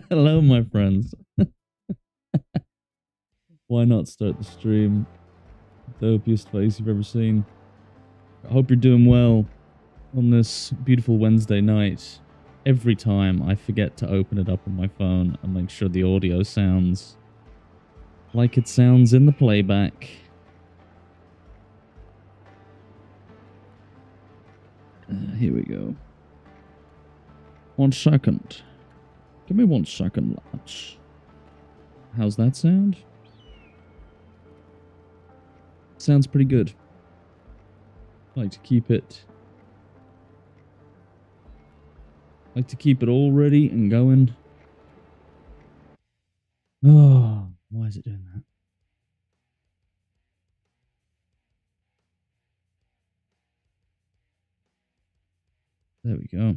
Hello, my friends. Why not start the stream? Dopiest face you've ever seen. I hope you're doing well on this beautiful Wednesday night. Every time I forget to open it up on my phone and make sure the audio sounds like it sounds in the playback. Here we go. 1 second. Give me 1 second, lads. How's that sound? Sounds pretty good. Like to keep it all ready and going. Oh, why is it doing that? There we go.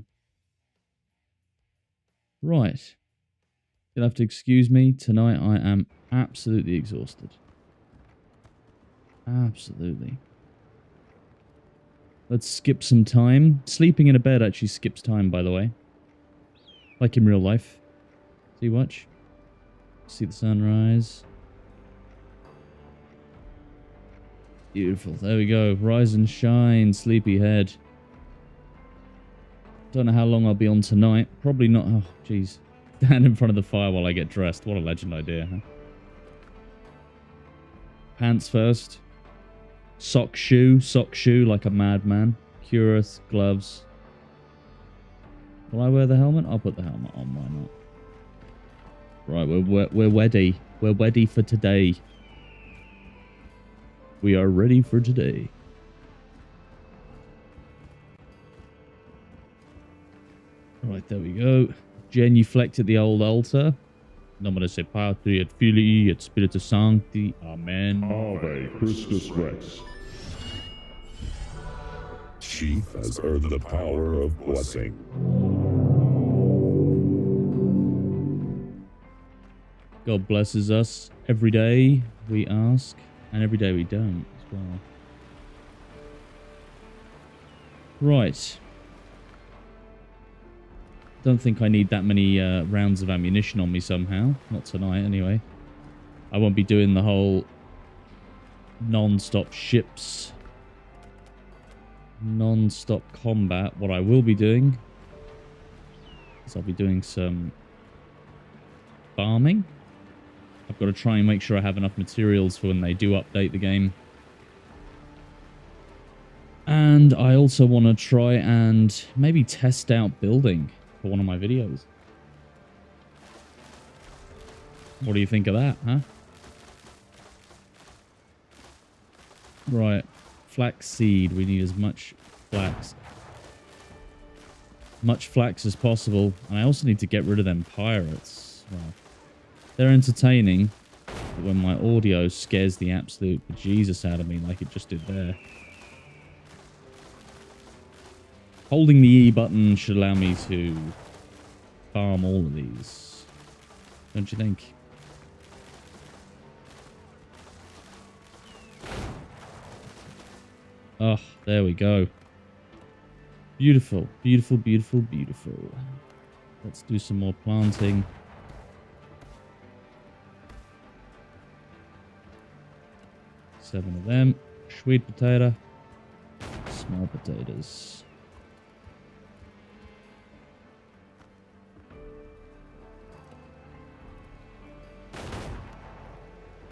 Right. You'll have to excuse me. Tonight I am absolutely exhausted. Absolutely. Let's skip some time. Sleeping in a bed actually skips time, by the way. Like in real life. See, watch. See the sunrise. Beautiful. There we go. Rise and shine, sleepyhead. Don't know how long I'll be on tonight. Probably not. Oh, jeez. Stand in front of the fire while I get dressed. What a legend idea, huh? Pants first. Sock shoe like a madman. Cuirass, gloves. Will I wear the helmet? I'll put the helmet on. Why not? Right, we're ready. We're ready for today. We are ready for today. Right, there we go. Genuflect at the old altar. Nominus et Patri et Filii et Spiritus Sancti. Amen. Ave Christus Rex. Chief has heard the power of blessing. God blesses us every day we ask, and every day we don't as well. Right. Don't think I need that many rounds of ammunition on me somehow. Not tonight, anyway. I won't be doing the whole non-stop ships, non-stop combat. What I will be doing is I'll be doing some farming. I've got to try and make sure I have enough materials for when they do update the game. And I also want to try and maybe test out building for one of my videos. What do you think of that, huh? Right. Flaxseed. We need as much flax. Much flax as possible. And I also need to get rid of them pirates. Well, they're entertaining, but when my audio scares the absolute bejesus out of me like it just did there. Holding the E button should allow me to farm all of these. Don't you think? Oh, there we go. Beautiful, beautiful, beautiful, beautiful. Let's do some more planting. 7 of them. Sweet potato. Small potatoes.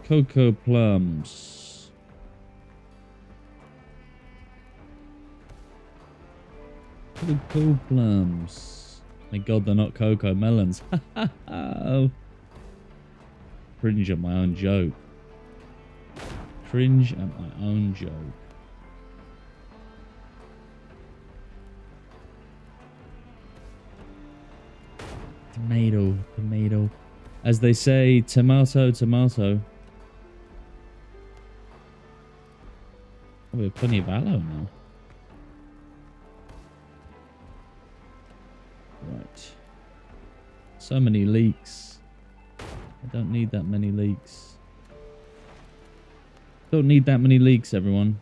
Cocoa plums. Cocoa plums. Thank God they're not cocoa melons. Oh. Cringe at my own joke. Cringe at my own joke. Tomato, tomato. As they say, tomato, tomato. Oh, we have plenty of aloe now. Right. So many leeks. I don't need that many leeks. Don't need that many leeks, everyone.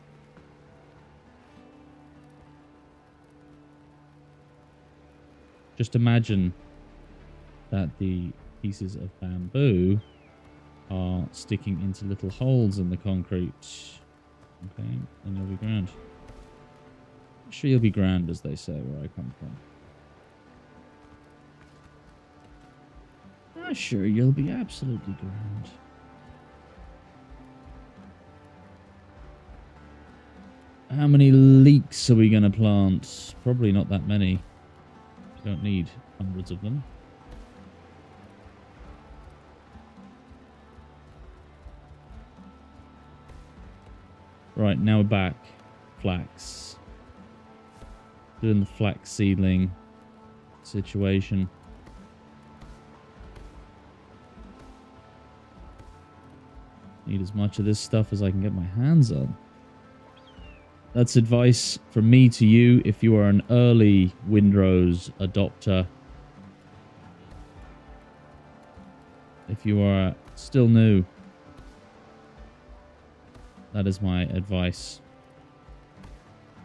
Just imagine that the pieces of bamboo are sticking into little holes in the concrete. Okay, and you'll be grand. I'm sure you'll be grand, as they say, where I come from. I'm sure you'll be absolutely grand. How many leeks are we going to plant? Probably not that many. You don't need hundreds of them. Right, now we're back. Flax. Doing the flax seedling situation. Need as much of this stuff as I can get my hands on. That's advice from me to you if you are an early Windrose adopter. If you are still new, that is my advice.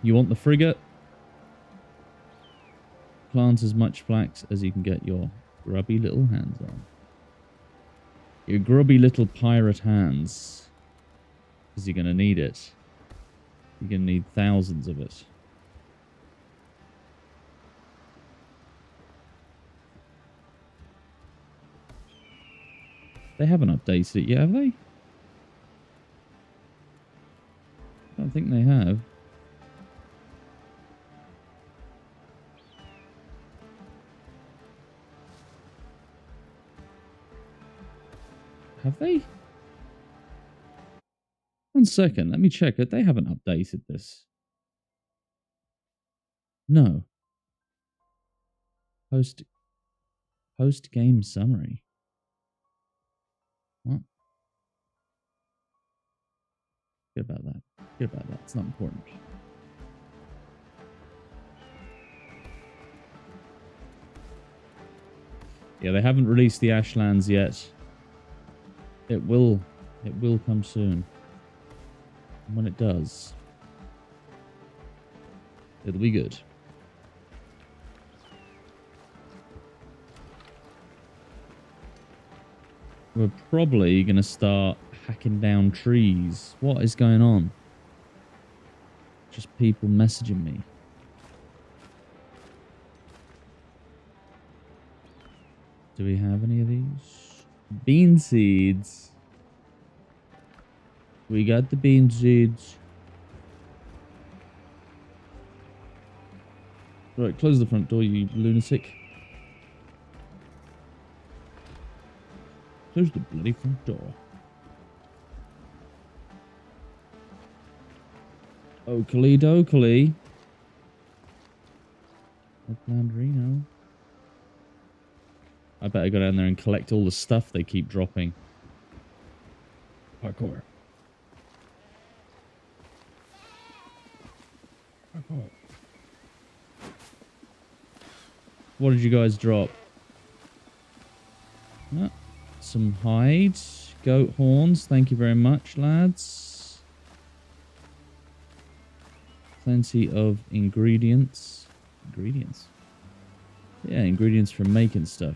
You want the frigate? Plant as much flax as you can get your grubby little hands on. Your grubby little pirate hands. Because you're going to need it. You're going to need thousands of it. They haven't updated it yet, have they? I don't think they have. Have they? 1 second, let me check it. They haven't updated this. No. Post game summary. What? Forget about that. Forget about that. It's not important. Yeah, they haven't released the Ashlands yet. It will come soon. And when it does, it'll be good. We're probably going to start hacking down trees. What is going on? Just people messaging me. Do we have any of these? Bean seeds. We got the bean seeds. Right, close the front door, you lunatic. Close the bloody front door. Oakley dokley. Oakland Reno. I better go down there and collect all the stuff they keep dropping. Parkour. Parkour. What did you guys drop? Ah, some hide. Goat horns. Thank you very much, lads. Plenty of ingredients. Ingredients? Yeah, ingredients for making stuff.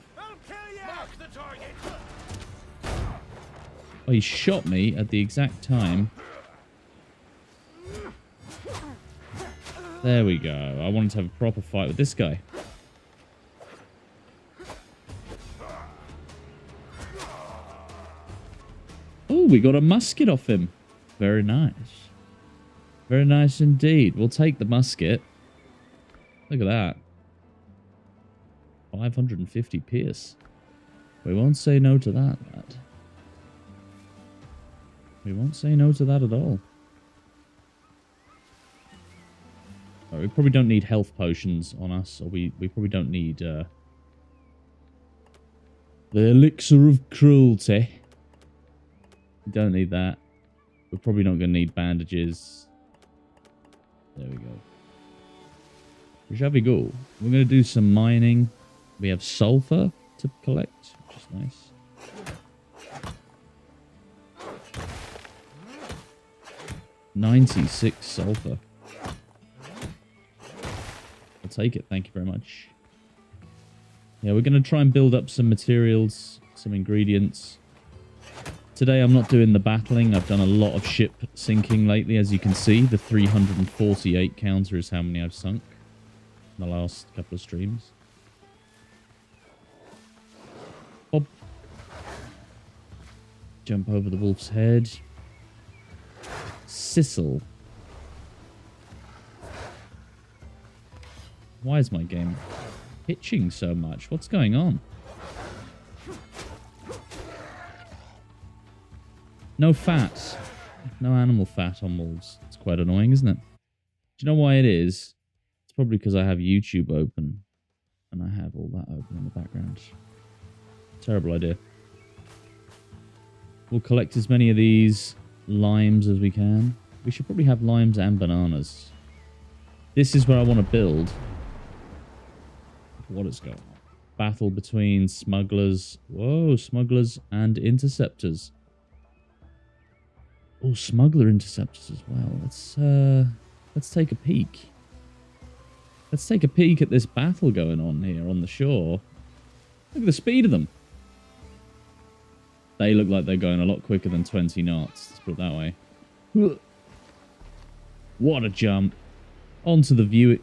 Oh, he shot me at the exact time. There we go. I wanted to have a proper fight with this guy. Oh, we got a musket off him. Very nice. Very nice indeed. We'll take the musket. Look at that. 550 pierce. We won't say no to that, lad. We won't say no to that at all. Oh, we probably don't need health potions on us, or we probably don't need the elixir of cruelty. We don't need that. We're probably not going to need bandages. There we go. Where shall we go? We're going to do some mining. We have sulfur to collect, which is nice. $96 sulfur. I'll take it. Thank you very much. Yeah, we're going to try and build up some materials, some ingredients. Today I'm not doing the battling. I've done a lot of ship sinking lately, as you can see. The 348 counter is how many I've sunk in the last couple of streams. Bob. Jump over the wolf's head. Sissel. Why is my game pitching so much? What's going on? No fat. No animal fat on wolves. It's quite annoying, isn't it? Do you know why it is? It's probably because I have YouTube open. And I have all that open in the background. Terrible idea. We'll collect as many of these limes as we can. We should probably have limes and bananas. This is where I want to build. What is going on? Battle between smugglers. Whoa, smugglers and interceptors. Oh, smuggler interceptors as well. Let's Let's take a peek. Let's take a peek at this battle going on here on the shore. Look at the speed of them. They look like they're going a lot quicker than 20 knots. Let's put it that way. What a jump. Onto the viewing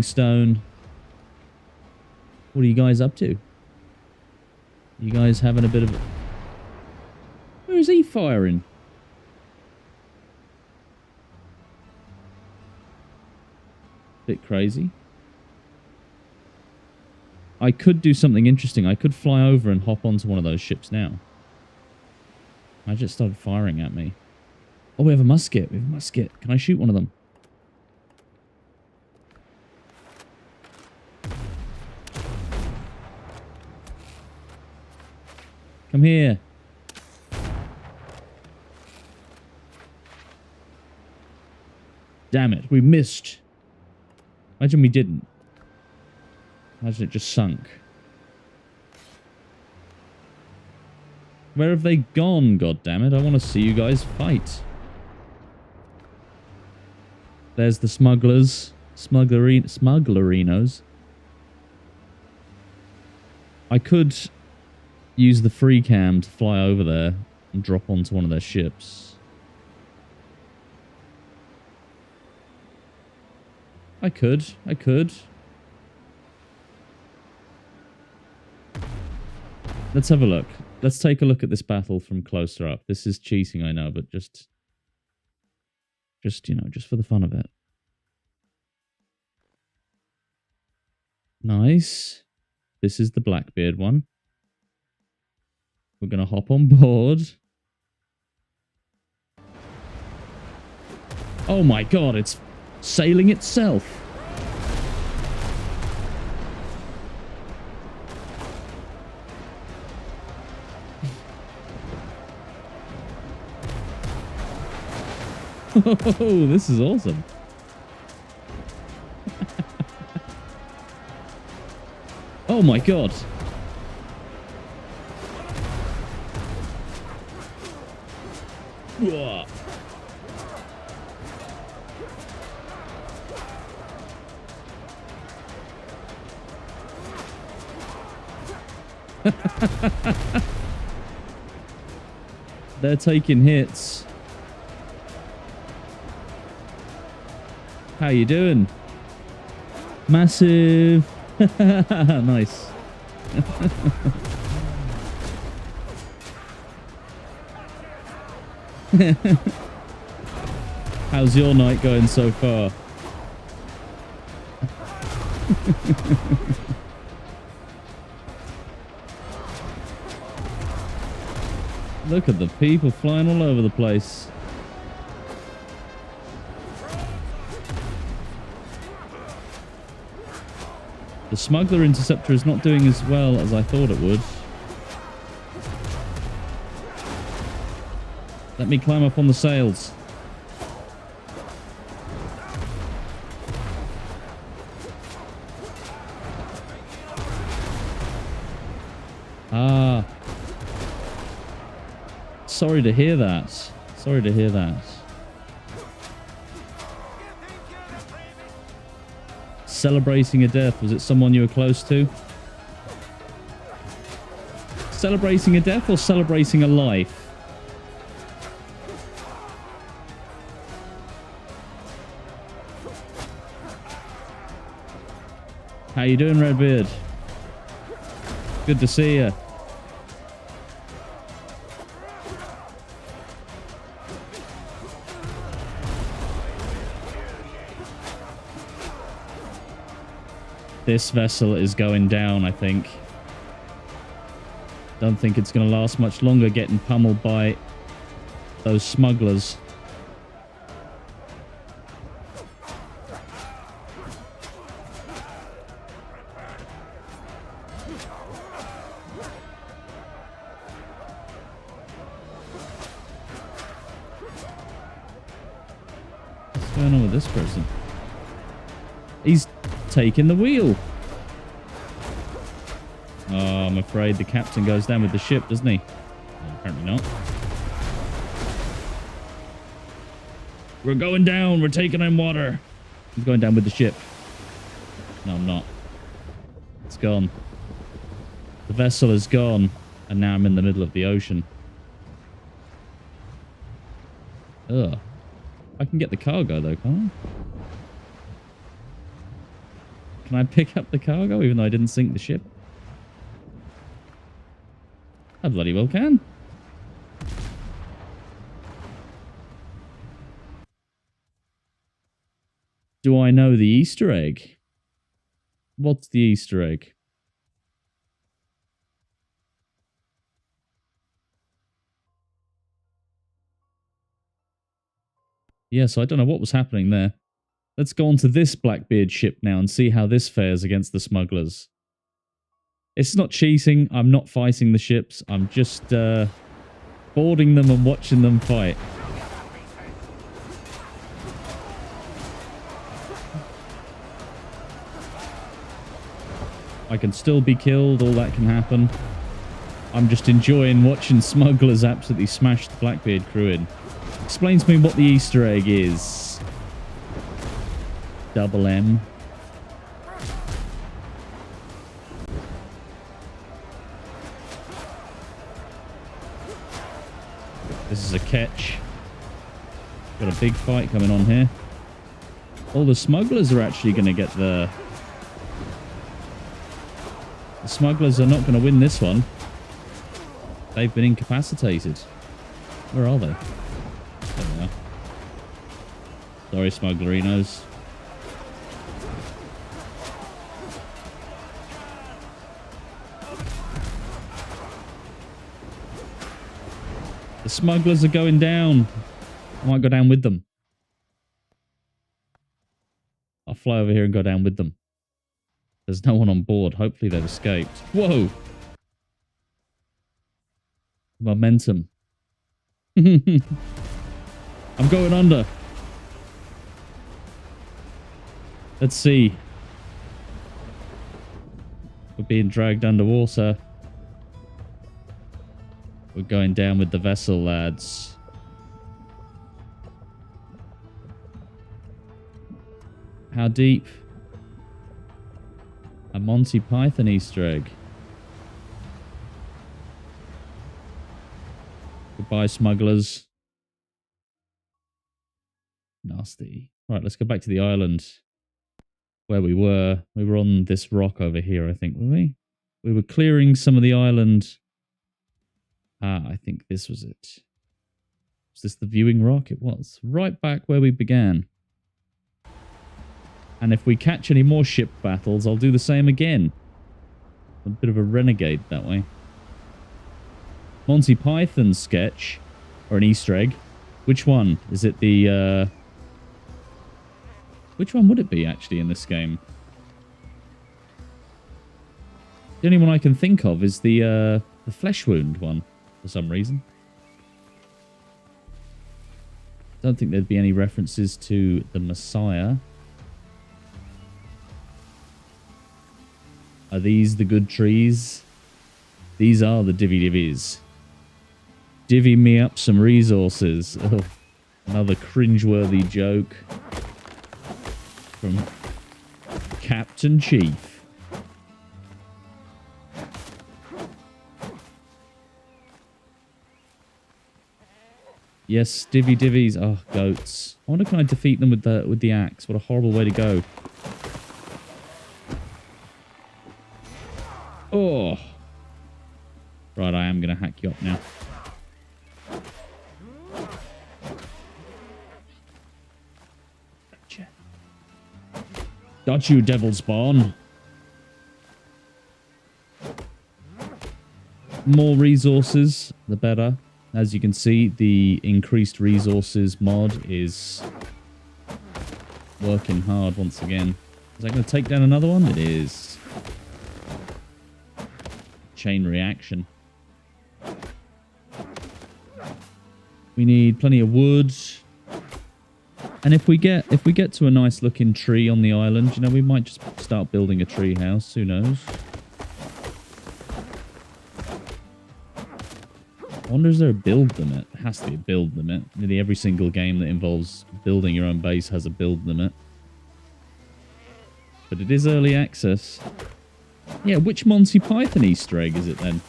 stone. What are you guys up to? You guys having a bit of... Where is he firing? Bit crazy. I could do something interesting. I could fly over and hop onto one of those ships now. I just started firing at me. Oh, we have a musket. We have a musket. Can I shoot one of them? Come here. Damn it, we missed. Imagine we didn't. Imagine it just sunk. Where have they gone, goddammit? I want to see you guys fight. There's the smugglers. Smugglerinos. I could use the free cam to fly over there and drop onto one of their ships. I could. Let's have a look. Let's take a look at this battle from closer up. This is cheating, I know, but just you know, just for the fun of it. Nice. This is the Blackbeard one. We're going to hop on board. Oh my god, it's sailing itself. Oh, this is awesome. Oh my god. Whoa. They're taking hits. How you doing? Massive. Nice. How's your night going so far? Look at the people flying all over the place. The smuggler interceptor is not doing as well as I thought it would. Let me climb up on the sails. Ah. Sorry to hear that. Sorry to hear that. Celebrating a death. Was it someone you were close to? Celebrating a death or celebrating a life? How you doing, Redbeard? Good to see you. This vessel is going down, I think. Don't think it's going to last much longer getting pummeled by those smugglers. What's going on with this person? He's taking the wheel. Oh, I'm afraid the captain goes down with the ship, doesn't he? Apparently not. We're going down. We're taking in water. I'm going down with the ship. No, I'm not. It's gone. The vessel is gone. And now I'm in the middle of the ocean. Ugh. I can get the cargo, though, can't I? Can I pick up the cargo, even though I didn't sink the ship? I bloody well can. Do I know the Easter egg? What's the Easter egg? Yeah, so I don't know what was happening there. Let's go on to this Blackbeard ship now and see how this fares against the smugglers. It's not cheating. I'm not fighting the ships. I'm just boarding them and watching them fight. I can still be killed. All that can happen. I'm just enjoying watching smugglers absolutely smash the Blackbeard crew in. Explain to me what the Easter egg is. Double M. This is a catch. Got a big fight coming on here. All the smugglers are actually going to get the... The smugglers are not going to win this one. They've been incapacitated. Where are they? There they are. Sorry, smugglerinos. The smugglers are going down. I might go down with them. I'll fly over here and go down with them. There's no one on board. Hopefully they've escaped. Whoa! Momentum. I'm going under. Let's see. We're being dragged underwater. We're going down with the vessel, lads. How deep? A Monty Python Easter egg. Goodbye, smugglers. Nasty. Right, let's go back to the island where we were. We were on this rock over here, I think, were we? We were clearing some of the island. Ah, I think this was it. Was this the viewing rock? It was. Right back where we began. And if we catch any more ship battles, I'll do the same again. A bit of a renegade that way. Monty Python sketch, or an Easter egg. Which one? Is it the... Which one would it be, actually, in this game? The only one I can think of is the flesh wound one, for some reason. Don't think there'd be any references to the Messiah. Are these the good trees? These are the divvies. Divvy me up some resources. Oh, another cringeworthy joke from Captain Chief. Yes, divvies. Oh, goats. I wonder, can I defeat them with the axe? What a horrible way to go. Oh. Right, I am going to hack you up now. Gotcha. Got you, devil spawn. More resources, the better. As you can see, the increased resources mod is working hard once again. Is that going to take down another one? It is. Chain reaction. We need plenty of wood. And if we get to a nice looking tree on the island, you know, we might just start building a tree house. Who knows? wonder, is there a build limit? There has to be a build limit. Nearly every single game that involves building your own base has a build limit. But it is early access. Yeah, which Monty Python Easter egg is it then?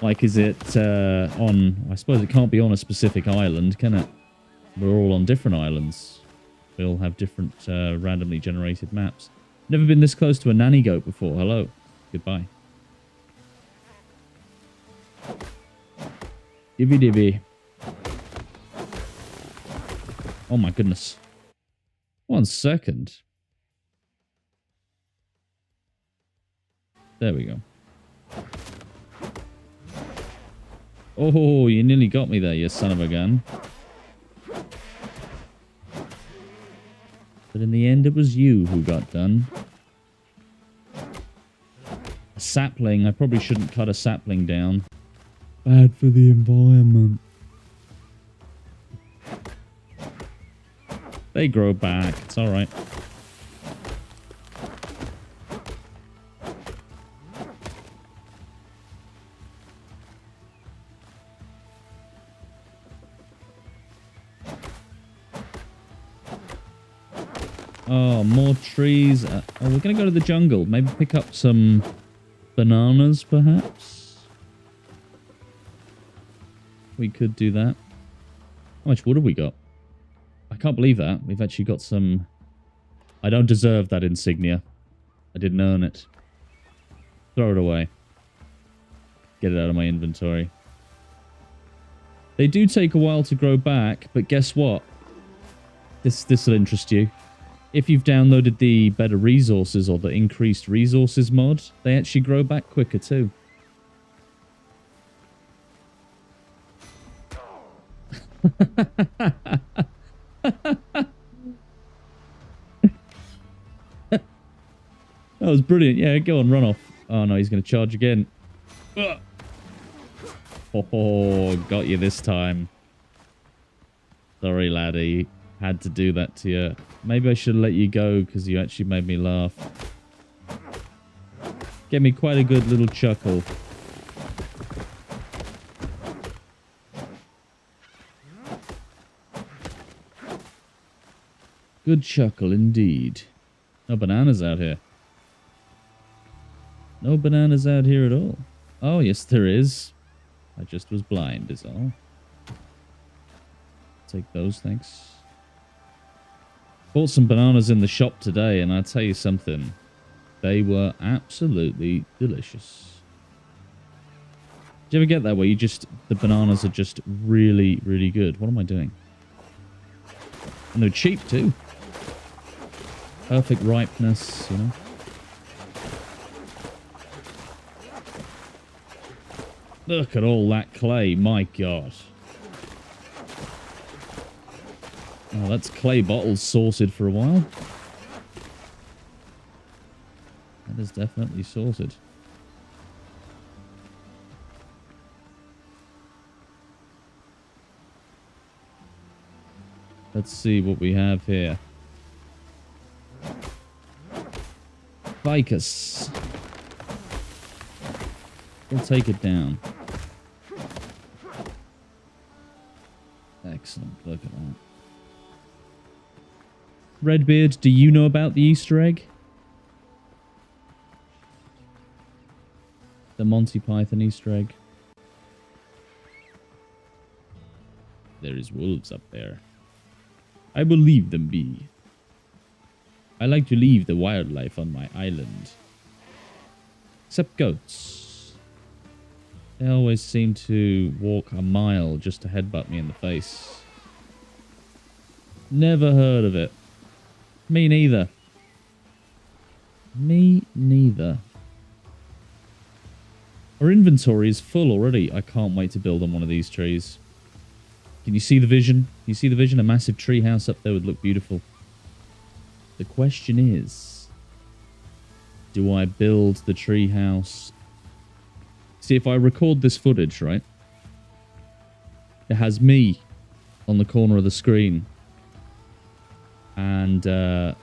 Like, is it on... I suppose it can't be on a specific island, can it? We're all on different islands. We all have different randomly generated maps. Never been this close to a nanny goat before. Hello. Goodbye. Divvy divvy. Oh my goodness. 1 second. There we go. Oh, you nearly got me there, you son of a gun. But in the end, it was you who got done. A sapling. I probably shouldn't cut a sapling down. Bad for the environment. They grow back. It's alright. Oh, more trees. Oh, we're going to go to the jungle. Maybe pick up some bananas, perhaps? We could do that. How much wood have we got? I can't believe that. We've actually got some... I don't deserve that insignia. I didn't earn it. Throw it away. Get it out of my inventory. They do take a while to grow back, but guess what? This will interest you. If you've downloaded the better resources or the increased resources mod, they actually grow back quicker too. That was brilliant. Yeah, go on, run off. Oh no, he's going to charge again. Oh, got you this time. Sorry, laddie. Had to do that to you. Maybe I should let you go because you actually made me laugh. Gave me quite a good little chuckle. Good chuckle indeed. No bananas out here. No bananas out here at all. Oh, yes, there is. I just was blind, is all. Take those, thanks. Bought some bananas in the shop today, and I'll tell you something. They were absolutely delicious. Do you ever get that where you just... the bananas are just really, really good? What am I doing? And they're cheap, too. Perfect ripeness, you know. Look at all that clay, my God. Oh, that's clay bottles sorted for a while. That is definitely sorted. Let's see what we have here. Vicus. We'll take it down. Excellent. Look at that. Redbeard, do you know about the Easter egg? The Monty Python Easter egg? There is wolves up there. I will leave them be. I like to leave the wildlife on my island. Except goats. They always seem to walk a mile just to headbutt me in the face. Never heard of it. Me neither. Me neither. Our inventory is full already. I can't wait to build on one of these trees. Can you see the vision? Can you see the vision? A massive tree house up there would look beautiful. The question is, do I build the tree house? See, if I record this footage, right? It has me on the corner of the screen. And I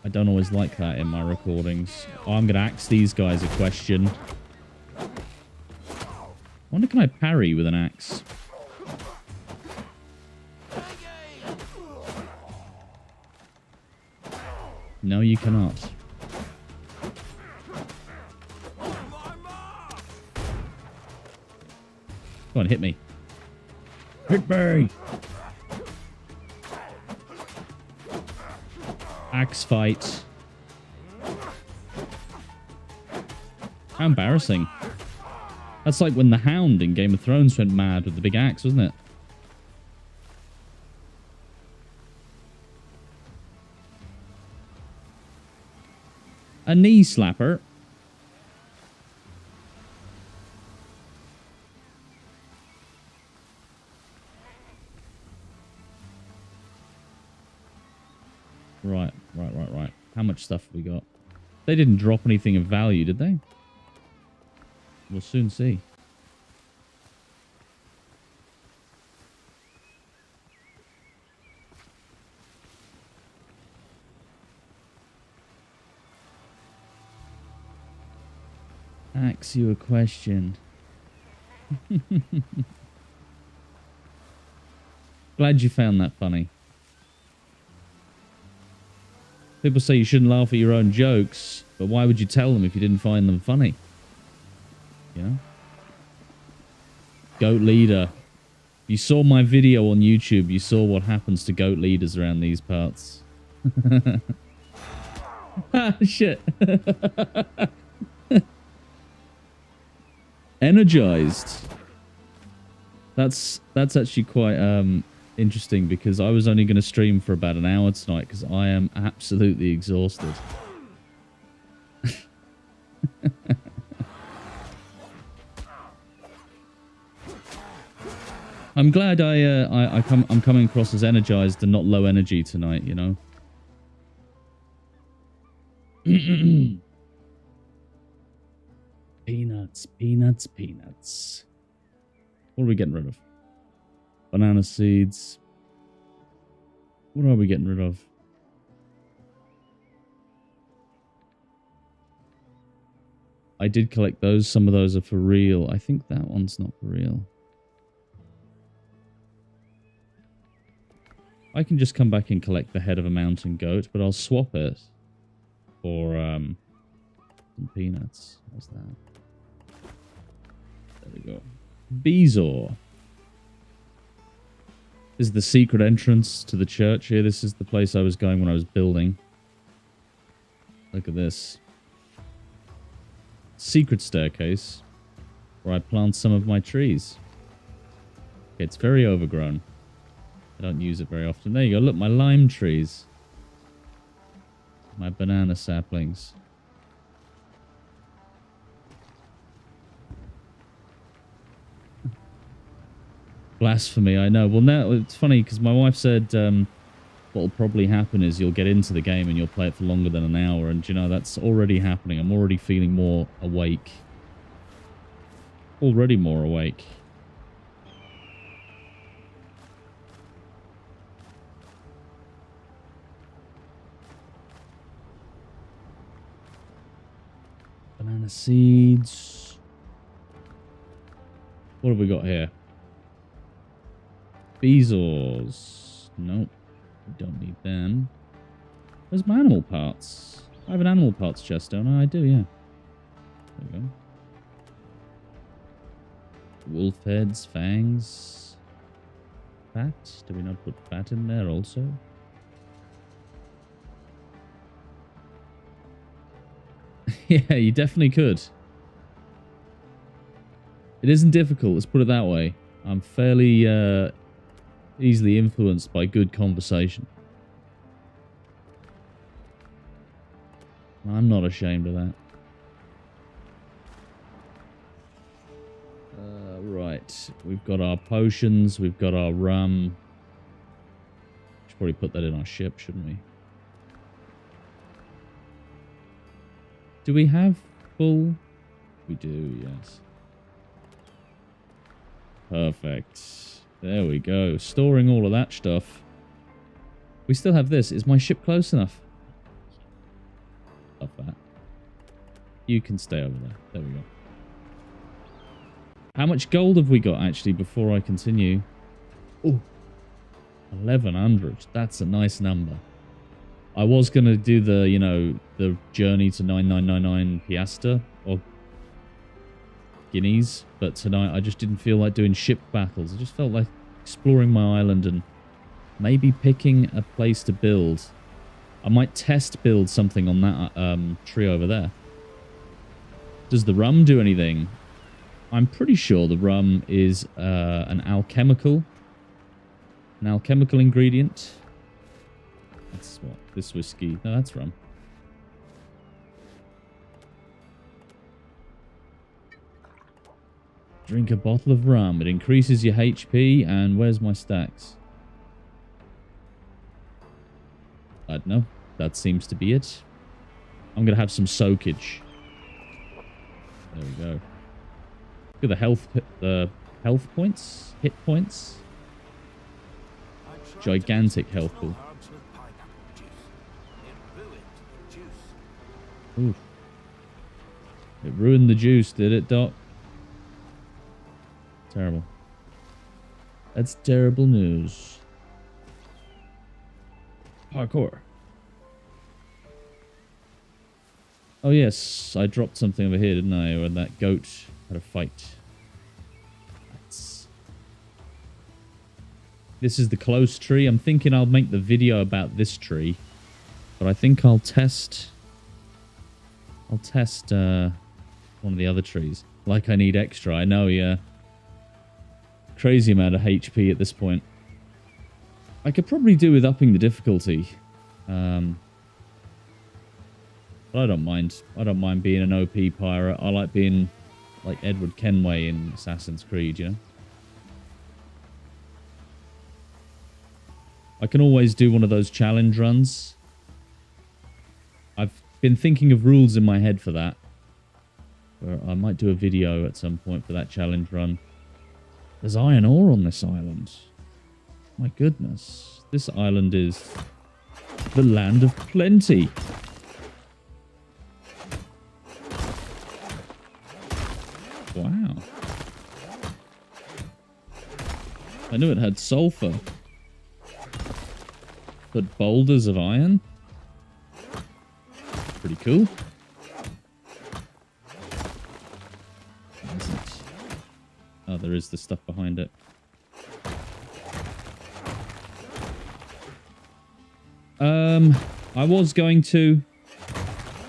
don't always like that in my recordings. Oh, I'm going to ask these guys a question. wonder, can I parry with an axe? No, you cannot. Come on, hit me. Hit me! Axe fight. How embarrassing. That's like when the Hound in Game of Thrones went mad with the big axe, wasn't it? A knee slapper. Right. How much stuff have we got? They didn't drop anything of value, did they? We'll soon see. Ask you a question. Glad you found that funny. People say you shouldn't laugh at your own jokes, but why would you tell them if you didn't find them funny? You know? Goat leader. If you saw my video on YouTube, you saw what happens to goat leaders around these parts. Ah, shit. Energized. That's actually quite interesting, because I was only going to stream for about an hour tonight because I am absolutely exhausted. I'm glad I'm coming across as energized and not low energy tonight, you know. Peanuts. What are we getting rid of? Banana seeds. What are we getting rid of? I did collect those. Some of those are for real. I think that one's not for real. I can just come back and collect the head of a mountain goat, but I'll swap it for some peanuts. What's that? There we go. Bezoar. This is the secret entrance to the church here. This is the place I was going when I was building. Look at this. Secret staircase where I plant some of my trees. Okay, it's very overgrown. I don't use it very often. There you go. Look, my lime trees. My banana saplings. Blasphemy, I know. Well, now it's funny because my wife said what'll probably happen is you'll get into the game and you'll play it for longer than an hour. And, you know, that's already happening. I'm already feeling more awake. Already more awake. Banana seeds. What have we got here? Bezoars. Nope. We don't need them. Where's my animal parts? I have an animal parts chest, don't I? I do, yeah. There we go. Wolf heads, fangs. Fat? Do we not put fat in there also? Yeah, you definitely could. It isn't difficult, let's put it that way. I'm fairly easily influenced by good conversation. I'm not ashamed of that. Right, we've got our potions, we've got our rum. Should probably put that in our ship, shouldn't we? Do we have full? We do, yes. Perfect. There we go. Storing all of that stuff. We still have this. Is my ship close enough? Love that. You can stay over there. There we go. How much gold have we got, actually, before I continue? Oh, 1100. That's a nice number. I was going to do the, you know, the journey to 9999 piastre or guineas, but tonight I just didn't feel like doing ship battles. I just felt like exploring my island and maybe picking a place to build. I might test build something on that tree over there. Does the rum do anything? I'm pretty sure the rum is an alchemical ingredient. That's what? This whiskey. No, that's rum. Drink a bottle of rum. It increases your HP. And where's my stacks? I don't know. That seems to be it. I'm going to have some soakage. There we go. Look at the health points. Hit points. Gigantic health pool. Oof. It ruined the juice, did it, Doc? Terrible. That's terrible news. Parkour. Oh, yes. I dropped something over here, didn't I? When that goat had a fight. This is the close tree. I'm thinking I'll make the video about this tree. But I think I'll test one of the other trees. Like I need extra. I know, yeah. Crazy amount of HP at this point. I could probably do with upping the difficulty. But I don't mind. I don't mind being an OP pirate. I like being like Edward Kenway in Assassin's Creed, you know? I can always do one of those challenge runs. I've been thinking of rules in my head for that. I might do a video at some point for that challenge run. There's iron ore on this island. My goodness. This island is the land of plenty. Wow. I knew it had sulfur. But boulders of iron? Pretty cool. Oh, there is the stuff behind it. I was going to...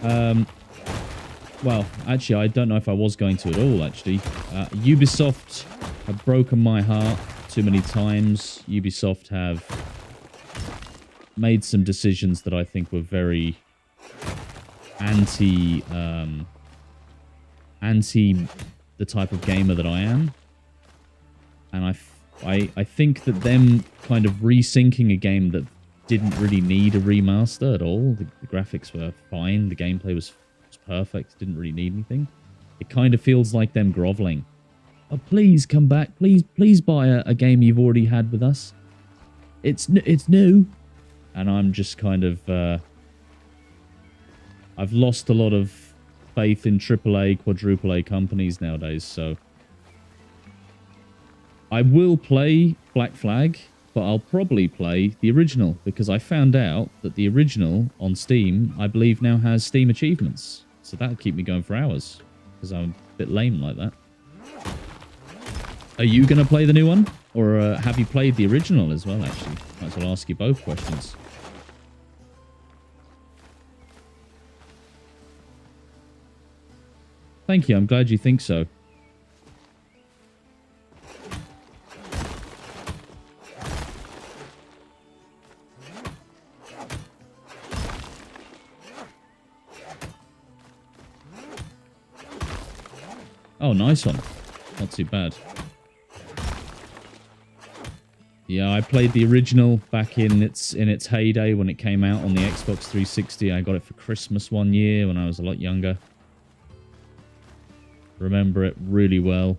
well, actually, I don't know if I was going to at all, actually. Ubisoft have broken my heart too many times. Ubisoft have made some decisions that I think were very anti the type of gamer that I am. And I think that them kind of resyncing a game that didn't really need a remaster at all. The graphics were fine. The gameplay was perfect. Didn't really need anything. It kind of feels like them groveling. Oh, please come back. Please buy a game you've already had with us. It's new. And I'm just kind of... I've lost a lot of faith in AAA, quadruple A companies nowadays, so... I will play Black Flag, but I'll probably play the original, because I found out that the original on Steam, I believe now has Steam achievements. So that'll keep me going for hours, because I'm a bit lame like that. Are you going to play the new one? Or have you played the original as well, actually? Might as well ask you both questions. Thank you, I'm glad you think so. Oh, nice one. Not too bad. Yeah, I played the original back in its heyday when it came out on the Xbox 360. I got it for Christmas one year when I was a lot younger. Remember it really well.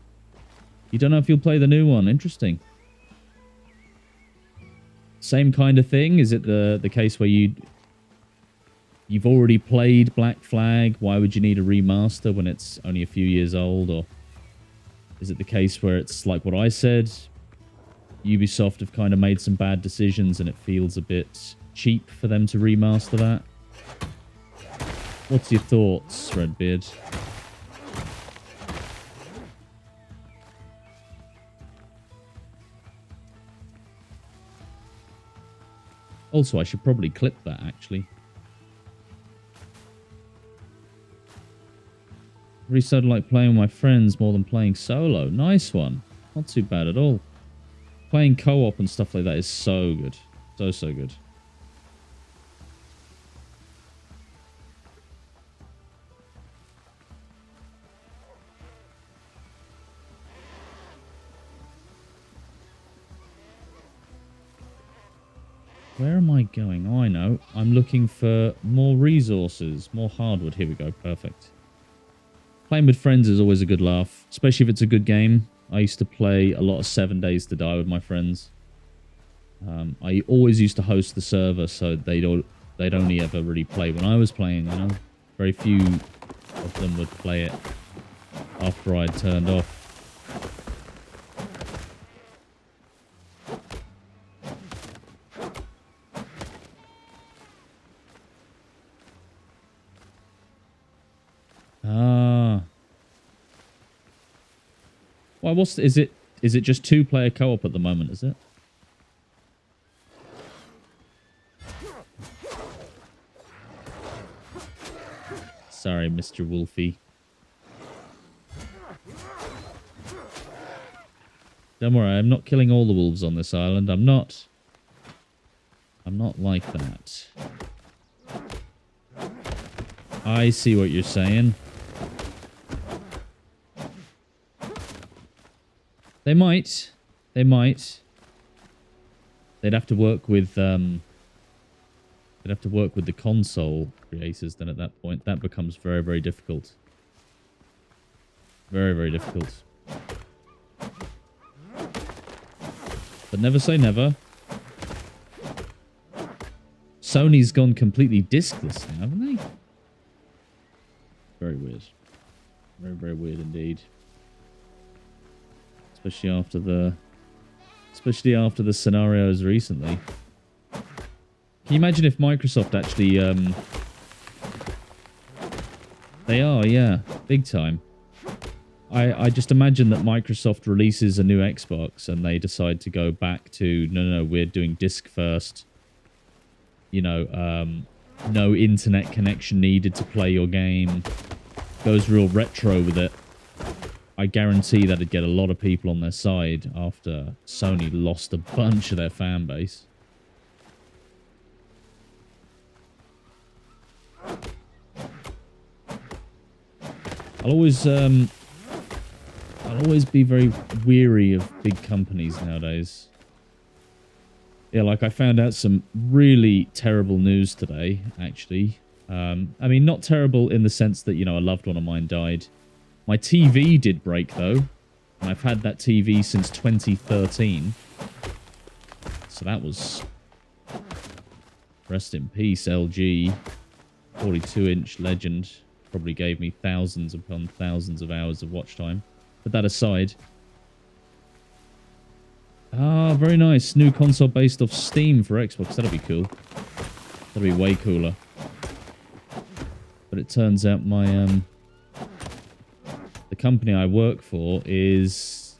You don't know if you'll play the new one. Interesting. Same kind of thing? Is it the case where you've already played Black Flag? Why would you need a remaster when it's only a few years old? Or Is it the case where it's like what I said? Ubisoft have kind of made some bad decisions and it feels a bit cheap for them to remaster that. What's your thoughts, Redbeard? Also, I should probably clip that, actually. Really started like playing with my friends more than playing solo. Nice one. Not too bad at all. Playing co-op and stuff like that is so good. So good. Where am I going? Oh, I know. I'm looking for more resources, more hardwood. Here we go. Perfect. Playing with friends is always a good laugh, especially if it's a good game. I used to play a lot of 7 Days to Die with my friends. I always used to host the server, so they'd only ever really play when I was playing, you know. Very few of them would play it after I'd turned off. Well, is it just 2-player co-op at the moment, is it? Sorry, Mr. Wolfie. Don't worry, I'm not killing all the wolves on this island. I'm not like that. I see what you're saying. They might. They'd have to work with the console creators then at that point. That becomes very, very difficult. Very, very difficult. But never say never. Sony's gone completely discless now, haven't they? Very weird. Very, very weird indeed. Especially after the scenarios recently. Can you imagine if Microsoft actually they are, yeah, big time. I just imagine that Microsoft releases a new Xbox and they decide to go back to no, we're doing disc first. You know, no internet connection needed to play your game. Goes real retro with it. I guarantee that'd get a lot of people on their side after Sony lost a bunch of their fan base. I'll always be very weary of big companies nowadays. Yeah, like I found out some really terrible news today, actually. I mean, not terrible in the sense that, you know, a loved one of mine died. My TV did break, though. And I've had that TV since 2013. So that was... Rest in peace, LG. 42-inch legend. Probably gave me thousands upon thousands of hours of watch time. Put that aside. Ah, very nice. New console based off Steam for Xbox. That'll be cool. That'll be way cooler. But it turns out my... the company I work for is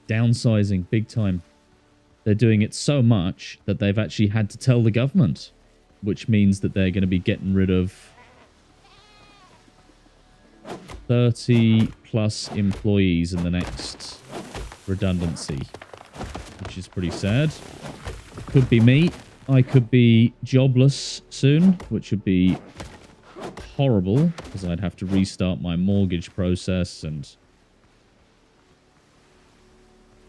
downsizing big time. They're doing it so much that they've actually had to tell the government, which means that they're going to be getting rid of 30 plus employees in the next redundancy, which is pretty sad. Could be me. I could be jobless soon, which would be horrible because I'd have to restart my mortgage process and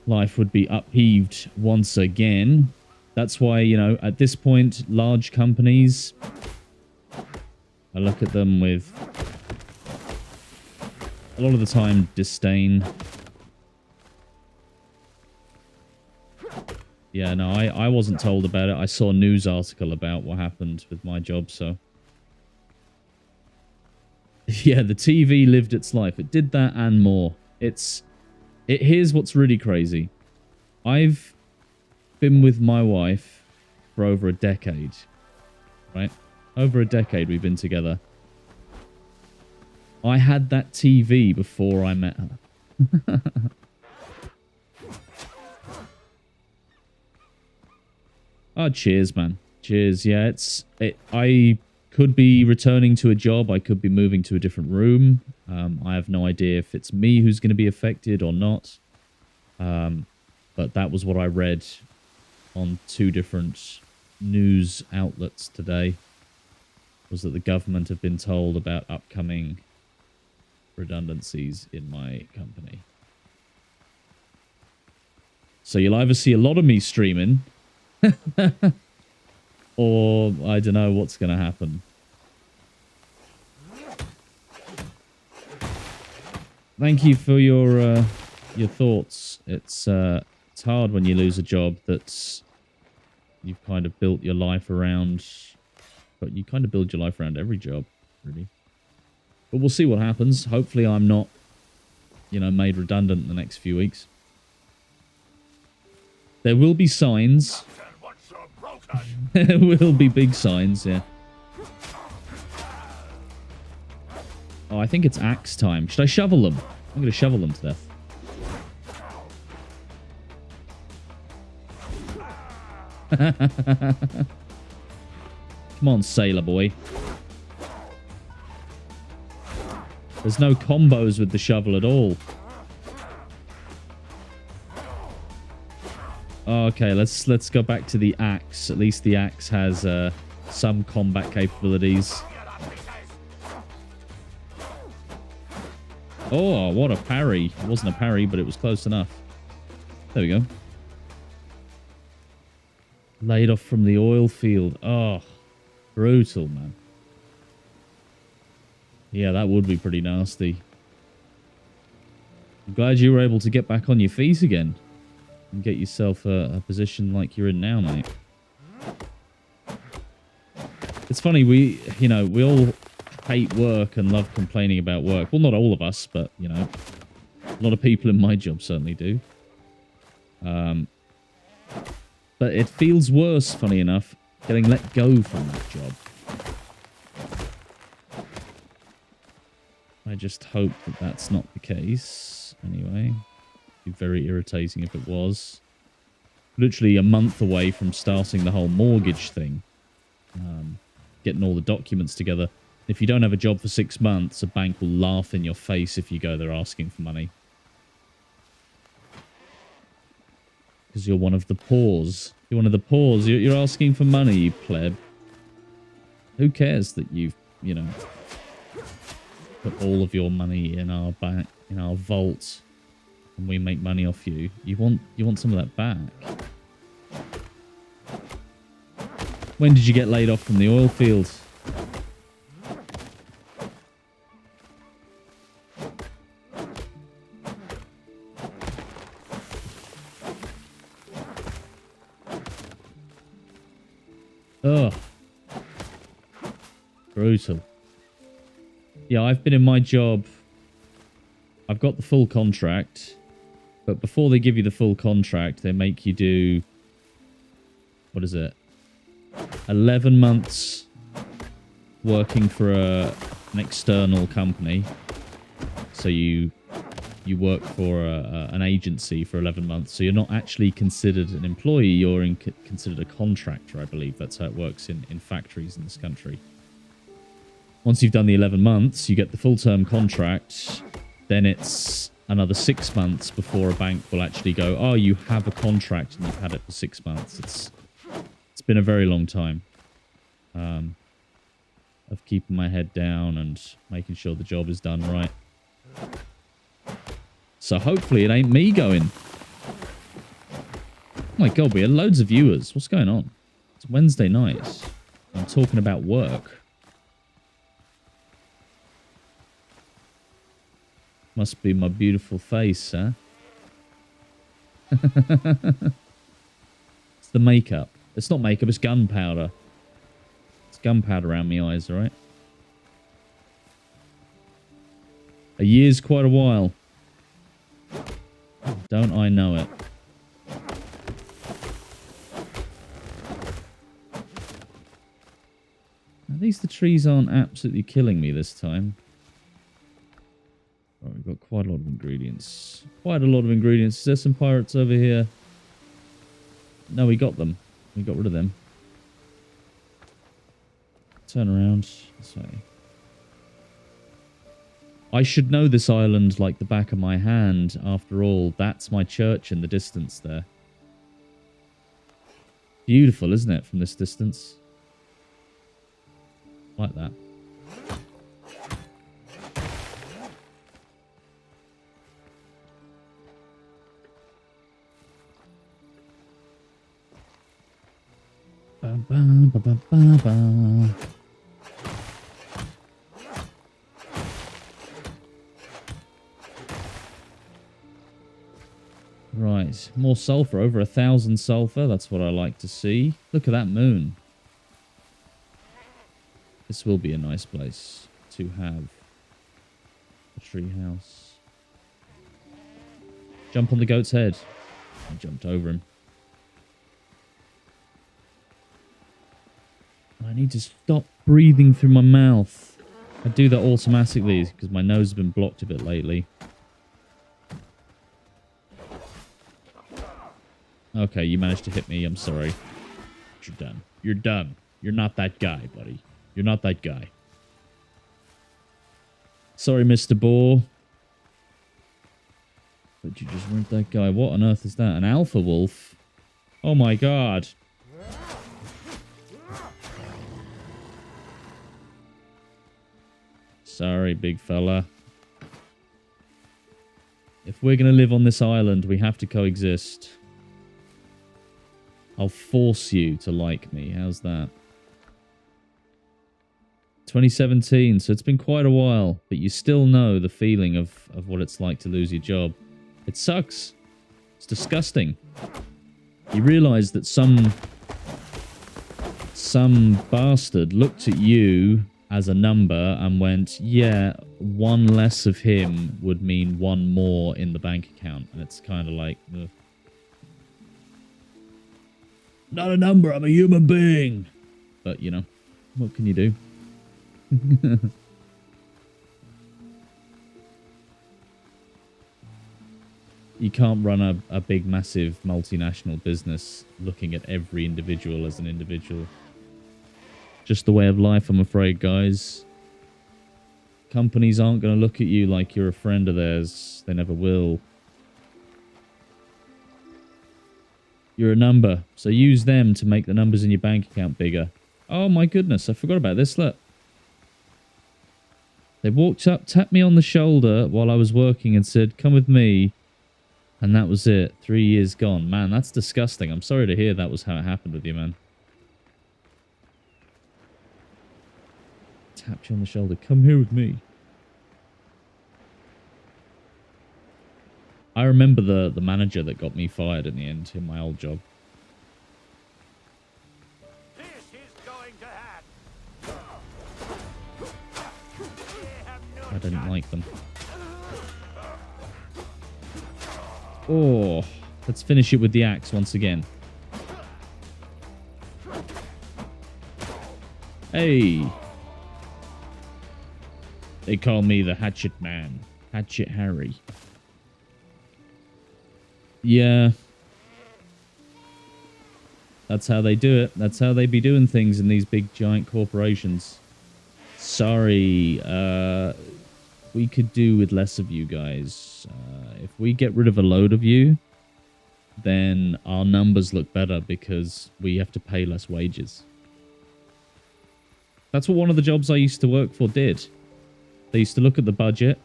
life would be upheaved once again. That's why, you know, at this point, large companies, I look at them with a lot of the time disdain. Yeah, no, I wasn't told about it. I saw a news article about what happened with my job, so... Yeah, the TV lived its life. It did that and more. It's Here's what's really crazy. I've been with my wife for over a decade, right? Over a decade we've been together. I had that TV before I met her. Oh, cheers, man. Cheers. Yeah, I could be returning to a job. I could be moving to a different room. I have no idea if it's me who's going to be affected or not. But that was what I read on 2 different news outlets today, was that the government have been told about upcoming redundancies in my company. So you'll either see a lot of me streaming, or I don't know what's going to happen. Thank you for your thoughts. It's hard when you lose a job that you've kind of built your life around, but you kind of build your life around every job, really. But we'll see what happens. Hopefully I'm not, made redundant in the next few weeks. There will be signs. There will be big signs, yeah. Oh, I think it's axe time. Should I shovel them? I'm going to shovel them to death. Come on, sailor boy. There's no combos with the shovel at all. Okay, let's go back to the axe. At least the axe has some combat capabilities. Oh, what a parry. It wasn't a parry, but it was close enough. There we go. Laid off from the oil field. Oh, brutal, man. Yeah, that would be pretty nasty. I'm glad you were able to get back on your feet again and get yourself a position like you're in now, mate. It's funny, we all hate work and love complaining about work. Well, not all of us, but, a lot of people in my job certainly do. But it feels worse, funny enough, getting let go from that job. I just hope that that's not the case. Anyway, it'd be very irritating if it was. Literally a month away from starting the whole mortgage thing. Getting all the documents together. If you don't have a job for 6 months, a bank will laugh in your face if you go there asking for money. Because you're one of the poors. You're one of the poors. You're asking for money, you pleb. Who cares that you've, put all of your money in our bank, in our vault, and we make money off you? You want some of that back. When did you get laid off from the oil field? Ugh. Brutal. Yeah, I've been in my job. I've got the full contract. But before they give you the full contract, they make you do... What is it? 11 months working for an external company. So you work for an agency for 11 months. So you're not actually considered an employee. You're considered a contractor, I believe. That's how it works in factories in this country. Once you've done the 11 months, you get the full-term contract. Then it's another 6 months before a bank will actually go, oh, you have a contract and you've had it for 6 months. It's been a very long time of keeping my head down and making sure the job is done right. So hopefully it ain't me going. Oh my god, we had loads of viewers. What's going on? It's Wednesday night. I'm talking about work. Must be my beautiful face, huh? It's the makeup. It's not makeup, it's gunpowder. It's gunpowder around my eyes, alright? A year's quite a while. Don't I know it? At least the trees aren't absolutely killing me this time. Right, we've got quite a lot of ingredients. Quite a lot of ingredients. Is there some pirates over here? No, we got them. We got rid of them. Turn around. This way. I should know this island like the back of my hand. After all, that's my church in the distance there. Beautiful, isn't it, from this distance? Like that. Ba, ba, ba, ba, ba. Right, more sulfur, over 1,000 sulfur. That's what I like to see. Look at that moon. This will be a nice place to have a tree house. Jump on the goat's head. I jumped over him. I need to stop breathing through my mouth. I do that automatically because my nose has been blocked a bit lately. Okay, you managed to hit me. I'm sorry. You're done. You're done. You're not that guy, buddy. You're not that guy. Sorry, Mr. Boar. But you just weren't that guy. What on earth is that? An alpha wolf? Oh my god. Sorry, big fella. If we're going to live on this island, we have to coexist. I'll force you to like me. How's that? 2017, so it's been quite a while, but you still know the feeling of what it's like to lose your job. It sucks. It's disgusting. You realize that some bastard looked at you as a number and went, yeah, one less of him would mean one more in the bank account. And it's kind of like, ugh. Not a number, I'm a human being. But, you know, what can you do? You can't run a big, massive multinational business looking at every individual as an individual. Just the way of life, I'm afraid, guys. Companies aren't going to look at you like you're a friend of theirs. They never will. You're a number, so use them to make the numbers in your bank account bigger. Oh my goodness, I forgot about this, look. They walked up, tapped me on the shoulder while I was working and said, come with me. And that was it. 3 years gone. Man, that's disgusting. I'm sorry to hear that was how it happened with you, man. Tapped you on the shoulder. Come here with me. I remember the manager that got me fired in the end in my old job. This is going to happen. I didn't like them. Oh, let's finish it with the axe once again. Hey. They call me the Hatchet Man. Hatchet Harry. Yeah. That's how they do it. That's how they be doing things in these big giant corporations. Sorry. We could do with less of you guys. If we get rid of a load of you, then our numbers look better because we have to pay less wages. That's what one of the jobs I used to work for did. They used to look at the budget,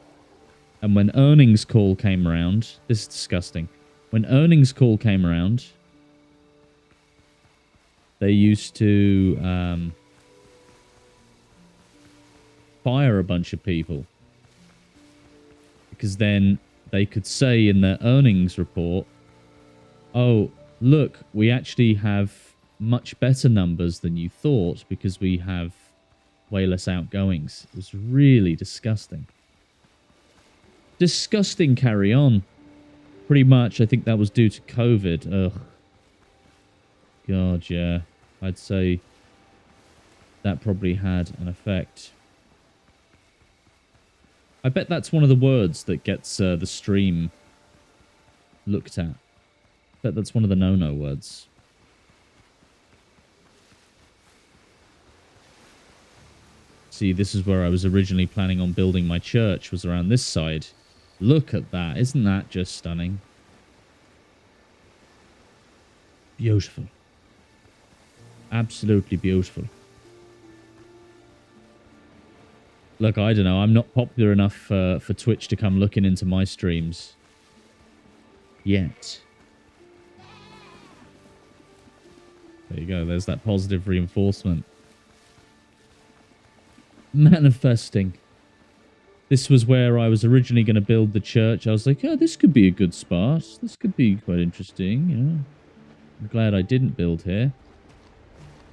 and when earnings call came around, this is disgusting. When earnings call came around, they used to fire a bunch of people. Because then they could say in their earnings report, oh, look, we actually have much better numbers than you thought because we have way less outgoings. It was really disgusting. Disgusting, carry on. Pretty much, I think that was due to COVID. Ugh. God, yeah. I'd say that probably had an effect. I bet that's one of the words that gets the stream looked at. I bet that's one of the no-no words. See, this is where I was originally planning on building my church, was around this side. Look at that. Isn't that just stunning? Beautiful. Absolutely beautiful. Look, I don't know. I'm not popular enough for Twitch to come looking into my streams. Yet. There you go. There's that positive reinforcement. Manifesting. This was where I was originally going to build the church. I was like, oh, this could be a good spot. This could be quite interesting. Yeah. I'm glad I didn't build here.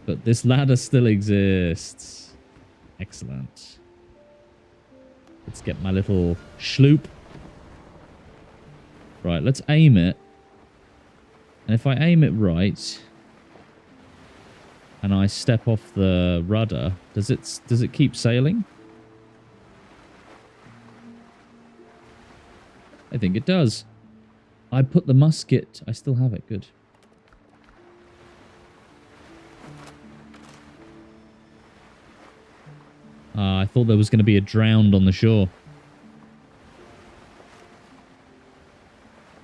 But this ladder still exists. Excellent. Let's get my little sloop. Right, let's aim it. And if I aim it right, and I step off the rudder, does it keep sailing? I think it does. I put the musket. I still have it. Good. I thought there was going to be a drowned on the shore.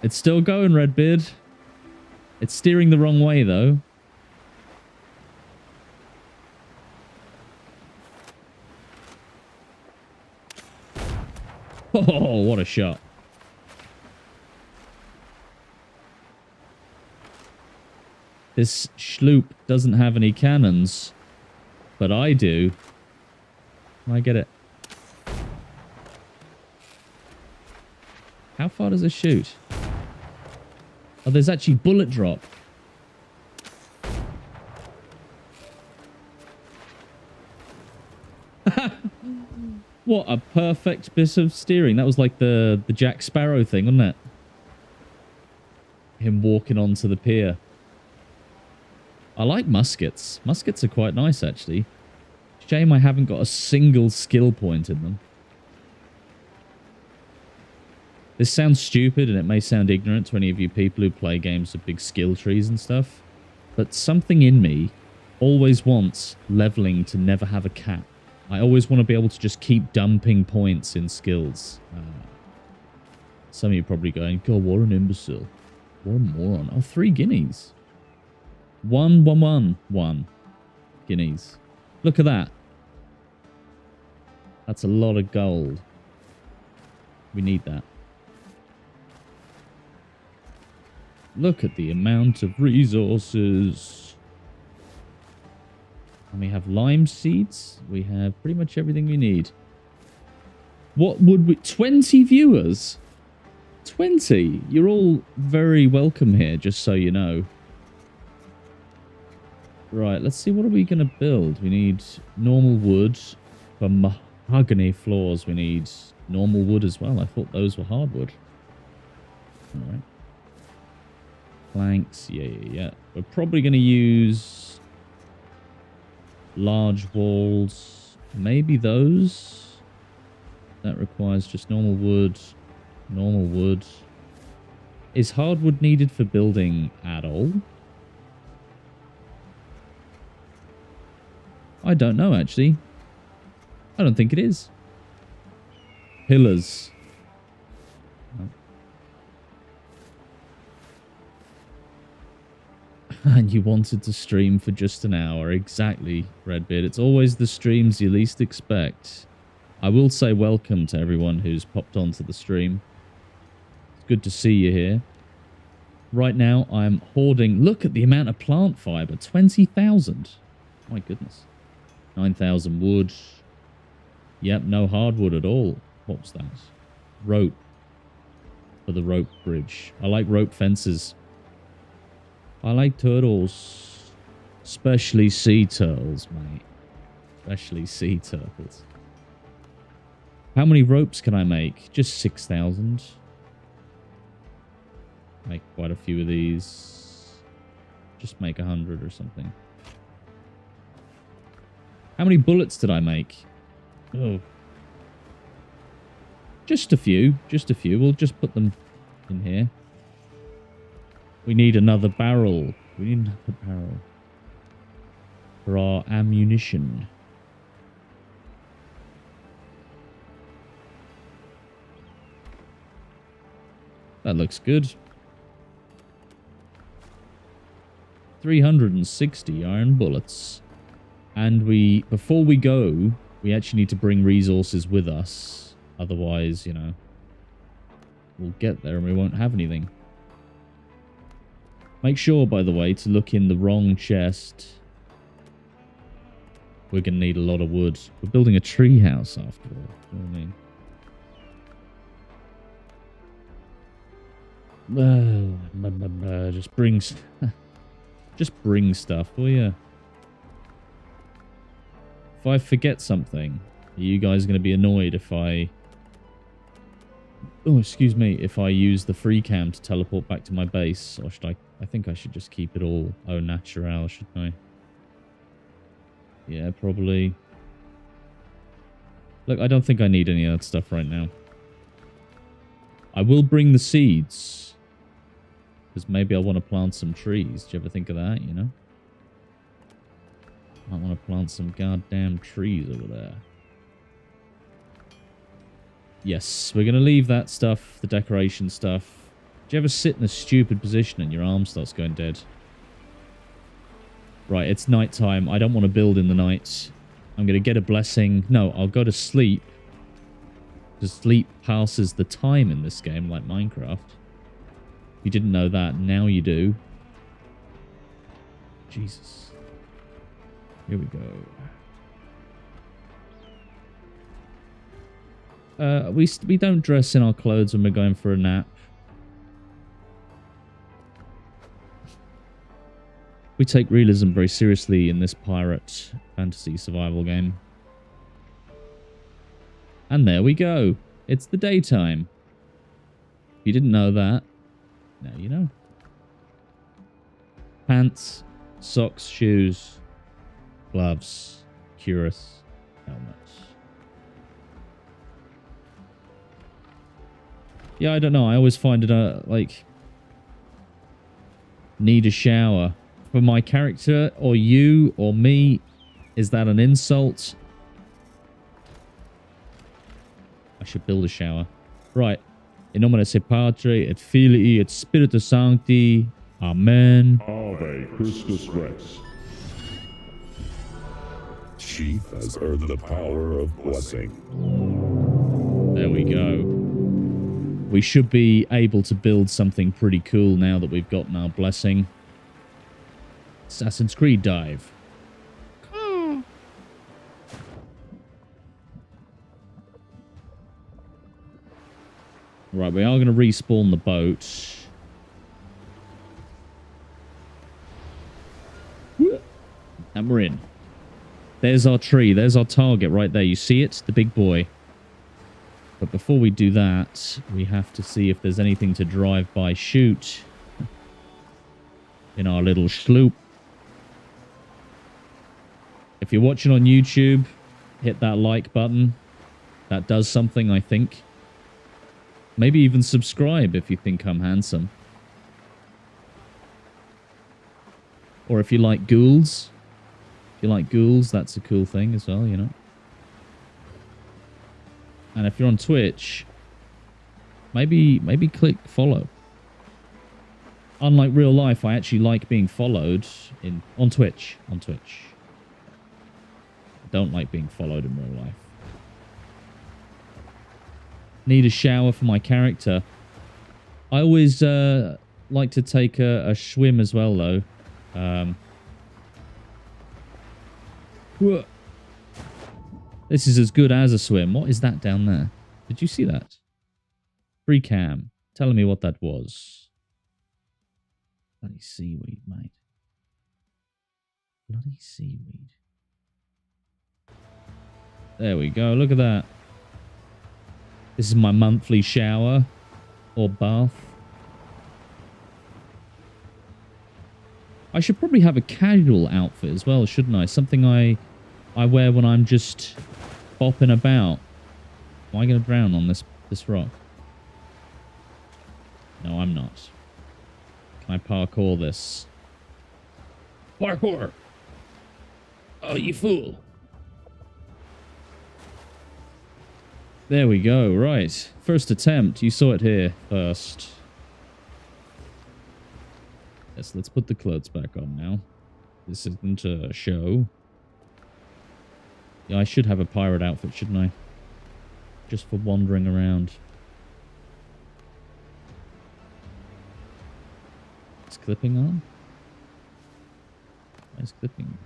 It's still going, Redbeard. It's steering the wrong way, though. Oh, what a shot. This sloop doesn't have any cannons, but I do. I get it. How far does it shoot? Oh, there's actually bullet drop. What a perfect bit of steering. That was like the Jack Sparrow thing, wasn't it? Him walking onto the pier. I like muskets. Muskets are quite nice, actually. Shame I haven't got a single skill point in them. This sounds stupid, and it may sound ignorant to any of you people who play games with big skill trees and stuff, but something in me always wants leveling to never have a cap. I always want to be able to just keep dumping points in skills. Some of you are probably going, God, what an imbecile. What a moron. Oh, 3 guineas. 1, 1, 1, 1 guineas. Look at that. That's a lot of gold. We need that. Look at the amount of resources. And we have lime seeds. We have pretty much everything we need. What would we... 20 viewers? 20? You're all very welcome here, just so you know. Right, let's see. What are we going to build? We need normal wood. For mahogany floors, we need normal wood as well. I thought those were hardwood. All right. Planks. Yeah. We're probably going to use large walls. Maybe those. That requires just normal wood. Normal wood. Is hardwood needed for building at all? I don't know, actually. I don't think it is. Pillars. Oh. And you wanted to stream for just an hour. Exactly, Redbeard. It's always the streams you least expect. I will say welcome to everyone who's popped onto the stream. It's good to see you here. Right now, I'm hoarding... Look at the amount of plant fiber. 20,000. My goodness. 9,000 wood. Yep, no hardwood at all. What was that? Rope. For the rope bridge. I like rope fences. I like turtles. Especially sea turtles, mate. Especially sea turtles. How many ropes can I make? Just 6,000. Make quite a few of these. Just make 100 or something. How many bullets did I make? Oh. Just a few. Just a few. We'll just put them in here. We need another barrel. We need another barrel. For our ammunition. That looks good. 360 iron bullets. And before we go, we actually need to bring resources with us. Otherwise, you know, we'll get there and we won't have anything. Make sure, by the way, to look in the wrong chest. We're going to need a lot of wood. We're building a tree house after all. You know what I mean? Just bring stuff, will ya? If I forget something, are you guys going to be annoyed if I... Oh, excuse me, if I use the free cam to teleport back to my base? Or should I think I should just keep it all au naturel, shouldn't I? Yeah, probably. Look, I don't think I need any of that stuff right now. I will bring the seeds. Because maybe I want to plant some trees. Do you ever think of that, you know? I want to plant some goddamn trees over there. Yes, we're going to leave that stuff, the decoration stuff. Do you ever sit in a stupid position and your arm starts going dead? Right, it's nighttime. I don't want to build in the night. I'm going to get a blessing. No, I'll go to sleep. Because sleep passes the time in this game, like Minecraft. You didn't know that. Now you do. Jesus. Here we go. We don't dress in our clothes when we're going for a nap. We take realism very seriously in this pirate fantasy survival game. And there we go. It's the daytime. If you didn't know that, now you know. Pants, socks, shoes, gloves, cuirass, helmet. Yeah, I don't know. I always find it, like, need a shower. For my character, or you, or me, is that an insult? I should build a shower. Right. In nomine se Patre, et Filii, et Spiritus Sancti. Amen. Ave Christus Rex. Chief has heard the power of blessing. There we go. We should be able to build something pretty cool now that we've gotten our blessing. Assassin's Creed dive. Right, we are going to respawn the boat. And we're in. There's our tree. There's our target right there. You see it? The big boy. But before we do that, we have to see if there's anything to drive by shoot in our little sloop. If you're watching on YouTube, hit that like button. That does something, I think. Maybe even subscribe if you think I'm handsome. Or if you like ghouls. If you like ghouls, that's a cool thing as well, you know. And if you're on Twitch, maybe click follow. Unlike real life, I actually like being followed on Twitch. On Twitch. I don't like being followed in real life. Need a shower for my character. I always like to take a swim as well, though. This is as good as a swim. What is that down there? Did you see that? Free cam. Telling me what that was. Bloody seaweed, mate. Bloody seaweed. There we go. Look at that. This is my monthly shower or bath. I should probably have a casual outfit as well, shouldn't I? Something I wear when I'm just bopping about. Am I going to drown on this rock? No, I'm not. Can I parkour this? Parkour! Oh, you fool! There we go, right. First attempt. You saw it here first. Yes, let's put the clothes back on now. This isn't a show. Yeah, I should have a pirate outfit, shouldn't I? Just for wandering around. Is clipping on? Why is clipping?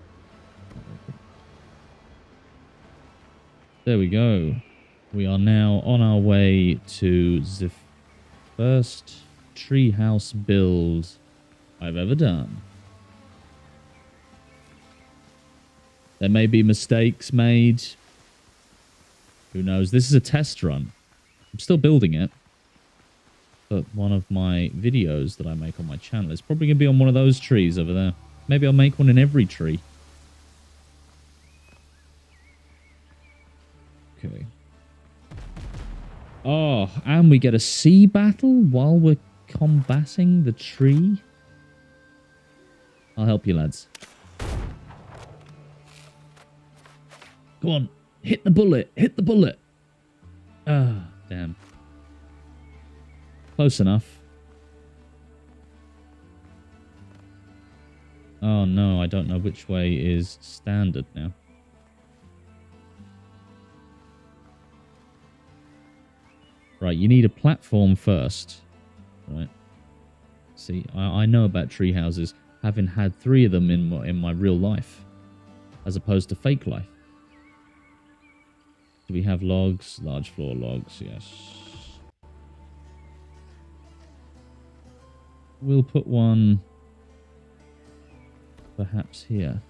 There we go. We are now on our way to the first treehouse build I've ever done. There may be mistakes made. Who knows? This is a test run. I'm still building it. But one of my videos that I make on my channel is probably going to be on one of those trees over there. Maybe I'll make one in every tree. Okay. Oh, and we get a sea battle while we're combating the tree. I'll help you, lads. Go on. Hit the bullet. Hit the bullet. Ah, damn. Close enough. Oh, no. I don't know which way is standard now. Right, you need a platform first. Right. See, I know about tree houses, having had 3 of them in my real life, as opposed to fake life. Do we have logs? Large floor logs, yes. We'll put one perhaps here.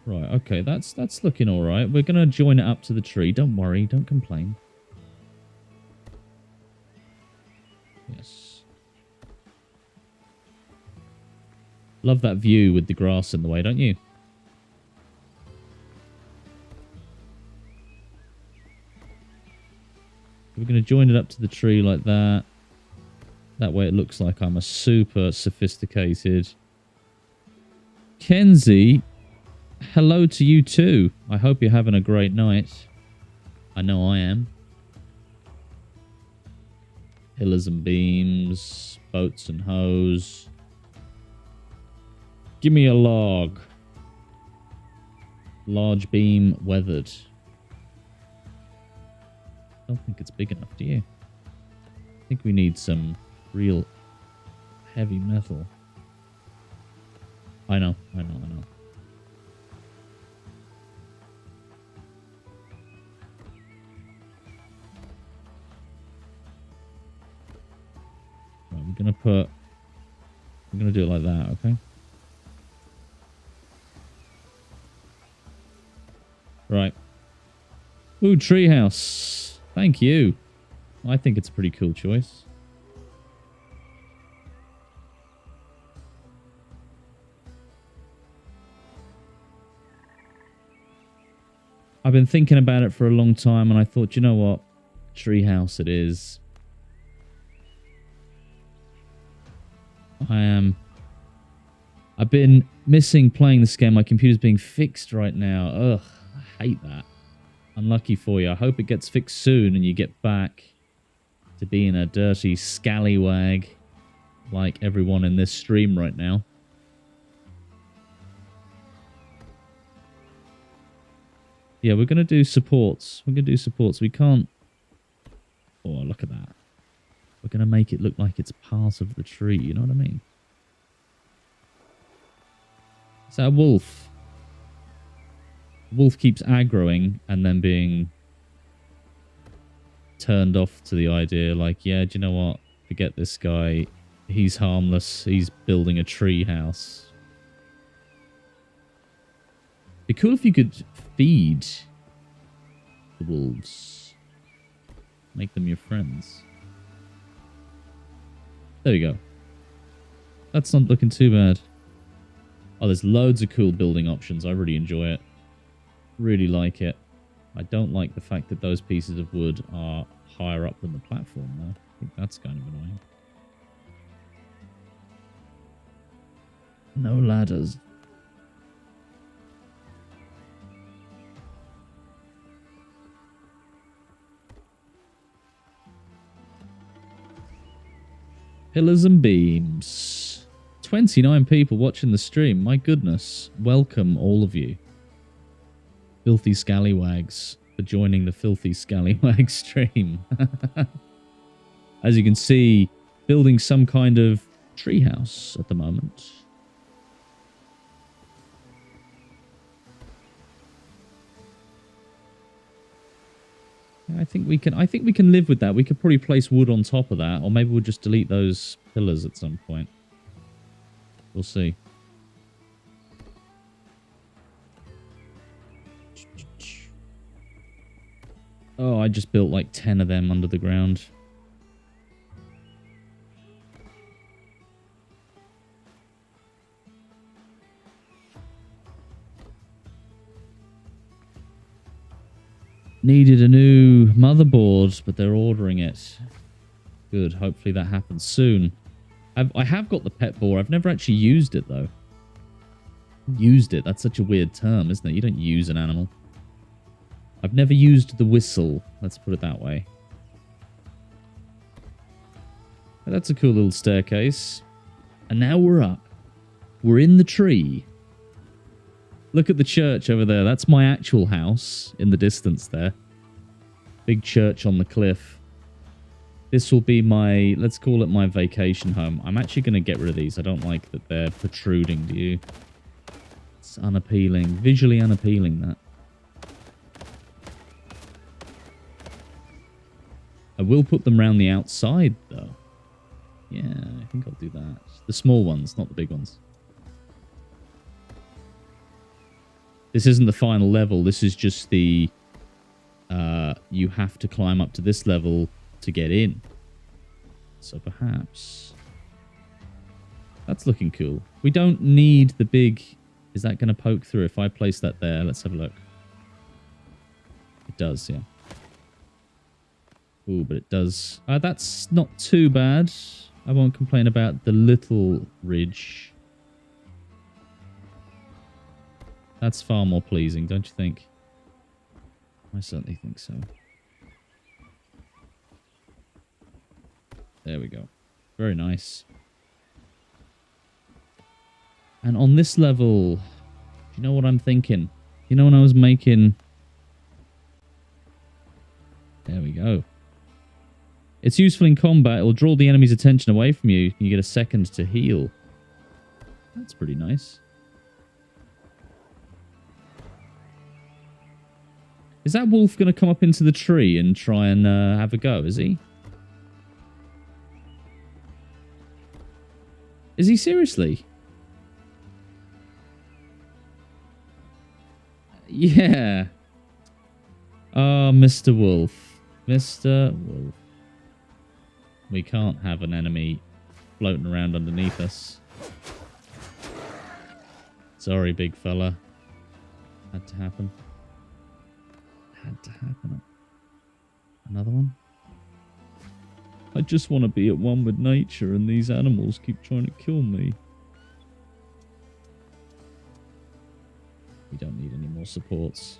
Right, okay, that's looking all right. We're going to join it up to the tree. Don't worry, don't complain. Yes. Love that view with the grass in the way, don't you? We're going to join it up to the tree like that. That way it looks like I'm a super sophisticated... Kenzie... Hello to you too. I hope you're having a great night. I know I am. Pillars and beams, boats and hoes. Give me a log. Large beam weathered. I don't think it's big enough, do you? I think we need some real heavy metal. I know. We're gonna do it like that, okay? Right. Ooh, treehouse. Thank you. I think it's a pretty cool choice. I've been thinking about it for a long time, and I thought, you know what? Treehouse it is. I've been missing playing this game. My computer's being fixed right now. Ugh, I hate that. Unlucky for you. I hope it gets fixed soon and you get back to being a dirty scallywag like everyone in this stream right now. Yeah, we're going to do supports. We're going to do supports. We can't... Oh, look at that. We're going to make it look like it's part of the tree. You know what I mean? Is that a wolf? Wolf keeps aggroing and then being turned off to the idea like, yeah, do you know what? Forget this guy. He's harmless. He's building a tree house. Be cool if you could feed the wolves. Make them your friends. There we go. That's not looking too bad. Oh, there's loads of cool building options. I really enjoy it. Really like it. I don't like the fact that those pieces of wood are higher up than the platform, though. I think that's kind of annoying. No ladders. Pillars and beams. 29 people watching the stream. My goodness. Welcome, all of you. Filthy Scallywags for joining the Filthy Scallywag stream. As you can see, building some kind of treehouse at the moment. I think we can live with that. We could probably place wood on top of that, or maybe we'll just delete those pillars at some point. We'll see. Oh, I just built like 10 of them under the ground. Needed a new motherboard, but they're ordering it. Good. Hopefully that happens soon. I have got the pet boar. I've never actually used it, though. Used it. That's such a weird term, isn't it? You don't use an animal. I've never used the whistle. Let's put it that way. But that's a cool little staircase. And now we're up. We're in the tree. Look at the church over there. That's my actual house in the distance there. Big church on the cliff. This will be my, let's call it my vacation home. I'm actually going to get rid of these. I don't like that they're protruding, do you? It's unappealing. Visually unappealing, that. I will put them around the outside, though. Yeah, I think I'll do that. The small ones, not the big ones. This isn't the final level. This is just the... you have to climb up to this level to get in. So perhaps... That's looking cool. We don't need the big... Is that going to poke through if I place that there? Let's have a look. It does, yeah. Ooh, but it does... that's not too bad. I won't complain about the little ridge. That's far more pleasing, don't you think? I certainly think so. There we go. Very nice. And on this level, do you know what I'm thinking? You know when I was making... There we go. It's useful in combat. It will draw the enemy's attention away from you. You get a second to heal. That's pretty nice. Is that wolf going to come up into the tree and try and have a go, is he? Is he seriously? Yeah. Oh, Mr. Wolf. Mr. Wolf. We can't have an enemy floating around underneath us. Sorry, big fella. Had to happen. Had to happen. Another one? I just want to be at one with nature and these animals keep trying to kill me. We don't need any more supports.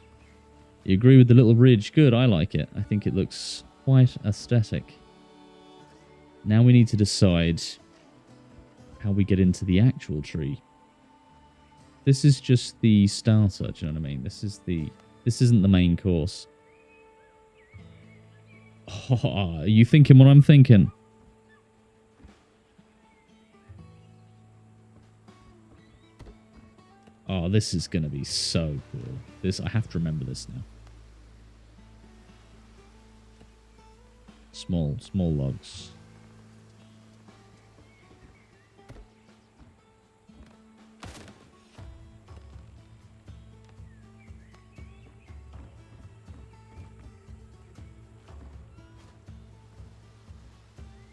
You agree with the little ridge? Good, I like it. I think it looks quite aesthetic. Now we need to decide how we get into the actual tree. This is just the starter, do you know what I mean? This isn't the main course. Oh, are you thinking what I'm thinking? Oh, this is going to be so cool. I have to remember this now. Small logs.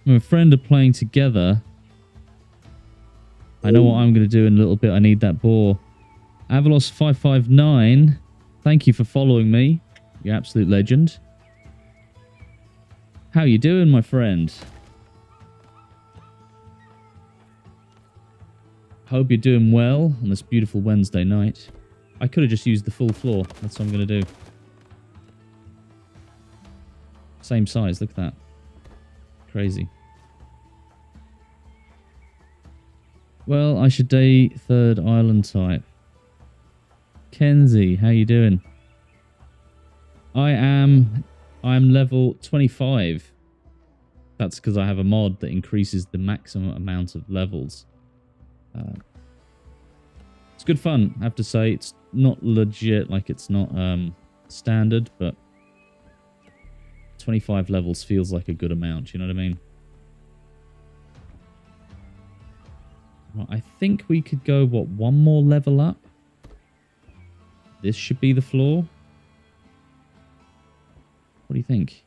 My friend are playing together. I know what I'm going to do in a little bit. I need that boar. Avalos559, thank you for following me. You absolute legend. How you doing, my friend? Hope you're doing well on this beautiful Wednesday night. I could have just used the full floor. That's what I'm going to do. Same size, look at that. Crazy. Well, I should day 3rd island type. Kenzie, how you doing? I'm level 25. That's because I have a mod that increases the maximum amount of levels. It's good fun, I have to say. It's not legit, like it's not standard, but 25 levels feels like a good amount, you know what I mean? Well, I think we could go, what, one more level up? This should be the floor. What do you think?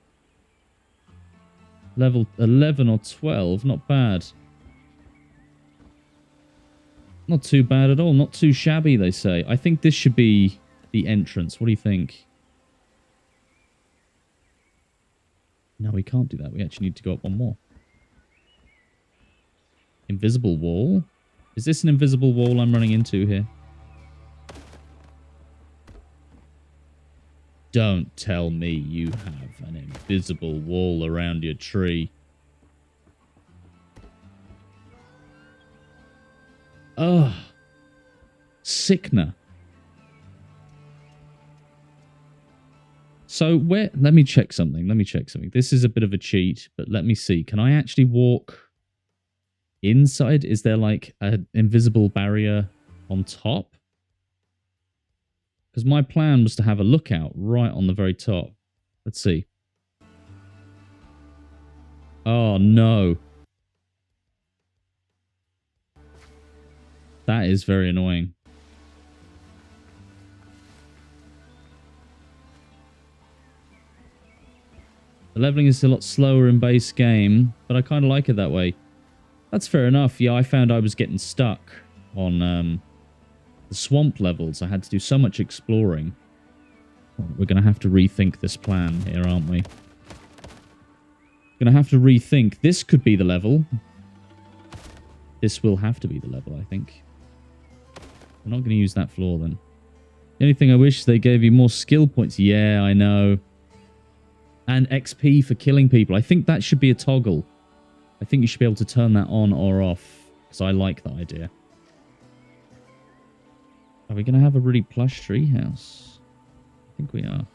Level 11 or 12, not bad. Not too bad at all, not too shabby, they say. I think this should be the entrance. What do you think? No, we can't do that. We actually need to go up one more. Invisible wall? Is this an invisible wall I'm running into here? Don't tell me you have an invisible wall around your tree. Ugh. Sickener. So where... Let me check something. This is a bit of a cheat, but let me see. Can I actually walk inside? Is there like an invisible barrier on top? Because my plan was to have a lookout right on the very top. Let's see. Oh, no. That is very annoying. The leveling is a lot slower in base game, but I kind of like it that way. That's fair enough. Yeah, I found I was getting stuck on the swamp levels. I had to do so much exploring. Well, we're going to have to rethink this plan here, aren't we? Going to have to rethink. This could be the level. This will have to be the level, I think. We're not going to use that floor then. The only thing I wish they gave you more skill points. Yeah, I know. And XP for killing people. I think that should be a toggle. I think you should be able to turn that on or off. Because I like that idea. Are we going to have a really plush treehouse? I think we are.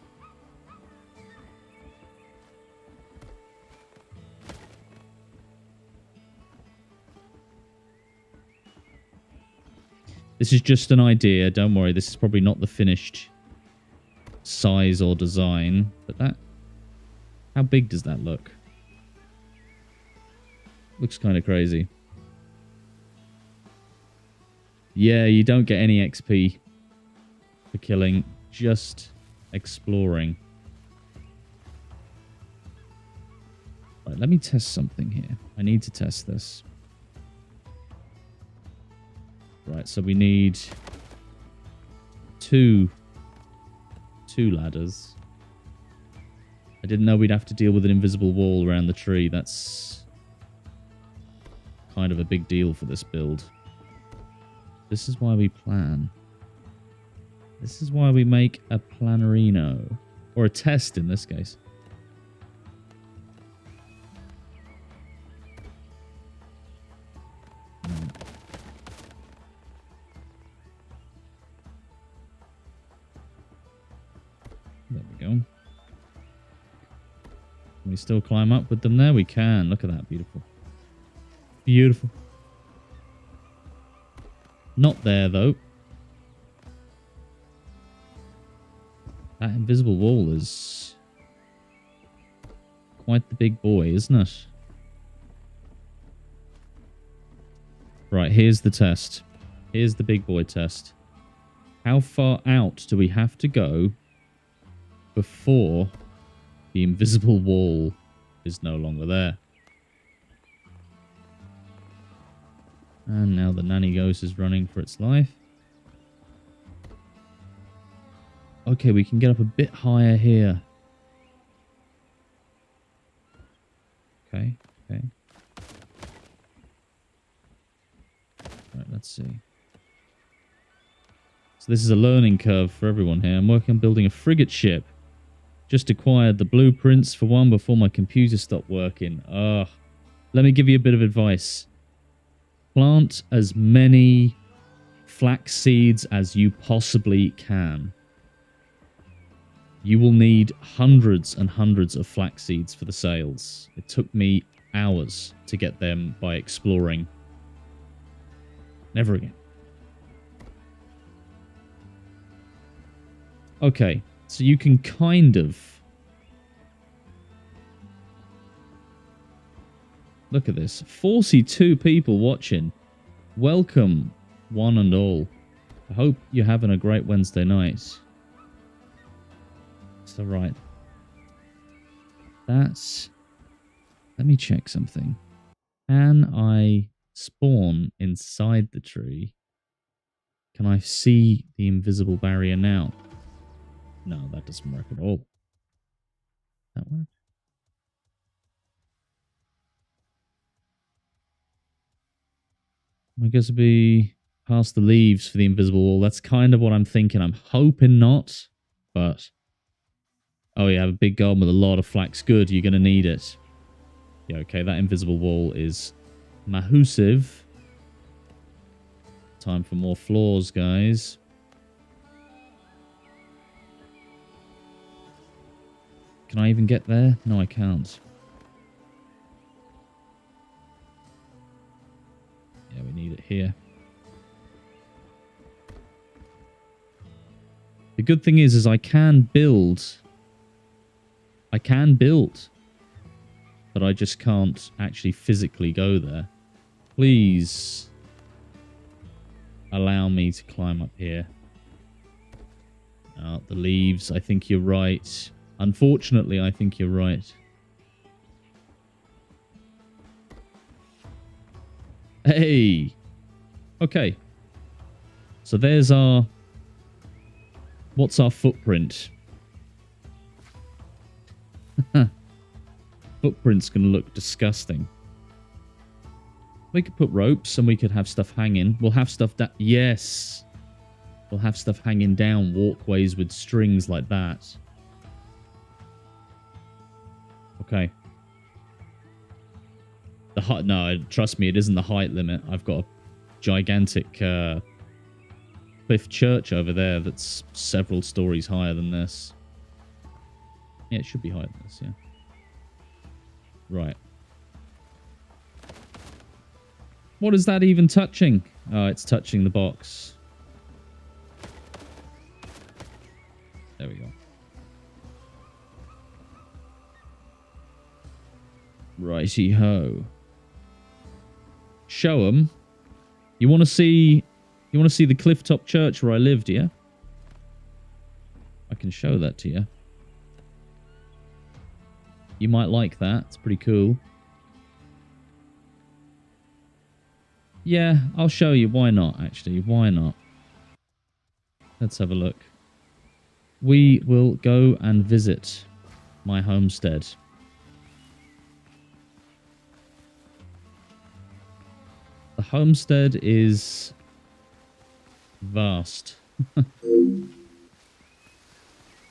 This is just an idea. Don't worry. This is probably not the finished size or design. But that... How big does that look? Looks kind of crazy. Yeah, you don't get any XP for killing. Just exploring. Right, let me test something here. I need to test this. Right, so we need two ladders. I didn't know we'd have to deal with an invisible wall around the tree. That's kind of a big deal for this build. This is why we plan. This is why we make a planarino. Or a test in this case. There we go. Can we still climb up with them there? We can. Look at that. Beautiful. Beautiful. Not there, though. That invisible wall is quite the big boy, isn't it? Right, here's the test. Here's the big boy test. How far out do we have to go before the invisible wall is no longer there? And now the nanny ghost is running for its life. Okay, we can get up a bit higher here. Okay, okay. Right, let's see. So this is a learning curve for everyone here. I'm working on building a frigate ship. Just acquired the blueprints for one before my computer stopped working. Ugh. Let me give you a bit of advice. Plant as many flax seeds as you possibly can. You will need hundreds and hundreds of flax seeds for the sails. It took me hours to get them by exploring. Never again. Okay, so you can kind of... Look at this. 42 people watching. Welcome, one and all. I hope you're having a great Wednesday night. So, right. That's... Let me check something. Can I spawn inside the tree? Can I see the invisible barrier now? No, that doesn't work at all. That work? I guess it'd be past the leaves for the invisible wall. That's kind of what I'm thinking. I'm hoping not, but... Oh, you have a big garden with a lot of flax. Good, you're going to need it. Yeah, okay, that invisible wall is massive. Time for more floors, guys. Can I even get there? No, I can't. Yeah, we need it here. The good thing is I can build. I can build. But I just can't actually physically go there. Please allow me to climb up here. Oh, the leaves. I think you're right. Unfortunately, I think you're right. Hey! Okay. So there's our... What's our footprint? Footprint's going to look disgusting. We could put ropes and we could have stuff hanging. We'll have stuff that... Yes! We'll have stuff hanging down walkways with strings like that. Okay. The height... No, trust me, it isn't the height limit. I've got a gigantic cliff church over there that's several stories higher than this. Yeah, it should be higher than this, yeah. Right. What is that even touching? Oh, it's touching the box. There we go. Righty-ho. Show them. You want to see... You want to see the clifftop church where I lived, yeah? I can show that to you. You might like that. It's pretty cool. Yeah, I'll show you. Why not, actually? Why not? Let's have a look. We will go and visit my homestead. The homestead is vast.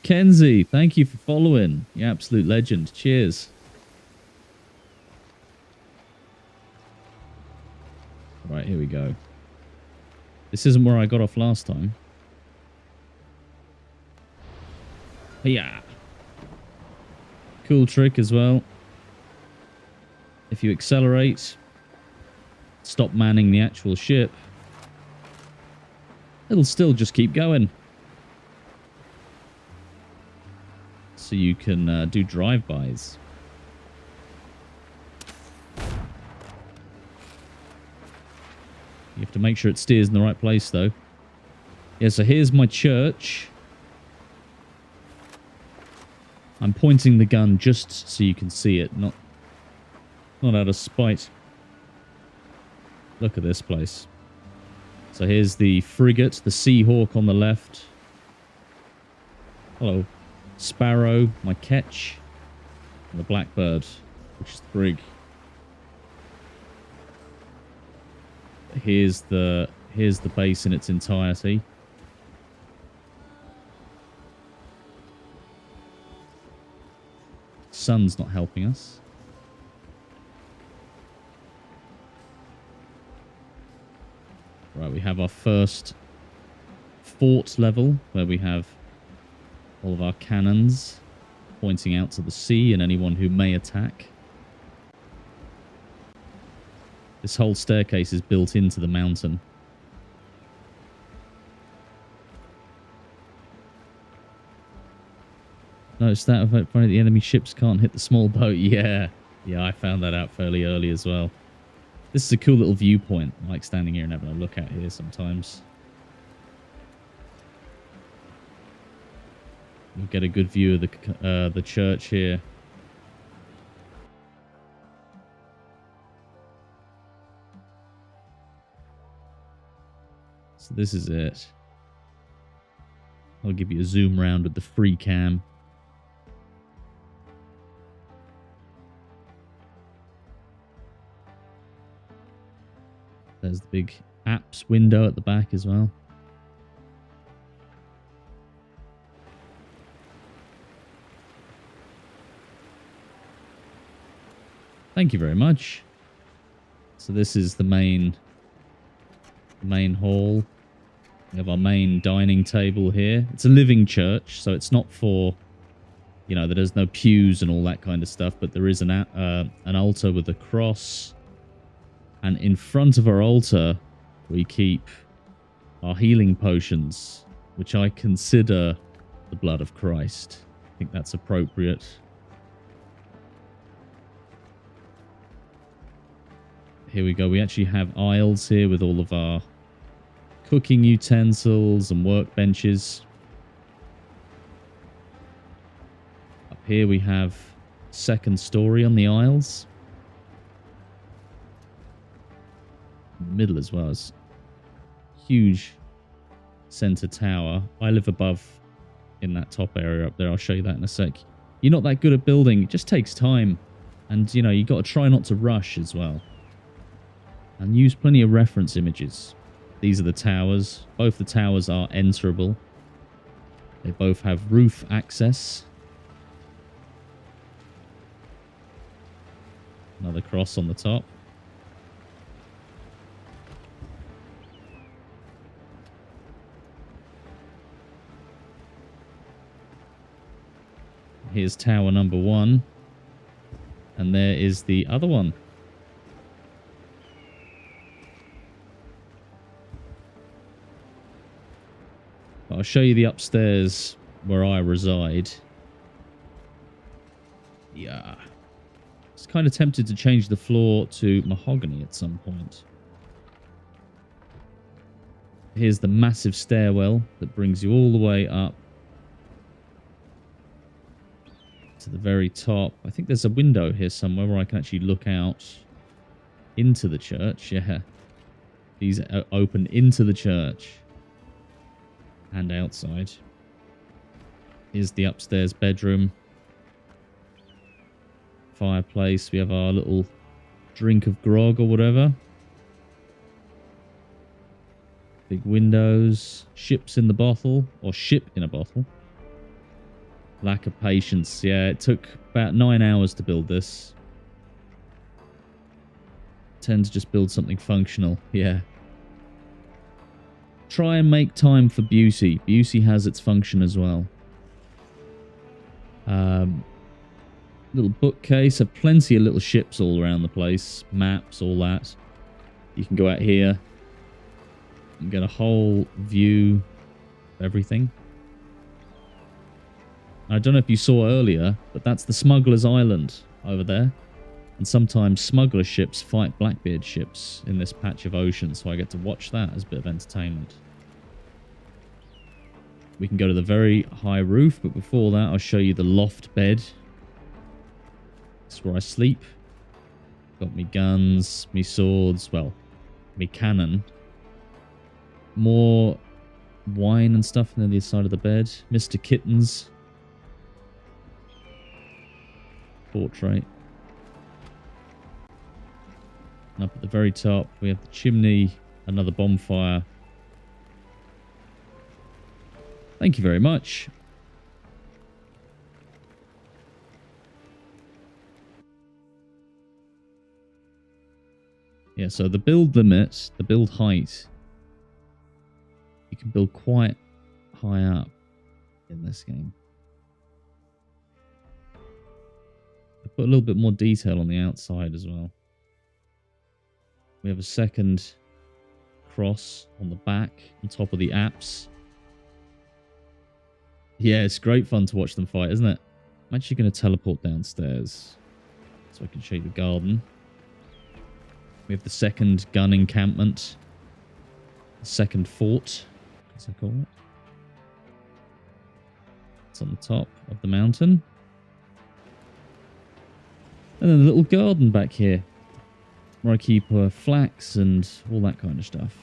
Kenzie, thank you for following. You absolute legend. Cheers. Right, here we go. This isn't where I got off last time. Yeah. Cool trick as well. If you accelerate, stop manning the actual ship, it'll still just keep going. So you can do drive-bys. You have to make sure it steers in the right place, though. Yeah, so here's my church. I'm pointing the gun just so you can see it, not out of spite. Look at this place. So here's the frigate, the Seahawk on the left. Hello. Sparrow, my ketch. And the Blackbird, which is the brig. Here's the base in its entirety. Sun's not helping us. Right, we have our first fort level where we have all of our cannons pointing out to the sea and anyone who may attack. This whole staircase is built into the mountain. Notice that about funny the enemy ships can't hit the small boat. Yeah, I found that out fairly early as well. This is a cool little viewpoint. I like standing here and having a look out here sometimes. You'll get a good view of the church here. So this is it. I'll give you a zoom round with the free cam. There's the big apps window at the back as well. Thank you very much. So this is the main hall. We have our main dining table here. It's a living church, so it's not for, you know, there's no pews and all that kind of stuff, but there is an altar with a cross. And in front of our altar, we keep our healing potions, which I consider the blood of Christ. I think that's appropriate. Here we go. We actually have aisles here with all of our cooking utensils and workbenches. Up here we have second story on the aisles. In the middle as well as huge center tower. I live above in that top area up there. I'll show you that in a sec. You're not that good at building. It just takes time. And, you know, you got to try not to rush as well. And use plenty of reference images. These are the towers. Both the towers are enterable. They both have roof access. Another cross on the top. Here's tower number 1. And there is the other one. I'll show you the upstairs where I reside. Yeah. I was kind of tempted to change the floor to mahogany at some point. Here's the massive stairwell that brings you all the way up to the very top. I think there's a window here somewhere where I can actually look out into the church. Yeah. These open into the church. And outside. Here's the upstairs bedroom. Fireplace. We have our little drink of grog or whatever. Big windows. Ships in the bottle. Or ship in a bottle. Lack of patience. Yeah, it took about 9 hours to build this. Tend to just build something functional. Yeah. Try and make time for beauty. Beauty has its function as well. Little bookcase. Have plenty of little ships all around the place. Maps, all that. You can go out here and get a whole view of everything. I don't know if you saw earlier, but that's the Smuggler's Island over there. And sometimes smuggler ships fight Blackbeard ships in this patch of ocean, so I get to watch that as a bit of entertainment. We can go to the very high roof, but before that I'll show you the loft bed. This is where I sleep. Got me guns, me swords, well, me cannon. More wine and stuff near the side of the bed. Mr. Kitten's portrait. And up at the very top, we have the chimney, another bonfire. Thank you very much. Yeah, so the build limit, the build height, you can build quite high up in this game. I put a little bit more detail on the outside as well. We have a second cross on the back, on top of the apse. Yeah, it's great fun to watch them fight, isn't it? I'm actually going to teleport downstairs so I can show you the garden. We have the second gun encampment. The second fort, as I call it. It's on the top of the mountain. And then a little garden back here, where I keep flax and all that kind of stuff.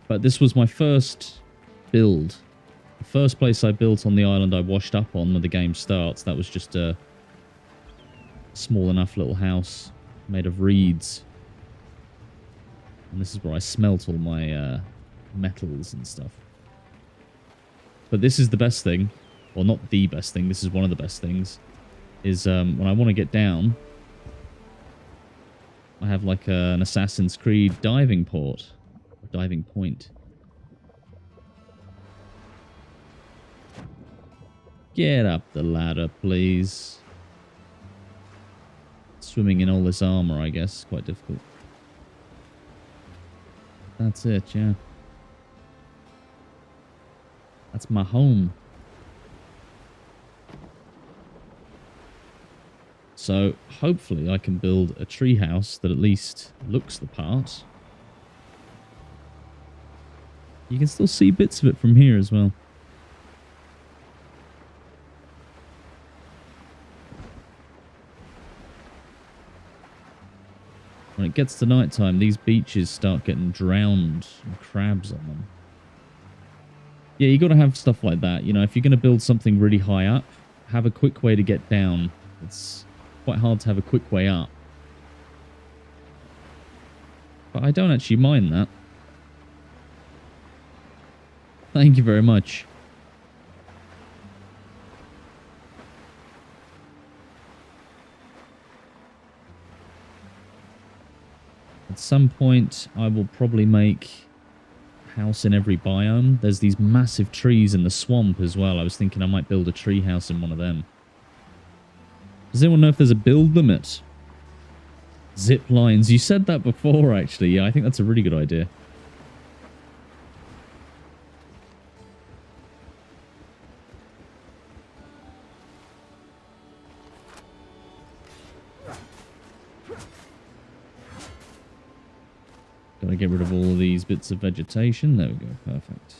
But this was my first build. The first place I built on the island I washed up on when the game starts. That was just a small enough little house made of reeds. And this is where I smelt all my metals and stuff. But this is the best thing. Well, not the best thing. This is one of the best things. Is when I want to get down, I have like an Assassin's Creed diving port. Or diving point. Get up the ladder, please. Swimming in all this armor, I guess, is quite difficult. That's it, yeah. That's my home. So, hopefully I can build a treehouse that at least looks the part. You can still see bits of it from here as well. When it gets to nighttime, these beaches start getting drowned and crabs on them. Yeah, you got to have stuff like that. You know, if you're going to build something really high up, have a quick way to get down. It's quite hard to have a quick way up. But I don't actually mind that. Thank you very much. At some point, I will probably make a house in every biome. There's these massive trees in the swamp as well. I was thinking I might build a tree house in one of them. Does anyone know if there's a build limit? Zip lines. You said that before, actually. Yeah, I think that's a really good idea. Gotta get rid of all of these bits of vegetation. There we go. Perfect.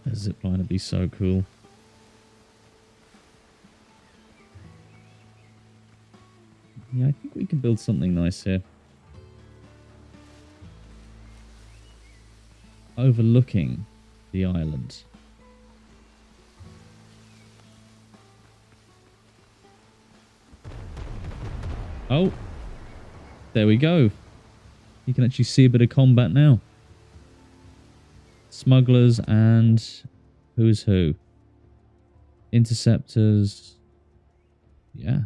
A zipline would be so cool. Yeah, I think we can build something nice here. Overlooking the island. Oh, there we go. You can actually see a bit of combat now. Smugglers and who's who? Interceptors. Yeah.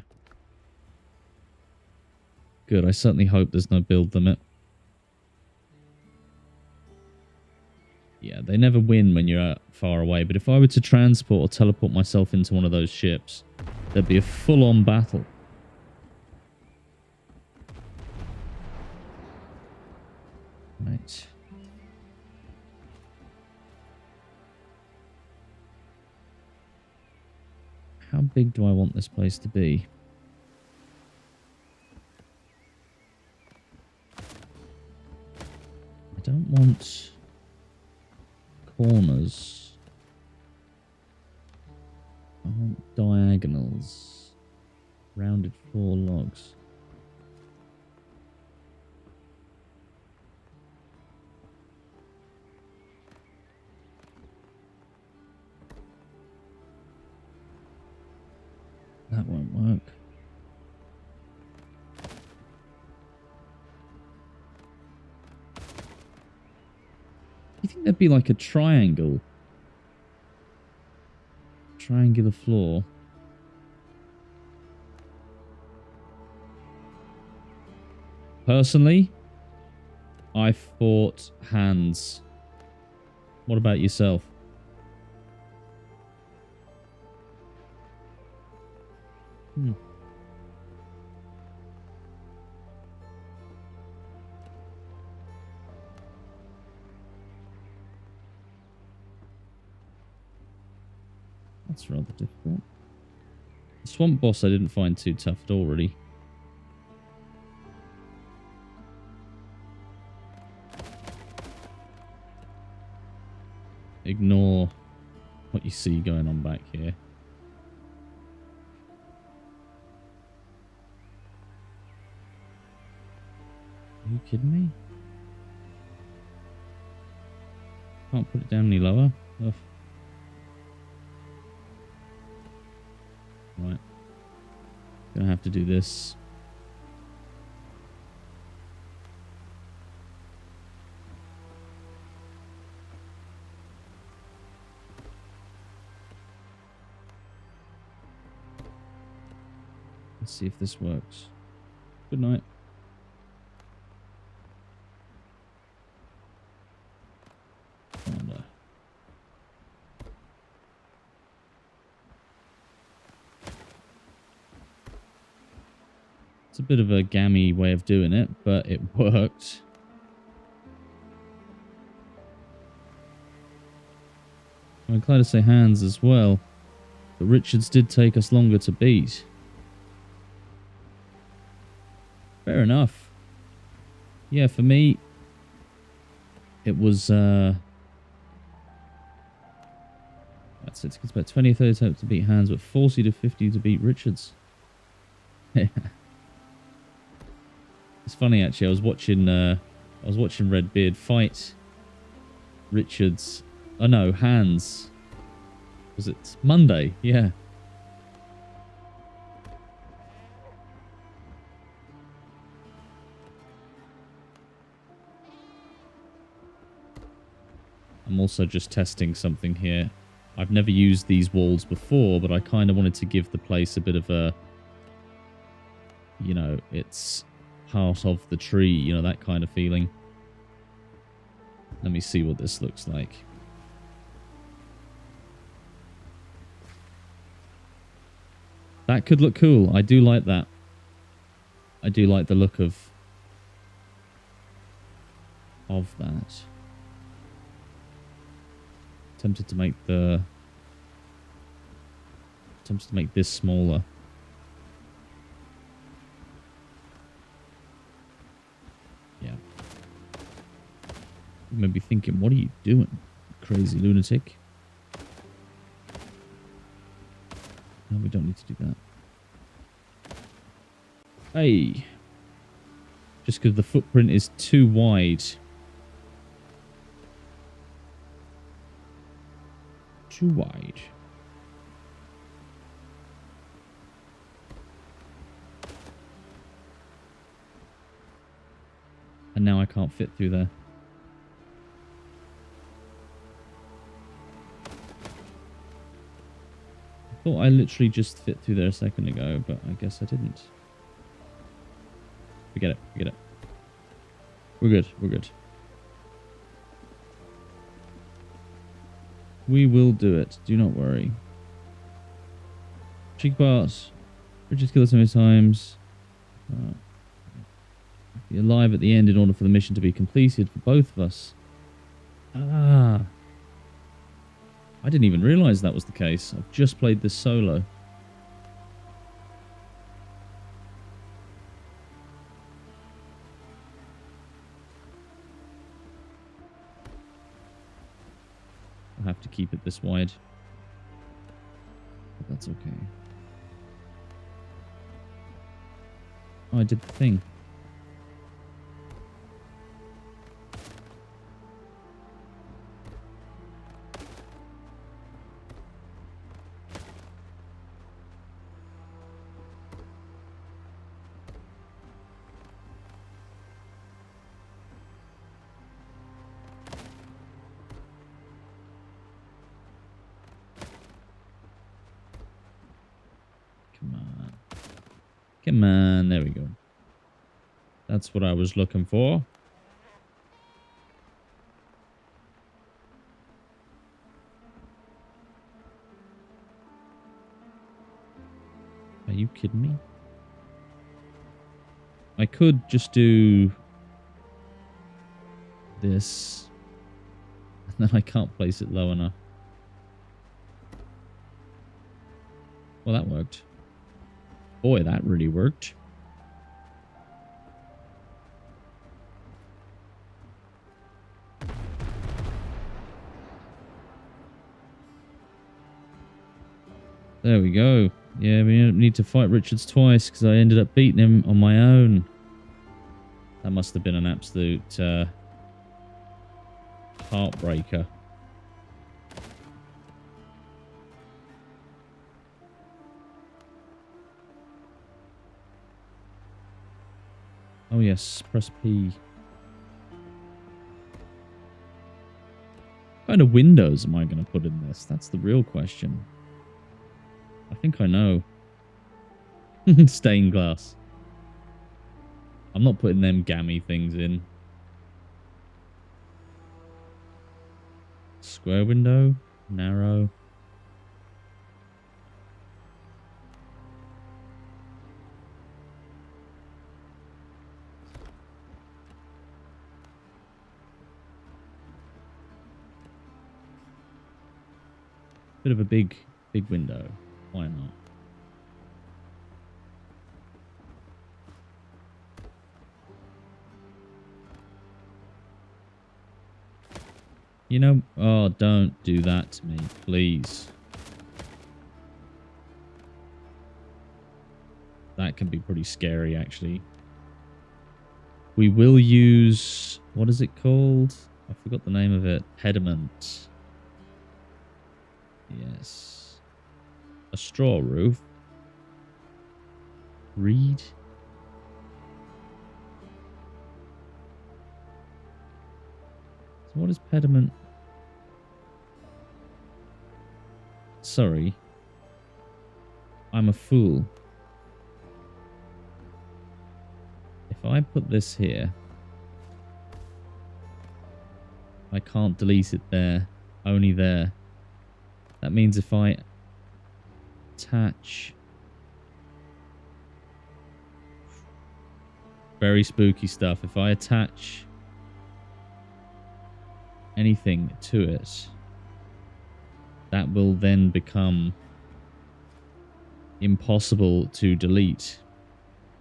Good. I certainly hope there's no build limit. Yeah, they never win when you're far away. But if I were to transport or teleport myself into one of those ships, there'd be a full-on battle. Right. How big do I want this place to be? I don't want corners. I I want diagonals. Rounded 4 logs. That won't work. Do you think there'd be like a triangle? Triangular floor. Personally, I thought hands. What about yourself? That's rather difficult. The swamp boss I didn't find too tough at all, really. Ignore what you see going on back here. Are you kidding me? Can't put it down any lower. Ugh. Right. Gonna have to do this. Let's see if this works. Good night. It's a bit of a gammy way of doing it, but it worked. I'm inclined to say hands as well, but Richards did take us longer to beat. Fair enough. Yeah, for me, it was, that's it. It's about 20 or 30 attempts to beat hands, but 40 to 50 to beat Richards. It's funny, actually. I was watching Redbeard fight Richards. Oh no, Hands. Was it Monday? Yeah. I'm also just testing something here. I've never used these walls before, but I kind of wanted to give the place a bit of a, you know, it's part of the tree, you know, that kind of feeling. Let me see what this looks like. That could look cool. I do like that. I do like the look of that. Tempted to make this smaller. Yeah. You may be thinking, what are you doing, crazy lunatic? No, we don't need to do that. Hey. Just because the footprint is too wide. Too wide. And now I can't fit through there. I thought I literally just fit through there a second ago, but I guess I didn't. Forget it. Forget it. We're good. We're good. We will do it. Do not worry. Cheeky parts. Richard's killed us so many times. Be alive at the end in order for the mission to be completed for both of us. Ah. I didn't even realise that was the case. I've just played this solo. I'll have to keep it this wide. that's okay. Oh, I did the thing. Come on. Come on. There we go. That's what I was looking for. Are you kidding me? I could just do this, and then I can't place it low enough. Well, that worked. Boy, that really worked. There we go. Yeah, we don't need to fight Richards twice because I ended up beating him on my own. That must have been an absolute heartbreaker. Oh yes, press P. What kind of windows am I going to put in this? That's the real question. I think I know. Stained glass. I'm not putting them gammy things in. Square window. Narrow. Bit of a big window. Why not? You know, oh, don't do that to me, please. That can be pretty scary, actually. We will use, what is it called? I forgot the name of it. Pediment. Yes. A straw roof. Reed. So what is pediment? Sorry. I'm a fool. If I put this here, I can't delete it there. Only there. That means if I attach... Very spooky stuff. If I attach anything to it, that will then become impossible to delete.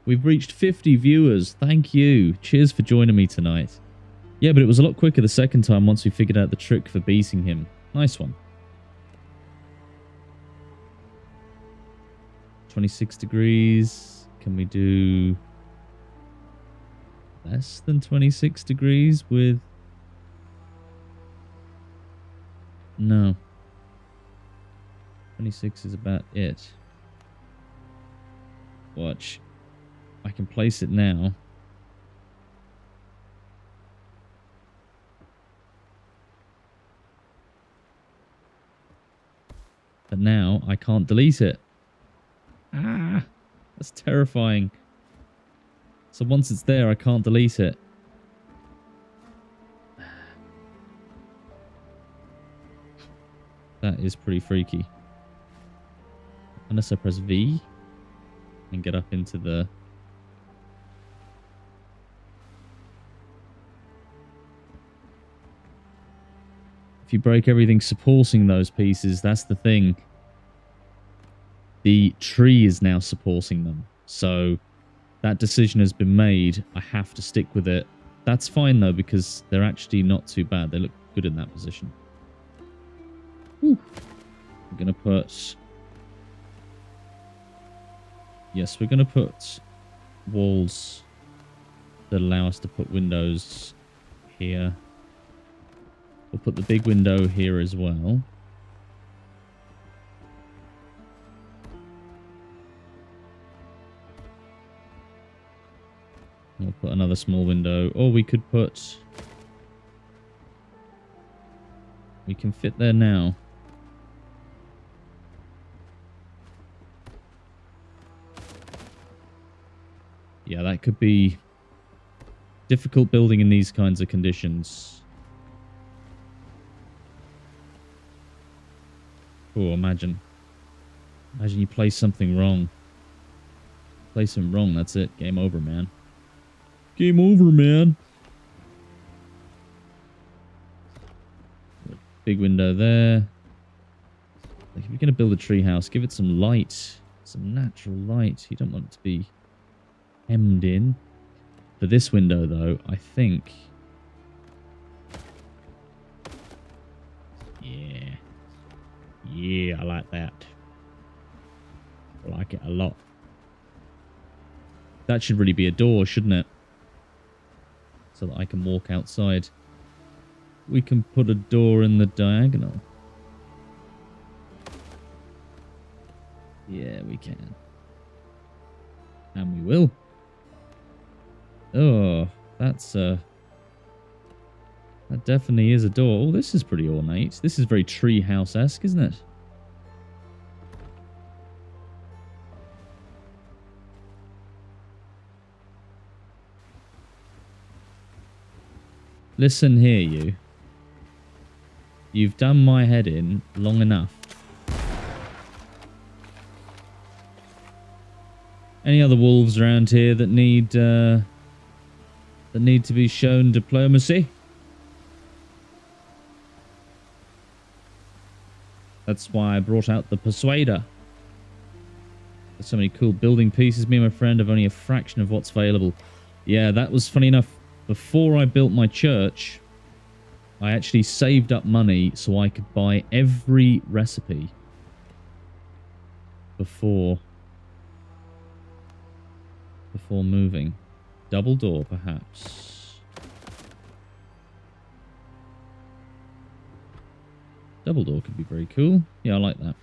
We've reached 50 viewers. Thank you. Cheers for joining me tonight. Yeah, but it was a lot quicker the second time once we figured out the trick for beating him. Nice one. 26 degrees. Can we do less than 26 degrees with... No. 26 is about it. Watch. I can place it now. But now I can't delete it. Ah, that's terrifying. So once it's there, I can't delete it. That is pretty freaky. Unless I press V and get up into the... If you break everything supporting those pieces, that's the thing. The tree is now supporting them. So that decision has been made. I have to stick with it. That's fine, though, because they're actually not too bad. They look good in that position. Whew. I'm going to put Yes, we're going to put walls that allow us to put windows here. We'll put the big window here as well. We'll put another small window. Or we could put... We can fit there now. Yeah, that could be difficult building in these kinds of conditions. Oh, imagine. Imagine you play something wrong. Play something wrong, that's it. Game over, man. Game over, man. Big window there. Like, if you're going to build a treehouse, give it some light. Some natural light. You don't want it to be hemmed in. For this window, though, I think... Yeah. Yeah, I like that. I like it a lot. That should really be a door, shouldn't it? So that I can walk outside. We can put a door in the diagonal. Yeah, we can. And we will. Oh, that's that definitely is a door. Oh, this is pretty ornate. This is very treehouse-esque, isn't it? Listen here, you. You've done my head in long enough. Any other wolves around here that need to be shown diplomacy? That's why I brought out the Persuader. There's so many cool building pieces. Me and my friend have only a fraction of what's available. Yeah, that was funny enough. Before I built my church, I actually saved up money so I could buy every recipe before moving. Double door, perhaps. Double door could be very cool. Yeah, I like that.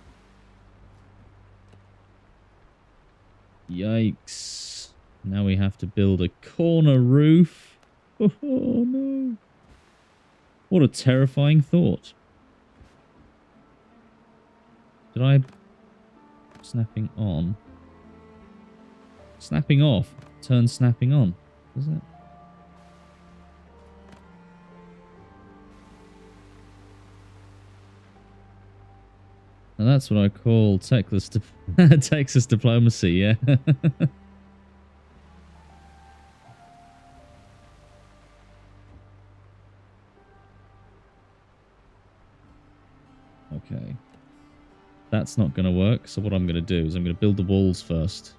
Yikes. Now we have to build a corner roof. Oh, no. What a terrifying thought. Did I... Snapping on? Snapping off. Turn snapping on. Is it? Now that's what I call Texas diplomacy, yeah. Okay. That's not going to work, so what I'm going to do is I'm going to build the walls first.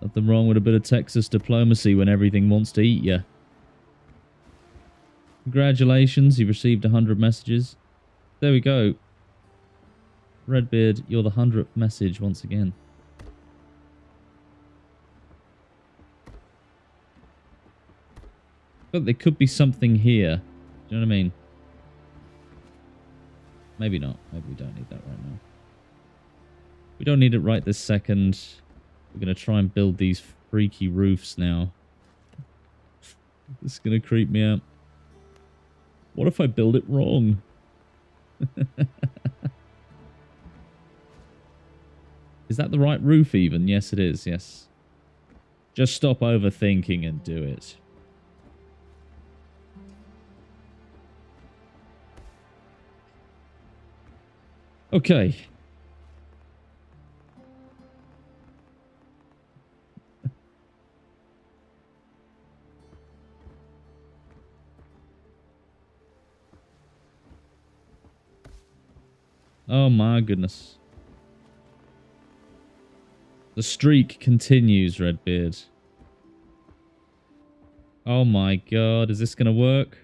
Nothing wrong with a bit of Texas diplomacy when everything wants to eat you. Congratulations, you've received 100 messages. There we go. Redbeard, you're the 100th message once again. But there could be something here. Do you know what I mean? Maybe not. Maybe we don't need that right now. We don't need it right this second. We're going to try and build these freaky roofs now. This is going to creep me out. What if I build it wrong? Is that the right roof even? Yes, it is. Yes. Just stop overthinking and do it. Okay. Oh my goodness. The streak continues, Redbeard. Oh my god, is this going to work?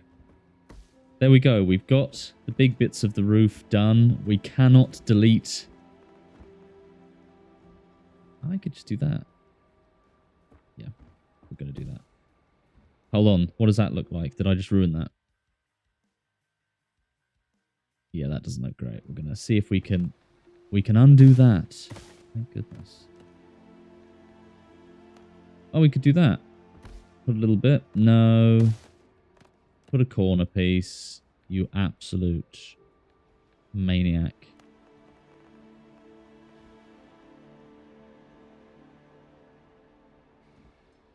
there we go. We've got the big bits of the roof done. We cannot delete. I could just do that. Yeah, we're going to do that. Hold on. What does that look like? Did I just ruin that? Yeah, that doesn't look great. We're going to see if we can undo that. Thank goodness. Oh, we could do that. Put a little bit. No. Put a corner piece. You absolute maniac.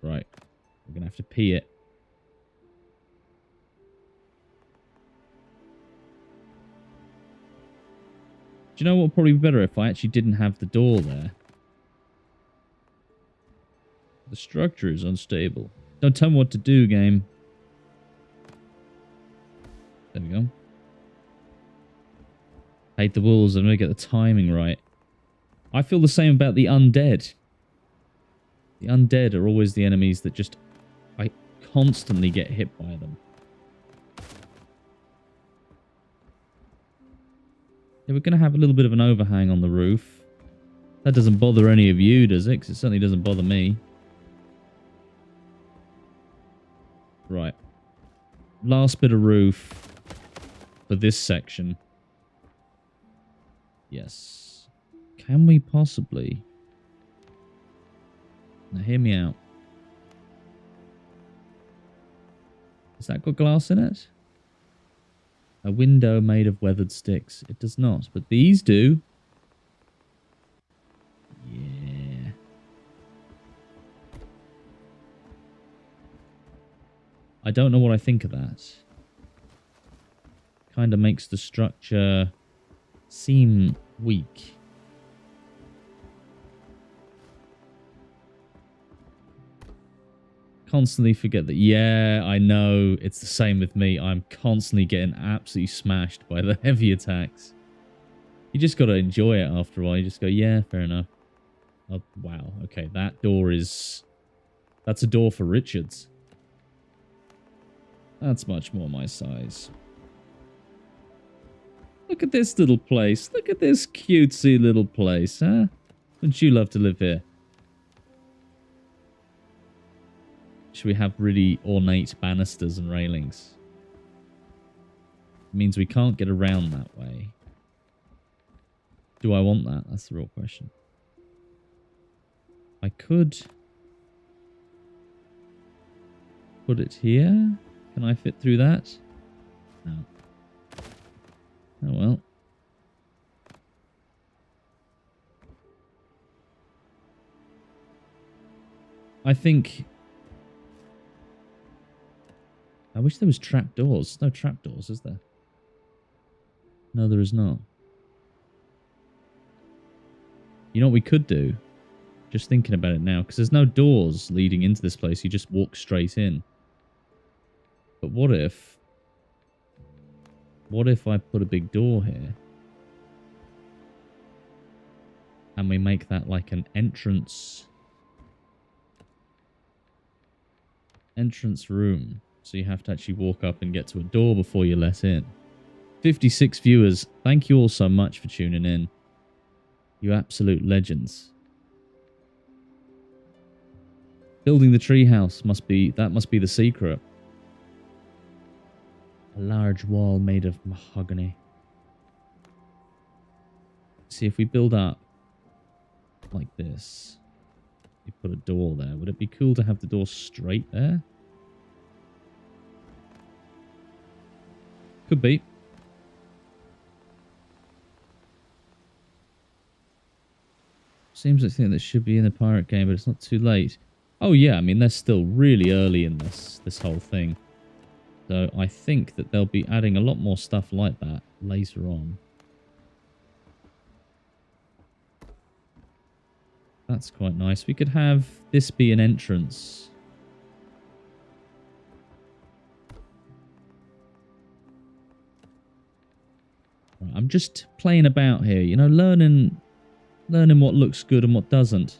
Right. We're going to have to pee it. Do you know what would probably be better if I actually didn't have the door there? The structure is unstable. Don't tell me what to do, game. There we go. Hate the wolves. I'm going to get the timing right. I feel the same about the undead. The undead are always the enemies that just... I constantly get hit by them. Yeah, we're going to have a little bit of an overhang on the roof. That doesn't bother any of you, does it? 'Cause it certainly doesn't bother me. Right. Last bit of roof for this section. Yes. Can we possibly... Now, hear me out. Has that got glass in it? A window made of weathered sticks. It does not, but these do. Yeah. I don't know what I think of that. Kind of makes the structure seem weak. Constantly forget that. Yeah, I know. It's the same with me. I'm constantly getting absolutely smashed by the heavy attacks. You just got to enjoy it after a while. You just go, yeah, fair enough. Oh, wow. Okay, that door is... That's a door for Richards. That's much more my size. Look at this little place. Look at this cutesy little place, huh? Wouldn't you love to live here? Should we have really ornate banisters and railings? It means we can't get around that way. Do I want that? That's the real question. I could put it here. Can I fit through that? No. Oh well. I think... I wish there was trapdoors. No trapdoors, is there? No, there is not. You know what we could do? Just thinking about it now, because there's no doors leading into this place. You just walk straight in. But what if... What if I put a big door here? And we make that like an entrance... entrance room. So you have to actually walk up and get to a door before you're let in. 56 viewers. Thank you all so much for tuning in. You absolute legends. Building the treehouse must be the secret. A large wall made of mahogany. See, if we build up like this, you put a door there. Would it be cool to have the door straight there? Could be. Seems like something that should be in the pirate game, but it's not too late. Oh yeah, I mean, they're still really early in this whole thing. So I think that they'll be adding a lot more stuff like that later on. That's quite nice. We could have this be an entrance. I'm just playing about here, you know, learning what looks good and what doesn't.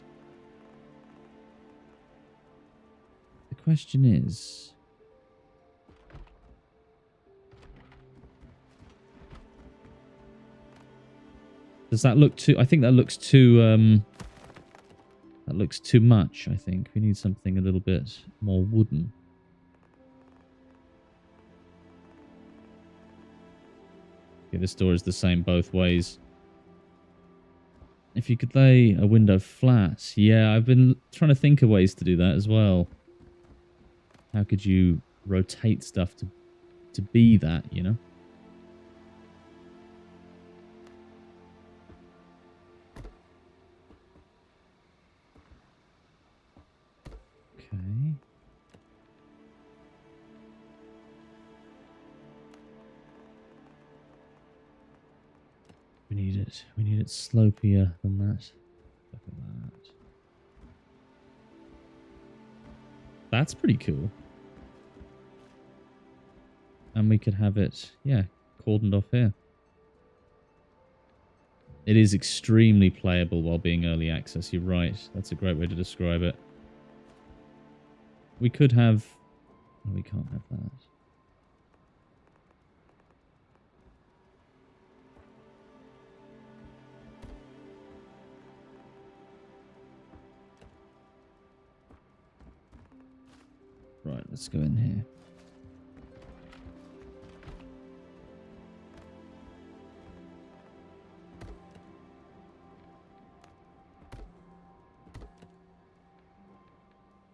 The question is, Does that look too... I think that looks too... that looks too much, I think. We need something a little bit more wooden. Okay, this door is the same both ways. If you could lay a window flat. Yeah, I've been trying to think of ways to do that as well. How could you rotate stuff to be that, you know? Okay. We need it. We need it slopier than that. Look at that. That's pretty cool. And we could have it, yeah, cordoned off here. It is extremely playable while being early access. You're right. That's a great way to describe it. We could have... No, we can't have that. Right, let's go in here.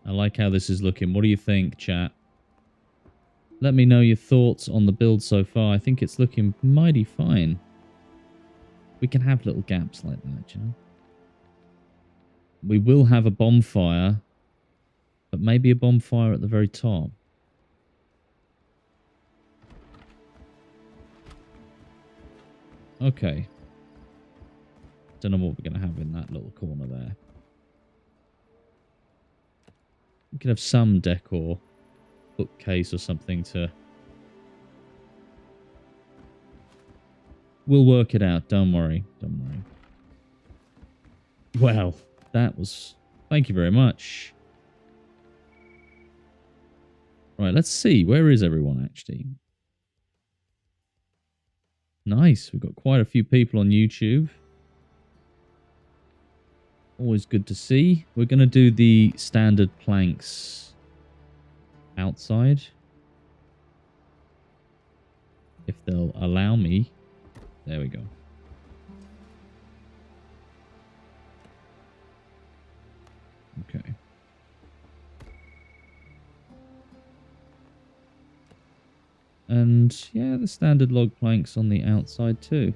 I like how this is looking. What do you think, chat? Let me know your thoughts on the build so far. I think it's looking mighty fine. We can have little gaps like that, you know? We will have a bonfire, but maybe a bonfire at the very top. Okay. Don't know what we're going to have in that little corner there. We could have some decor, bookcase or something to... We'll work it out. Don't worry. Don't worry. Well, that was... Thank you very much. Right, let's see. Where is everyone, actually? Nice. We've got quite a few people on YouTube. Always good to see. We're going to do the standard planks outside. If they'll allow me. There we go. Okay. And yeah, the standard log planks on the outside too.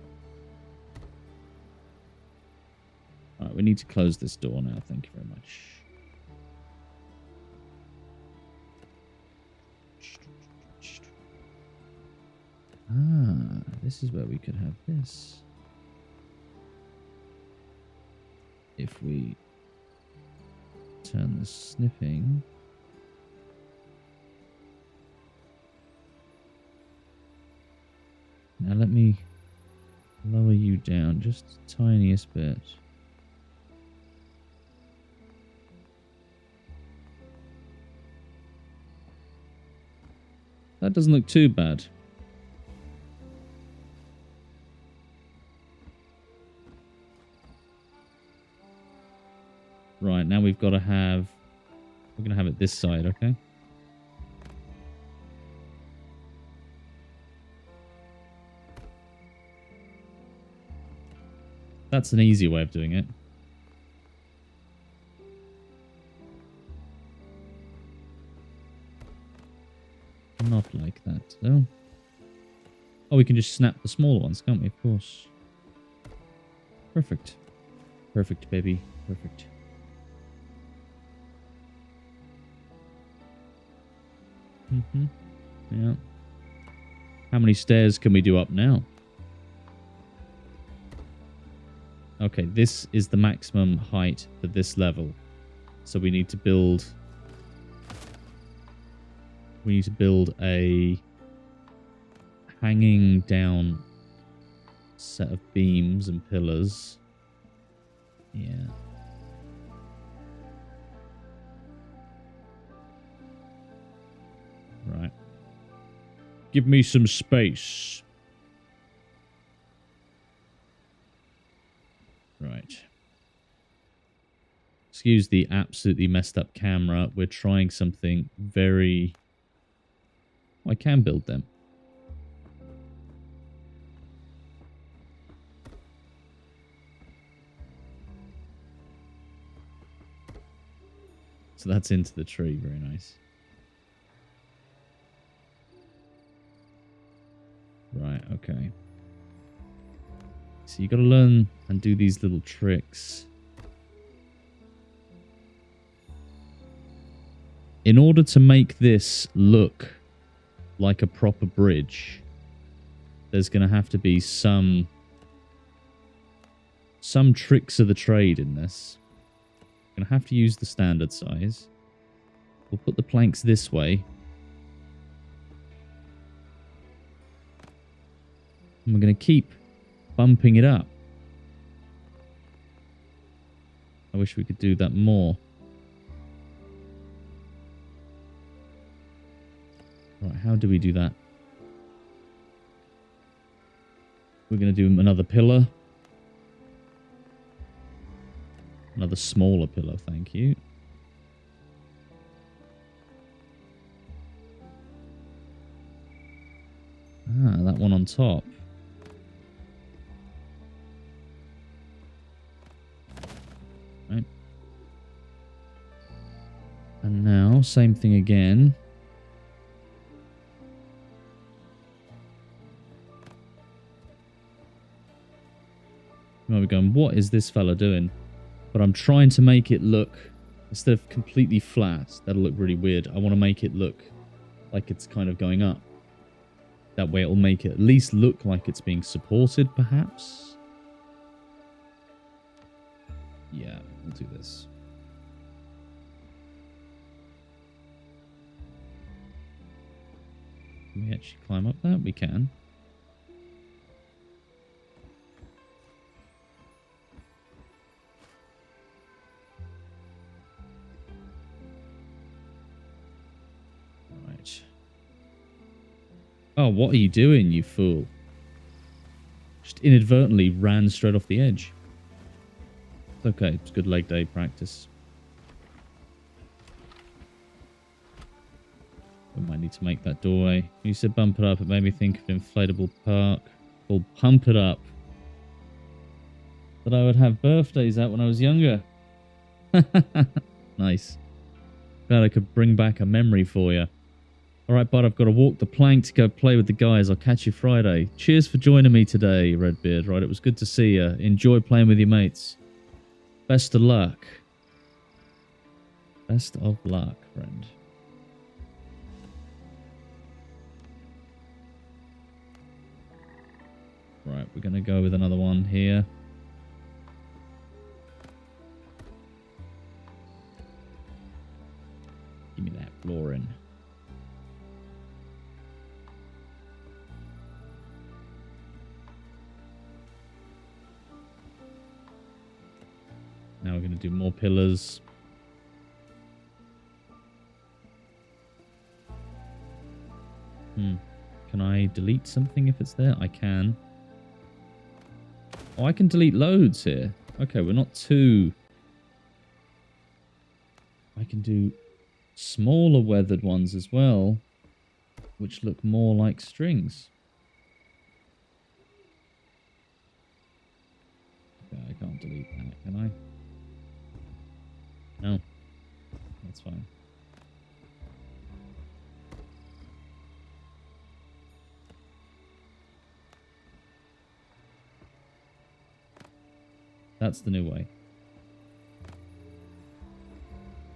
Alright, we need to close this door now. Thank you very much. Ah, this is where we could have this. If we turn the sniffing. Now let me lower you down just the tiniest bit. That doesn't look too bad. Right, now we've got to have... We're going to have it this side, okay? That's an easy way of doing it. Not like that, though. Oh, we can just snap the smaller ones, can't we? Of course. Perfect. Perfect, baby. Perfect. Mm-hmm. Yeah. How many stairs can we do up now? Okay, this is the maximum height for this level. So we need to build... We need to build a hanging down set of beams and pillars. Yeah. Right. Give me some space. Excuse the absolutely messed up camera. We're trying something very... I can build them. So that's into the tree. Very nice. Right, okay. So you got to learn and do these little tricks. In order to make this look like a proper bridge, there's going to have to be some tricks of the trade in this. Going to have to use the standard size. We'll put the planks this way. And we're going to keep bumping it up. I wish we could do that more. Right, how do we do that? We're going to do another pillar. Another smaller pillar, thank you. Ah, that one on top. Right. And now, same thing again. We're going, what is this fella doing? But I'm trying to make it look, instead of completely flat, that'll look really weird. I want to make it look like it's kind of going up. That way it'll make it at least look like it's being supported, perhaps. Yeah, we'll do this. Can we actually climb up that? We can. Oh, what are you doing, you fool? Just inadvertently ran straight off the edge. It's okay. It's good leg day practice. We might need to make that doorway. You said bump it up. It made me think of Inflatable Park. Or Pump It Up. That I would have birthdays at when I was younger. Nice. Glad I could bring back a memory for you. Alright, bud, I've got to walk the plank to go play with the guys. I'll catch you Friday. Cheers for joining me today, Redbeard. Right, it was good to see you. Enjoy playing with your mates. Best of luck. Best of luck, friend. Right, we're going to go with another one here. Give me that flooring. Now we're going to do more pillars. Can I delete something if it's there? I can. Oh, I can delete loads here. Okay, we're not too... I can do smaller weathered ones as well, which look more like strings. Okay, I can't delete that, can I? No, that's fine. That's the new way.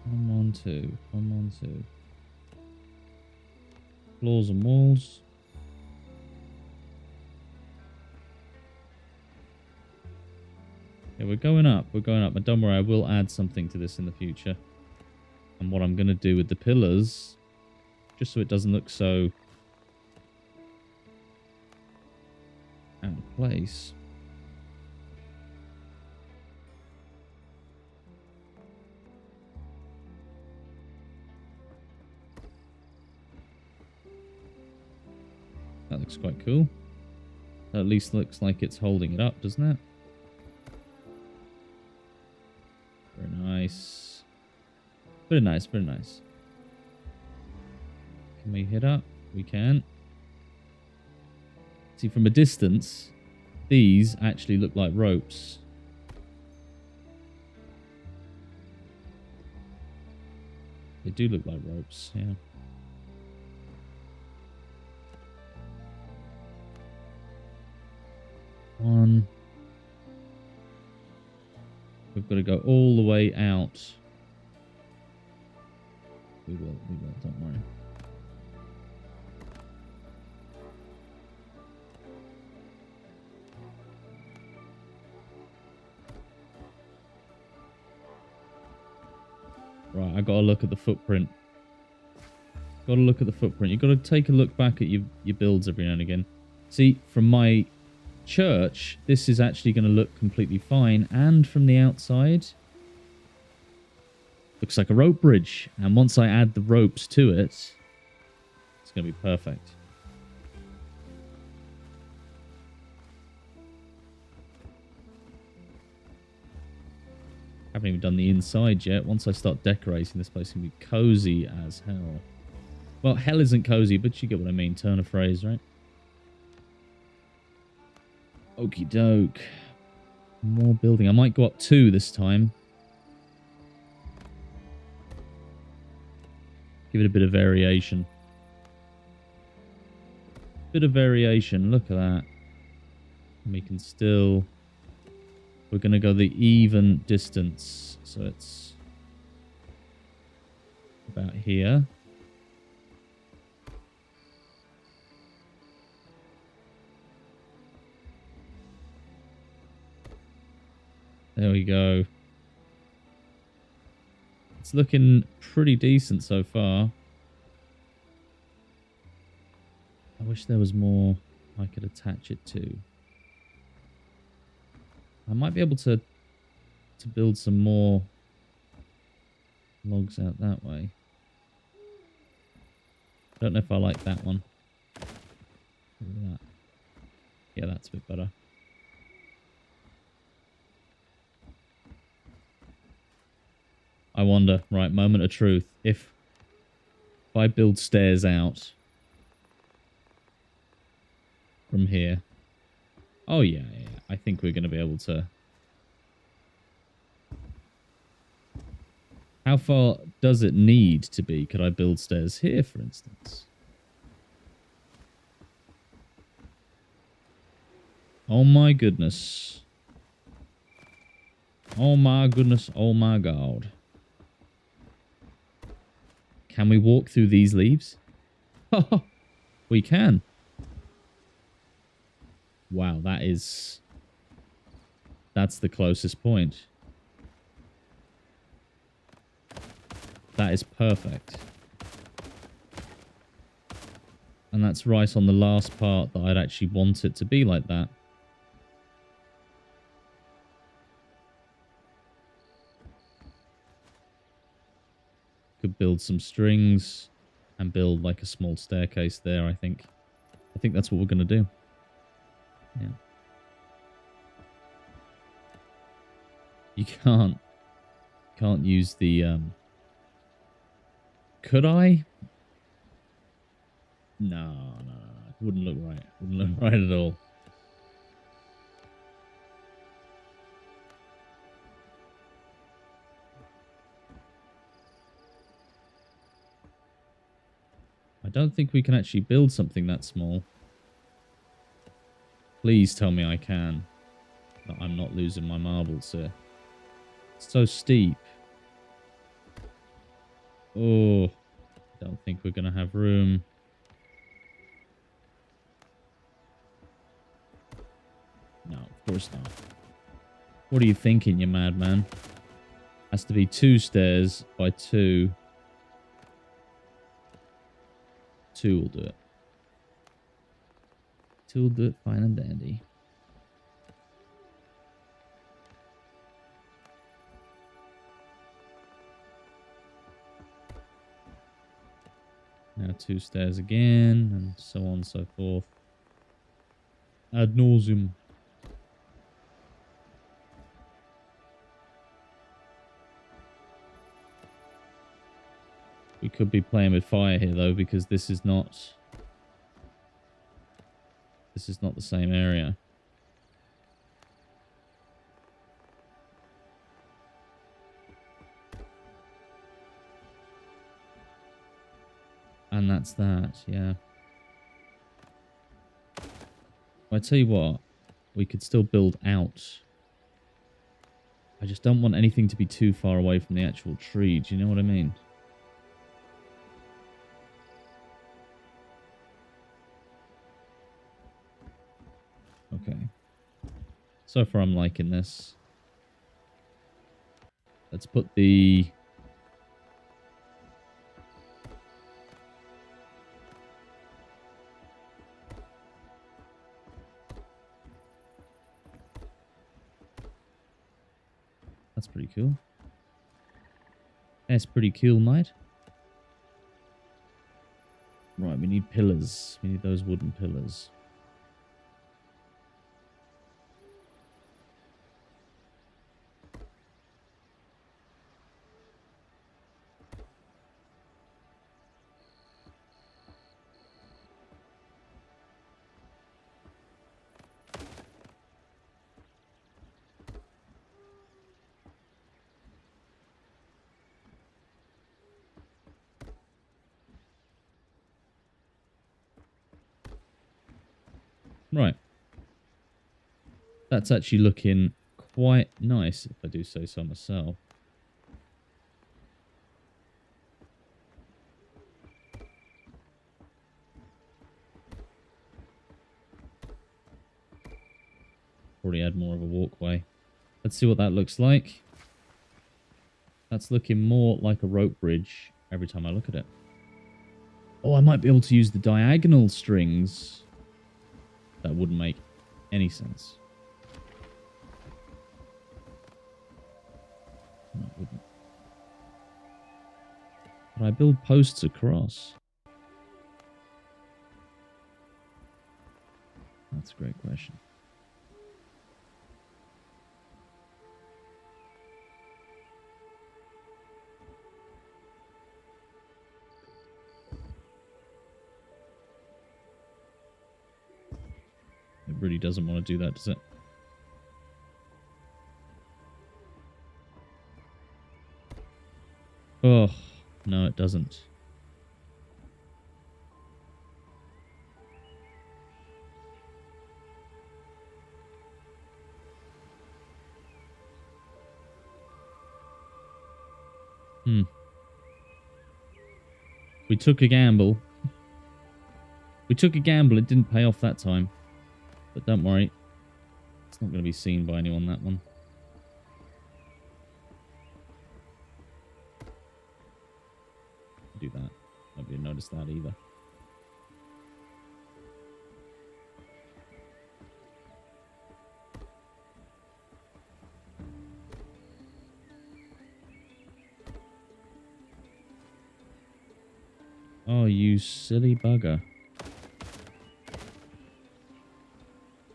1, 1, 2. 1, 1, 2. Floors and walls. Yeah, we're going up. We're going up. But don't worry, I will add something to this in the future. And what I'm going to do with the pillars, just so it doesn't look so out of place. That looks quite cool. That at least looks like it's holding it up, doesn't it? Very nice. Very nice, very nice. Can we hit up? We can. See, from a distance, these actually look like ropes. They do look like ropes, yeah. One. We've got to go all the way out. We will, don't worry. Right, I gotta look at the footprint. Gotta look at the footprint. You gotta take a look back at your builds every now and again. See, from my church, this is actually gonna look completely fine, and from the outside, looks like a rope bridge. And once I add the ropes to it, it's gonna be perfect. Haven't even done the inside yet. Once I start decorating, this place can be cozy as hell. Well, hell isn't cozy, but you get what I mean. Turn a phrase, right? Okie doke. More building. I might go up 2 this time. Give it a bit of variation. Bit of variation. Look at that. And we can still... We're going to go the even distance. So it's about here. There we go. It's looking pretty decent so far. I wish there was more I could attach it to. I might be able to build some more logs out that way. Don't know if I like that one. Look at that. Yeah, that's a bit better. I wonder, right, moment of truth. If I build stairs out from here. Oh, yeah. I think we're going to be able to... How far does it need to be? Could I build stairs here, for instance? Oh, my goodness. Oh, my goodness. Oh, my God. Can we walk through these leaves? We can. Wow, that's the closest point. That is perfect. And that's right on the last part that I'd actually want it to be like that. Could build some strings and build like a small staircase there, I think. I think that's what we're going to do. Yeah. You can't use the could I? No. It wouldn't look right. Wouldn't look right at all. I don't think we can actually build something that small. Please tell me I can. That I'm not losing my marbles here. It's so steep. Oh, I don't think we're going to have room. No, of course not. What are you thinking, you madman? Has to be 2 stairs by 2. 2 will do it. 2 will do it fine and dandy. Now 2 stairs again, and so on and so forth. Ad nauseum. We could be playing with fire here, though, because this is not... This is not the same area. And that's that, yeah. Well, I tell you what, we could still build out. I just don't want anything to be too far away from the actual tree. Do you know what I mean? Okay. So far, I'm liking this. Let's put the... That's pretty cool. That's pretty cool, mate. Right, we need pillars. We need those wooden pillars. Right. That's actually looking quite nice, if I do say so myself. Already had more of a walkway. Let's see what that looks like. That's looking more like a rope bridge every time I look at it. Oh, I might be able to use the diagonal strings. That wouldn't make any sense. No, it wouldn't. But I build posts across. That's a great question. It really doesn't want to do that, does it? Oh, no, it doesn't. We took a gamble. We took a gamble. It didn't pay off that time. But don't worry. It's not going to be seen by anyone, that one. Do that. Nobody will notice that either. Oh, you silly bugger.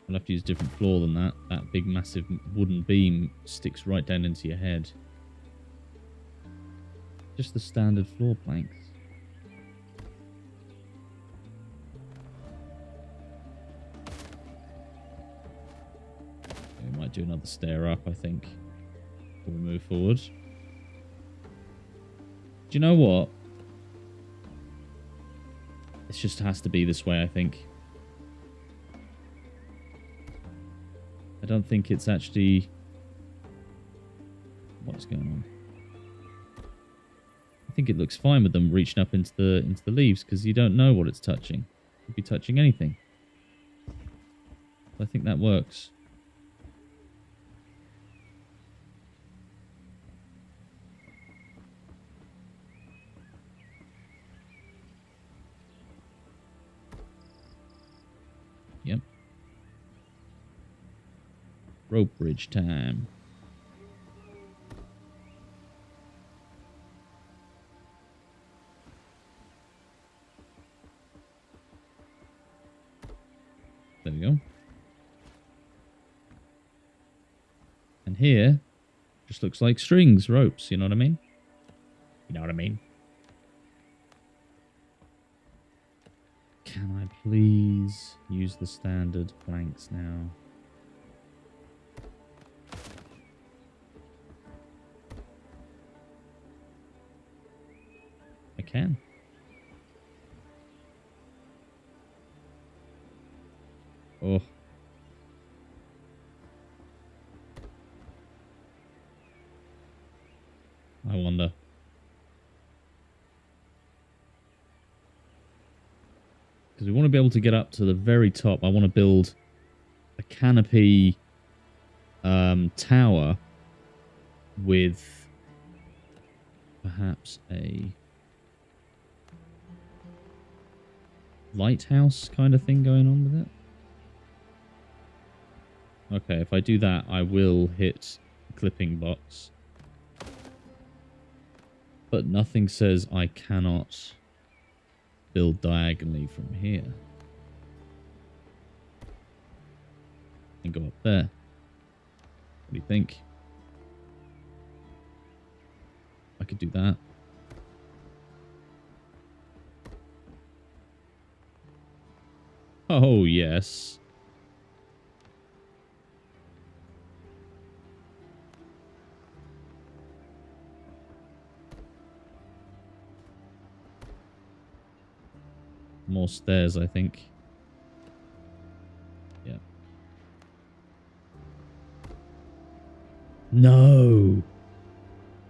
I'll have to use a different floor than that. That big, massive wooden beam sticks right down into your head. Just the standard floor planks. Okay, we might do another stair up, I think, before we move forward. Do you know what? It just has to be this way, I think. I don't think it's actually... What's going on? I think it looks fine with them reaching up into the leaves, because you don't know what it's touching. It could be touching anything. I think that works. Yep. Rope bridge time. There we go. And here, just looks like strings, ropes, you know what I mean? You know what I mean? Can I please use the standard planks now? I can. Oh. I wonder. Because we want to be able to get up to the very top. I want to build a canopy tower with perhaps a lighthouse kind of thing going on with it. Okay, if I do that, I will hit the clipping box. But nothing says I cannot build diagonally from here. And go up there. What do you think? I could do that. Oh, yes. More stairs, I think. Yeah. No!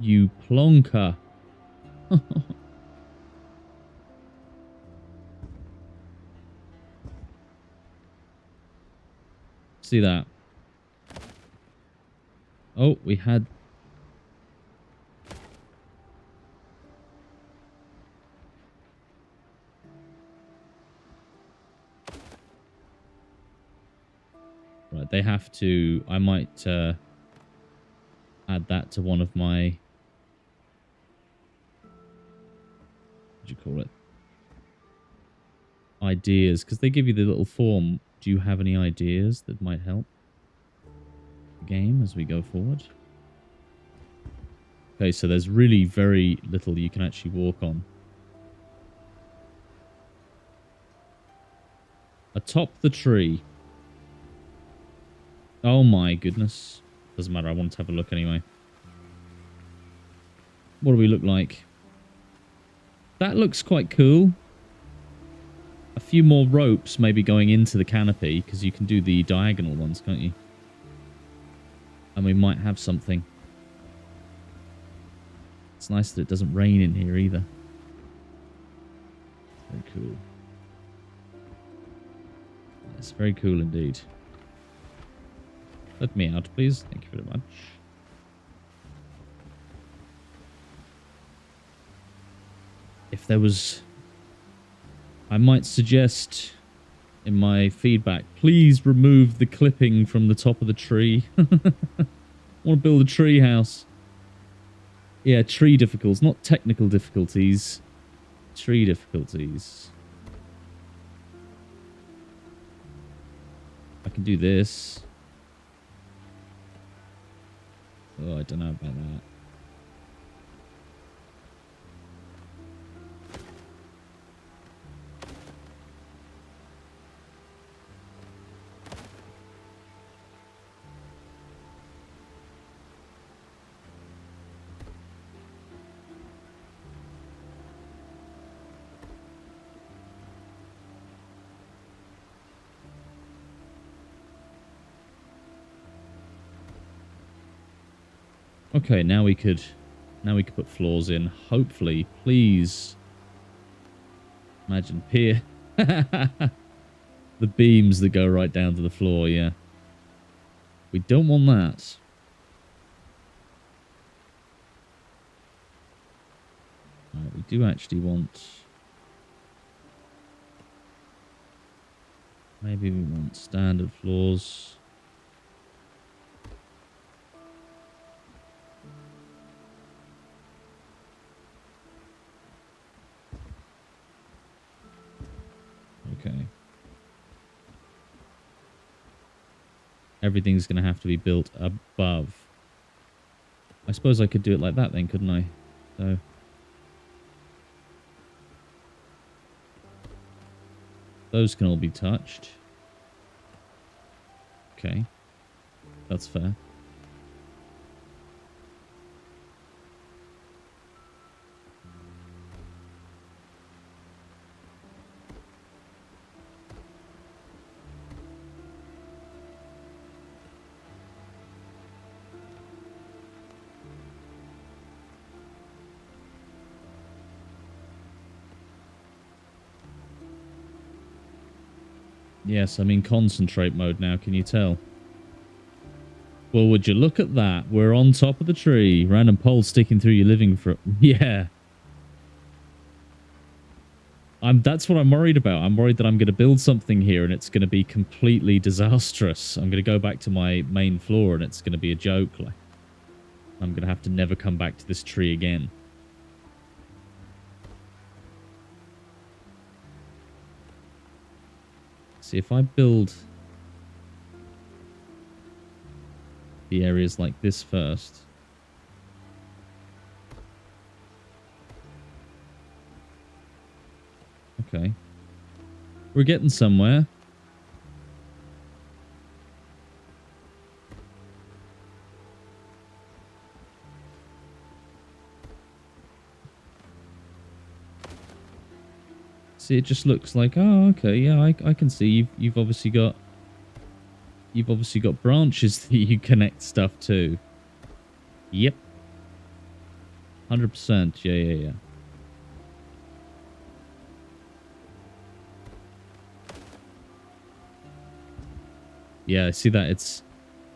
You plonker. See that? Oh, we had... Right, they have to... I might add that to one of my... What do you call it? Ideas. Because they give you the little form. Do you have any ideas that might help the game as we go forward? Okay, so there's really very little you can actually walk on. Atop the tree. Oh my goodness. Doesn't matter, I wanted to have a look anyway. What do we look like? That looks quite cool. A few more ropes maybe going into the canopy, because you can do the diagonal ones, can't you? And we might have something. It's nice that it doesn't rain in here either. Very cool. Yes, very cool indeed. Let me out, please. Thank you very much. If there was... I might suggest in my feedback, please remove the clipping from the top of the tree. I want to build a tree house. Yeah, tree difficulties, not technical difficulties. Tree difficulties. I can do this. Oh, I don't know about that. Okay, now we could put floors in. Hopefully, please. Imagine pier. The beams that go right down to the floor, yeah. We don't want that. Right, we do actually want... Maybe we want standard floors. Okay. Everything's going to have to be built above. I suppose I could do it like that then, couldn't I? So... Those can all be touched. Okay. That's fair. Yes, I'm in concentrate mode now, can you tell? Well, would you look at that? We're on top of the tree. Random pole sticking through your living room. Yeah. That's what I'm worried about. I'm worried that I'm going to build something here and it's going to be completely disastrous. I'm going to go back to my main floor and it's going to be a joke. Like, I'm going to have to never come back to this tree again. See, if I build the areas like this first. Okay. We're getting somewhere. See, it just looks like, oh, okay, yeah, I can see you've obviously got branches that you connect stuff to. Yep. 100%. Yeah. Yeah, I see that. It's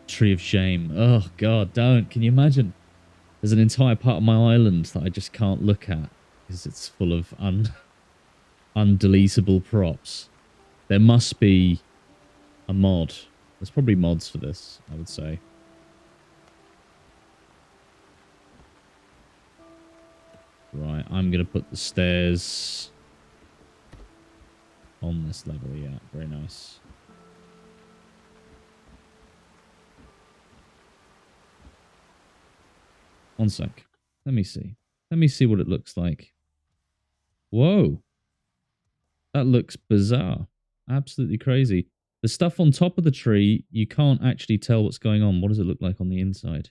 Tree of Shame. Oh, God, don't. Can you imagine? There's an entire part of my island that I just can't look at because it's full of undeletable props. There must be a mod. There's probably mods for this, I would say. Right, I'm going to put the stairs on this level. Yeah, very nice. One sec. Let me see. Let me see what it looks like. Whoa. That looks bizarre. Absolutely crazy. The stuff on top of the tree, you can't actually tell what's going on. What does it look like on the inside?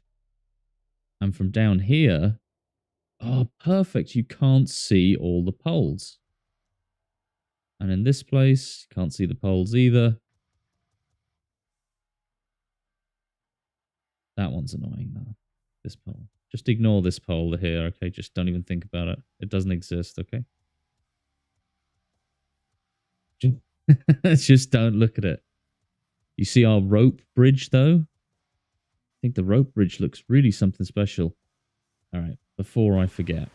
And from down here, oh, perfect. You can't see all the poles. And in this place, can't see the poles either. That one's annoying, though. This pole. Just ignore this pole here, okay? Just don't even think about it. It doesn't exist, okay? Just don't look at it. You see our rope bridge, though? I think the rope bridge looks really something special. All right, before I forget.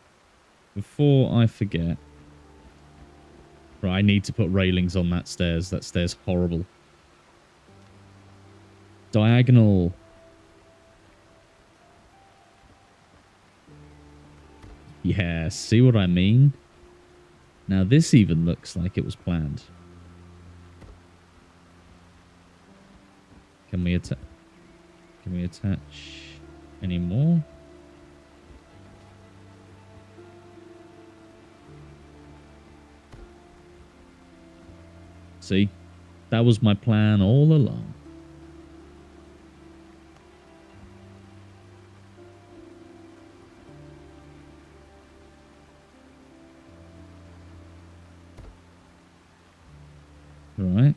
Right, I need to put railings on that stairs. That stair's horrible. Diagonal. Yeah, see what I mean? Now this even looks like it was planned. Can we attach any more? See? That was my plan all along. All right.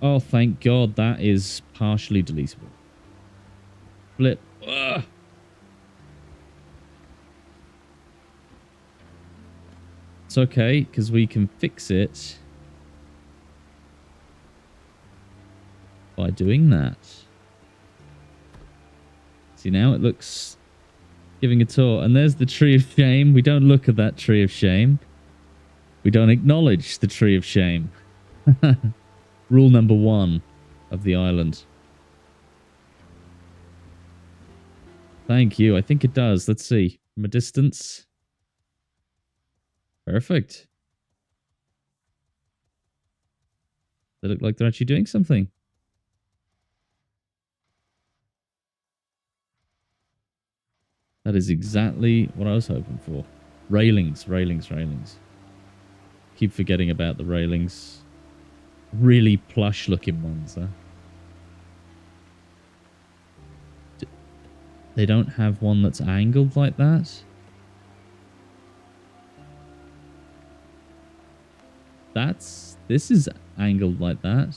Oh, thank God that is partially deletable. Flip. Ugh. It's okay, because we can fix it by doing that. See, now it looks giving a tour. And there's the Tree of Shame. We don't look at that Tree of Shame. We don't acknowledge the Tree of Shame. Rule number 1 of the island. Thank you. I think it does. Let's see. From a distance. Perfect. They look like they're actually doing something. That is exactly what I was hoping for. Railings, railings, railings. Keep forgetting about the railings. Really plush looking ones, huh? They don't have one that's angled like that? This is angled like that.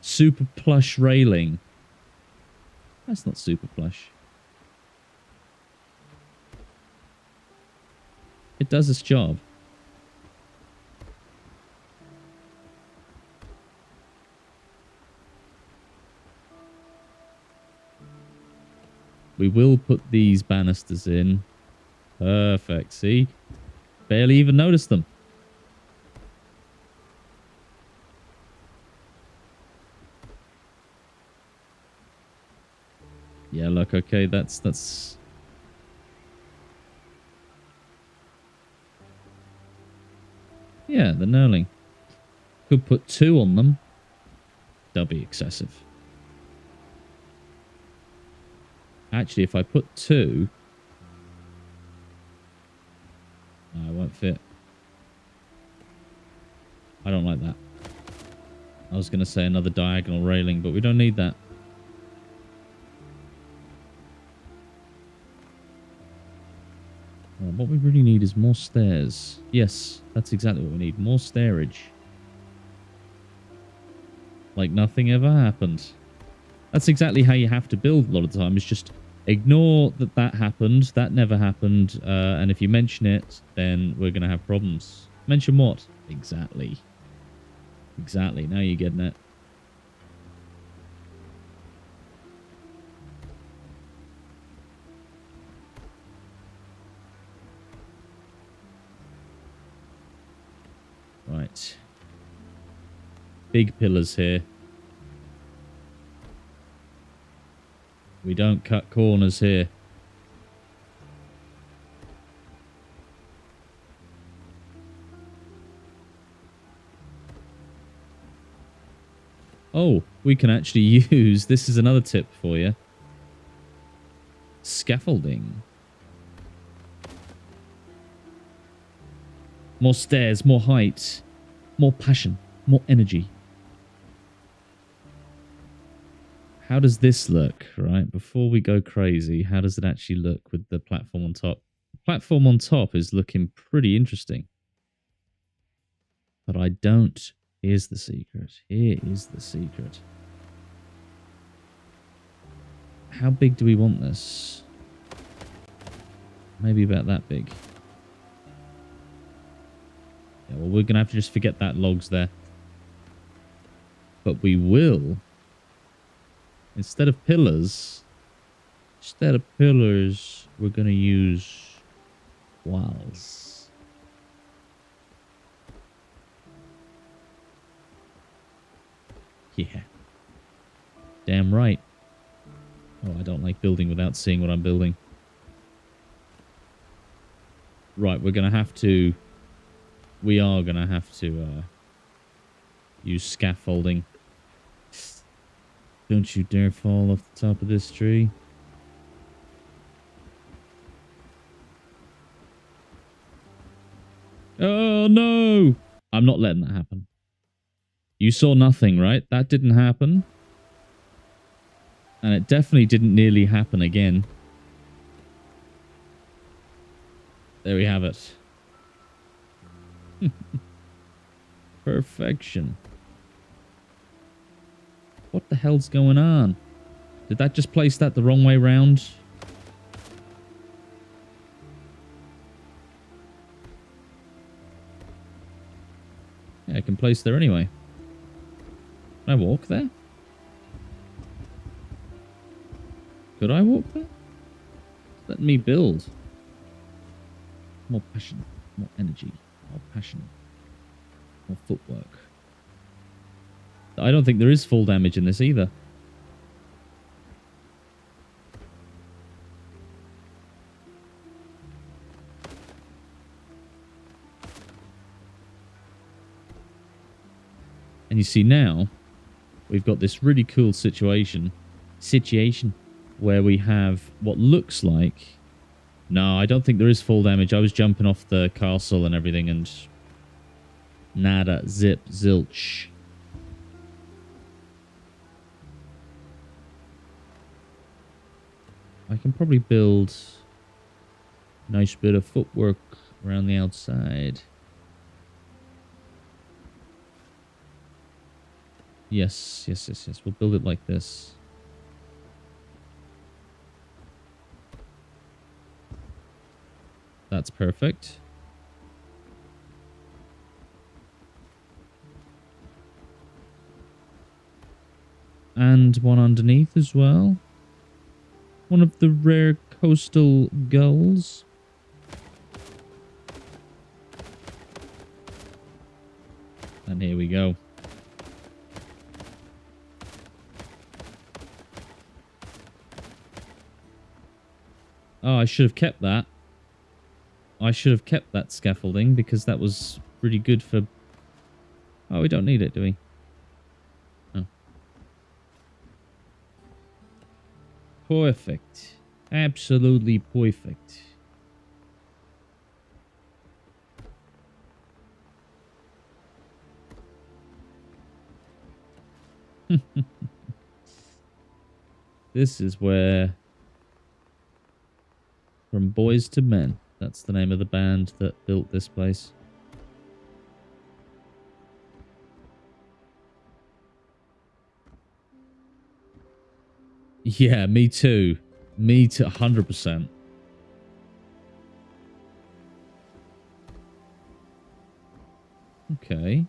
Super plush railing. That's not super plush. It does its job. We will put these banisters in. Perfect. See? Barely even noticed them. Yeah, look, okay, that's... Yeah, the knurling. Could put 2 on them. That'll be excessive. Actually, if I put 2... No, it won't fit. I don't like that. I was going to say another diagonal railing, but we don't need that. What we really need is more stairs. Yes, that's exactly what we need. More stairage. Like nothing ever happened. That's exactly how you have to build a lot of the time. Is just ignore that that happened. That never happened. And if you mention it, then we're going to have problems. Mention what? Exactly. Exactly. Now you're getting it. Right. Big pillars here. We don't cut corners here. Oh, we can actually use... This is another tip for you. Scaffolding. More stairs, more height, more passion, more energy. How does this look, right? Before we go crazy, how does it actually look with the platform on top? The platform on top is looking pretty interesting. But I don't... Here's the secret. Here is the secret. How big do we want this? Maybe about that big. Yeah, well, we're going to have to just forget that log's there. But we will... Instead of pillars, we're going to use walls. Yeah. Damn right. Oh, I don't like building without seeing what I'm building. Right, we're going to have to... We are going to have to use scaffolding. Don't you dare fall off the top of this tree. Oh, no! I'm not letting that happen. You saw nothing, right? That didn't happen. And it definitely didn't nearly happen again. There we have it. Perfection. What the hell's going on? Did that just place that the wrong way round? Yeah, I can place there anyway. Can I walk there? Could I walk there? Let me build. More passion, more energy, more passion, more footwork. I don't think there is full damage in this either. And you see now, we've got this really cool situation where we have what looks like No, I don't think there is full damage. I was jumping off the castle and everything and nada, zip, zilch. I can probably build a nice bit of footwork around the outside. Yes, yes, yes, yes. We'll build it like this. That's perfect. And one underneath as well. One of the rare coastal gulls. And here we go. Oh, I should have kept that. I should have kept that scaffolding because that was really good for... Oh, we don't need it, do we? Oh. Perfect. Absolutely perfect. This is where... From Boys to Men. That's the name of the band that built this place. Yeah, me too. Me too, 100%. Okay.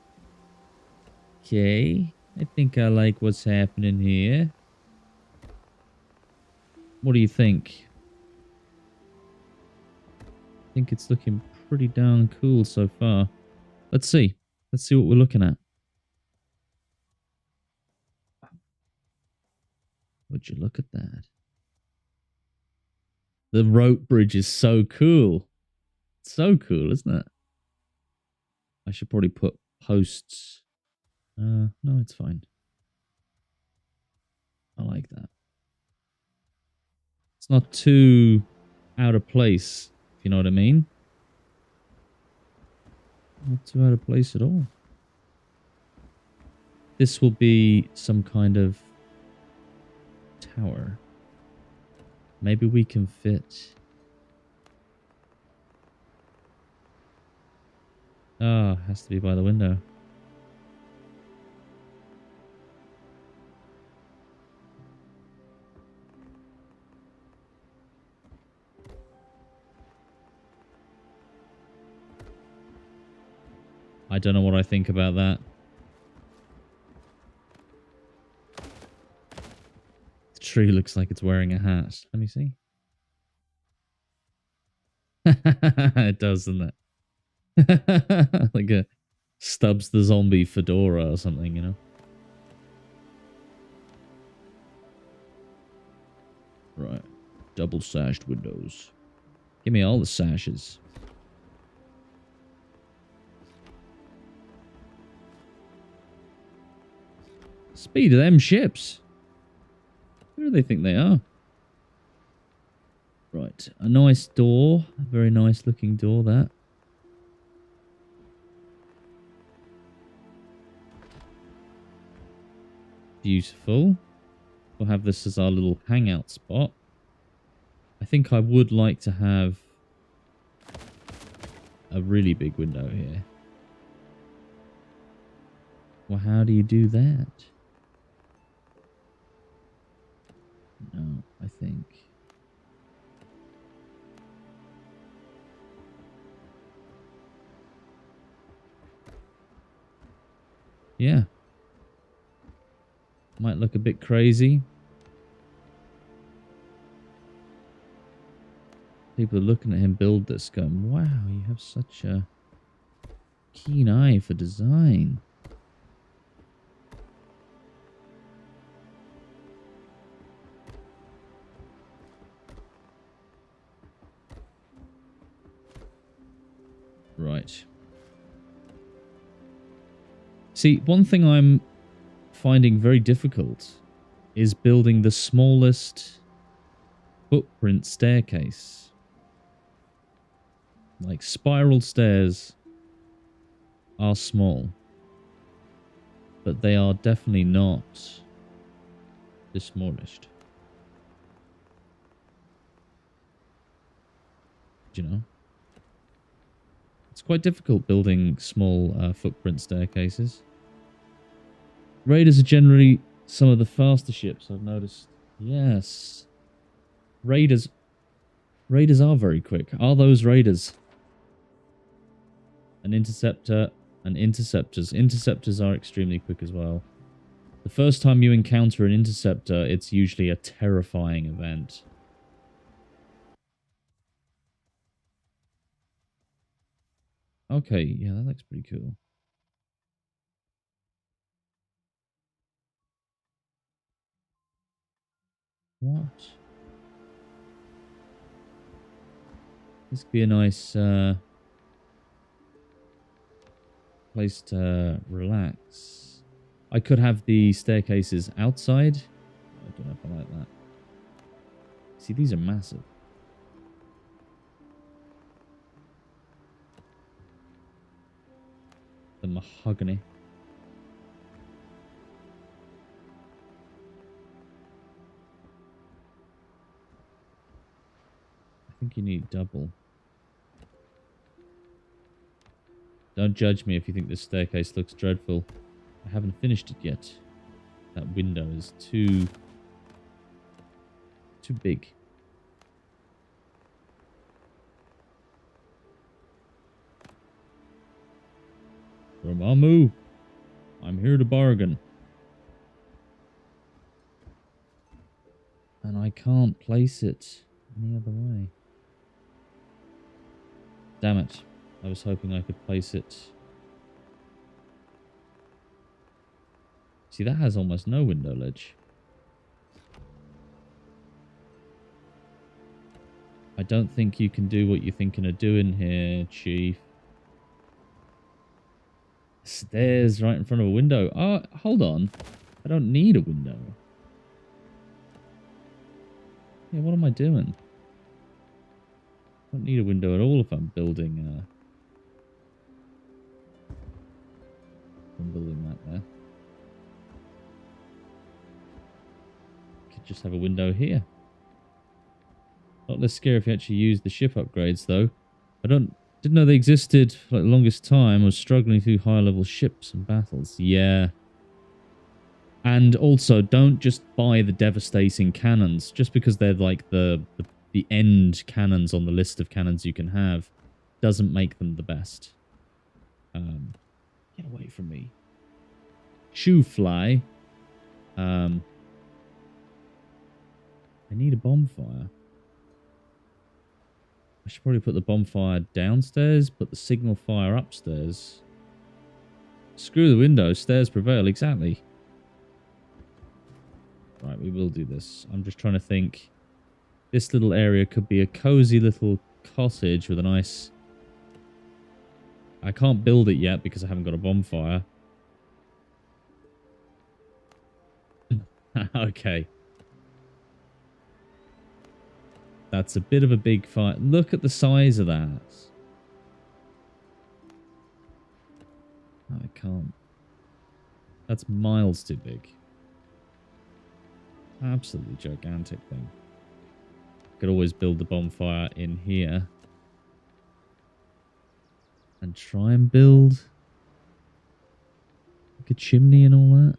Okay. I think I like what's happening here. What do you think? I think it's looking pretty darn cool so far. Let's see. Let's see what we're looking at. Would you look at that? The rope bridge is so cool. So cool, isn't it? I should probably put posts. No, it's fine. I like that. It's not too out of place, if you know what I mean. Not too out of place at all. This will be some kind of tower. Maybe we can fit... Ah, has to be by the window. I don't know what I think about that. The tree looks like it's wearing a hat. Let me see. It does, doesn't it? Like a Stubbs the Zombie fedora or something, you know? Right. Double sashed windows. Give me all the sashes. Speed of them ships. Who do they think they are? Right. A nice door. A very nice looking door, that. Beautiful. We'll have this as our little hangout spot. I think I would like to have a really big window here. Well, how do you do that? No, I think. Yeah. Might look a bit crazy. People are looking at him build this going, wow, you have such a keen eye for design. Right. See, one thing I'm finding very difficult is building the smallest footprint staircase. Like, spiral stairs are small. But they are definitely not dismortished. You know? It's quite difficult building small footprint staircases. Raiders are generally some of the faster ships, I've noticed. Yes. Raiders are very quick. Are those raiders? An interceptor and interceptors. Interceptors are extremely quick as well. The first time you encounter an interceptor, it's usually a terrifying event. Okay, yeah, that looks pretty cool. What? This could be a nice place to relax. I could have the staircases outside. I don't know if I like that. See, these are massive. The mahogany. I think you need double. Don't judge me if you think this staircase looks dreadful. I haven't finished it yet. That window is too big. Ramamu, I'm here to bargain. And I can't place it any other way. Damn it. I was hoping I could place it. See, that has almost no window ledge. I don't think you can do what you're thinking of doing here, Chief. Stairs right in front of a window. Oh, hold on. I don't need a window. Yeah, what am I doing? I don't need a window at all if I'm building that there. Could just have a window here. A lot less scary if you actually use the ship upgrades, though. Didn't know they existed for like the longest time. I was struggling through higher level ships and battles. Yeah. And also, don't just buy the devastating cannons. Just because they're like the end cannons on the list of cannons you can have doesn't make them the best. Get away from me. Shoe fly. I need a bonfire. I should probably put the bonfire downstairs, put the signal fire upstairs. Screw the window, stairs prevail, exactly. Right, we will do this. I'm just trying to think. This little area could be a cozy little cottage with a nice... I can't build it yet because I haven't got a bonfire. Okay. That's a bit of a big fight. Look at the size of that. I can't. That's miles too big. Absolutely gigantic thing. Could always build the bonfire in here. And try and build like a chimney and all that.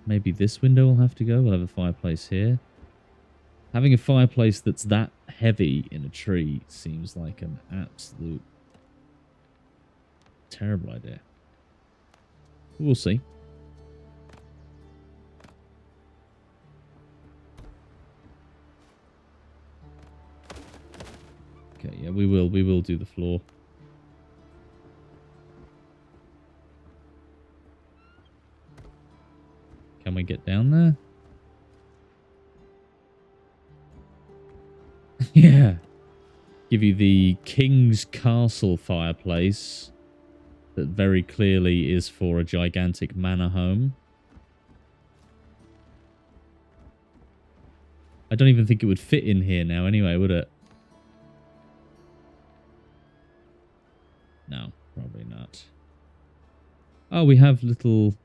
Maybe this window will have to go. We'll have a fireplace here. Having a fireplace that's that heavy in a tree seems like an absolute terrible idea. We'll see. Okay, yeah, we will do the floor. Can we get down there? Yeah. Give you the King's Castle fireplace that very clearly is for a gigantic manor home. I don't even think it would fit in here now anyway, would it? No, probably not. Oh, we have little...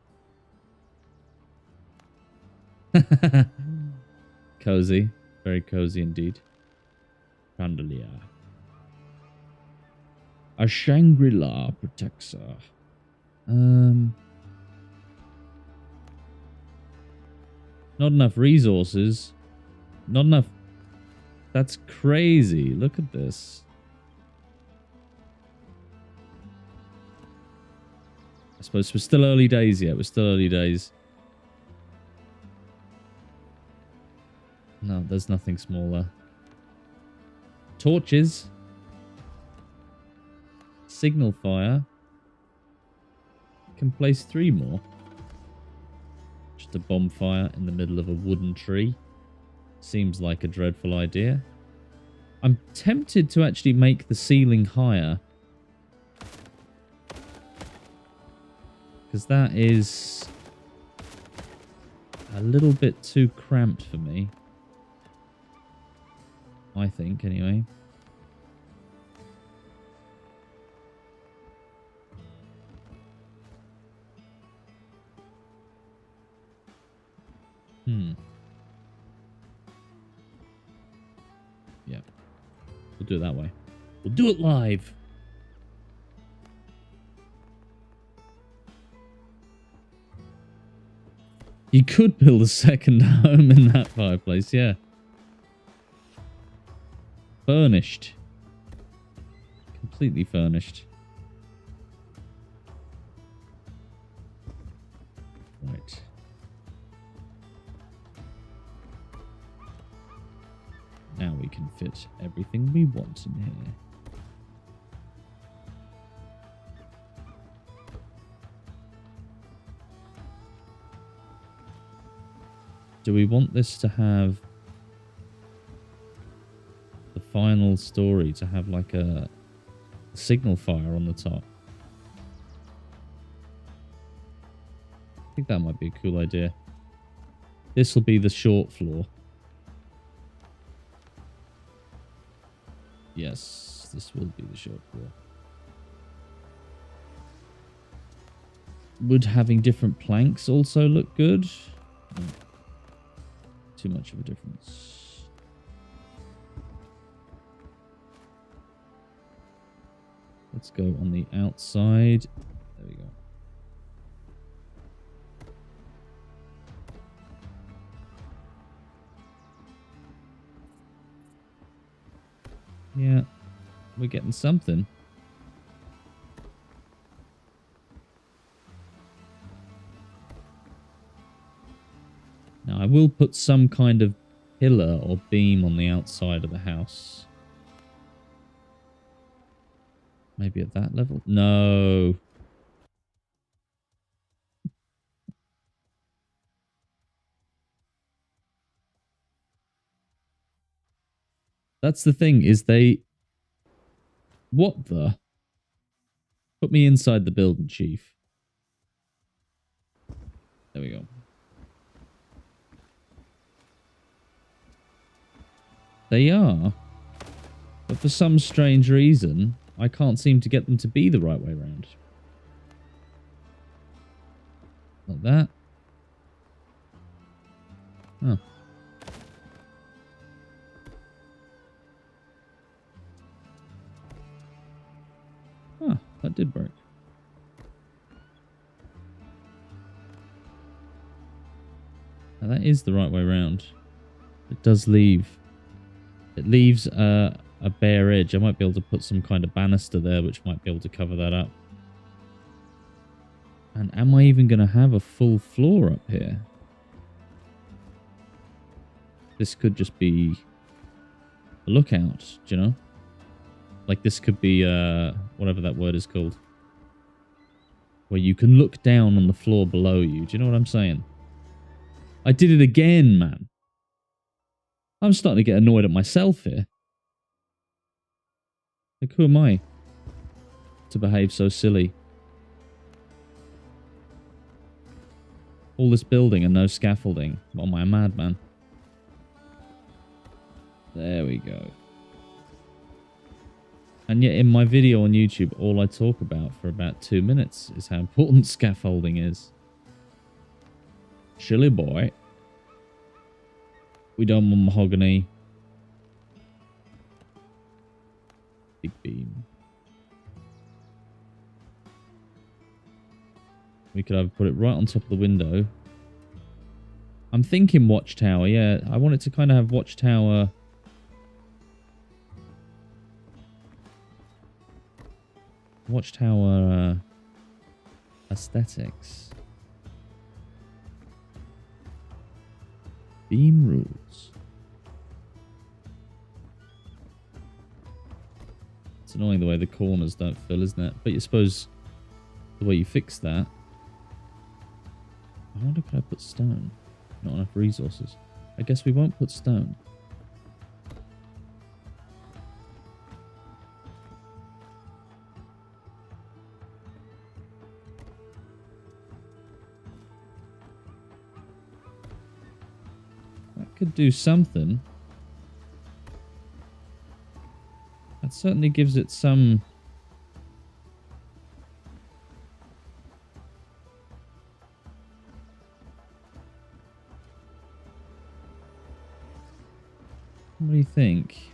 Cozy. Very cozy indeed. Chandelier. A Shangri-La protects her. Not enough resources. Not enough. That's crazy. Look at this. I suppose we're still early days yet. We're still early days. No, there's nothing smaller. Torches. Signal fire. Can place 3 more. Just a bonfire in the middle of a wooden tree. Seems like a dreadful idea. I'm tempted to actually make the ceiling higher. Because that is a little bit too cramped for me. I think, anyway. Yeah. We'll do it that way. We'll do it live. You could build a second home in that fireplace, yeah. Furnished. Completely furnished. Right. Now we can fit everything we want in here. Do we want this to have the final story to have like a signal fire on the top? I think that might be a cool idea. This will be the short floor. Yes, this will be the short floor. Would having different planks also look good? No. Too much of a difference. Let's go on the outside. There we go. Yeah, we're getting something. Now, I will put some kind of pillar or beam on the outside of the house. Maybe at that level? No. That's the thing, is they... What the? Put me inside the building, Chief. There we go. They are. But for some strange reason, I can't seem to get them to be the right way around. Like that. Oh. Ah, that did work. Now that is the right way around. It does leave. It leaves a bare edge. I might be able to put some kind of banister there, which might be able to cover that up. And am I even going to have a full floor up here? This could just be a lookout, do you know? Like this could be, whatever that word is called. Where you can look down on the floor below you. Do you know what I'm saying? I did it again, man. I'm starting to get annoyed at myself here. Like, who am I to behave so silly? All this building and no scaffolding. What am I, a madman? There we go. And yet in my video on YouTube, all I talk about for about 2 minutes is how important scaffolding is. Chilly boy. We don't want mahogany. Big beam. We could either put it right on top of the window. I'm thinking watchtower, yeah. I want it to kind of have watchtower... Watchtower aesthetics. Beam rules. It's annoying the way the corners don't fill, isn't it? But you suppose the way you fix that... I wonder if I put stone. Not enough resources. I guess we won't put stone. That could do something. That certainly gives it some... What do you think?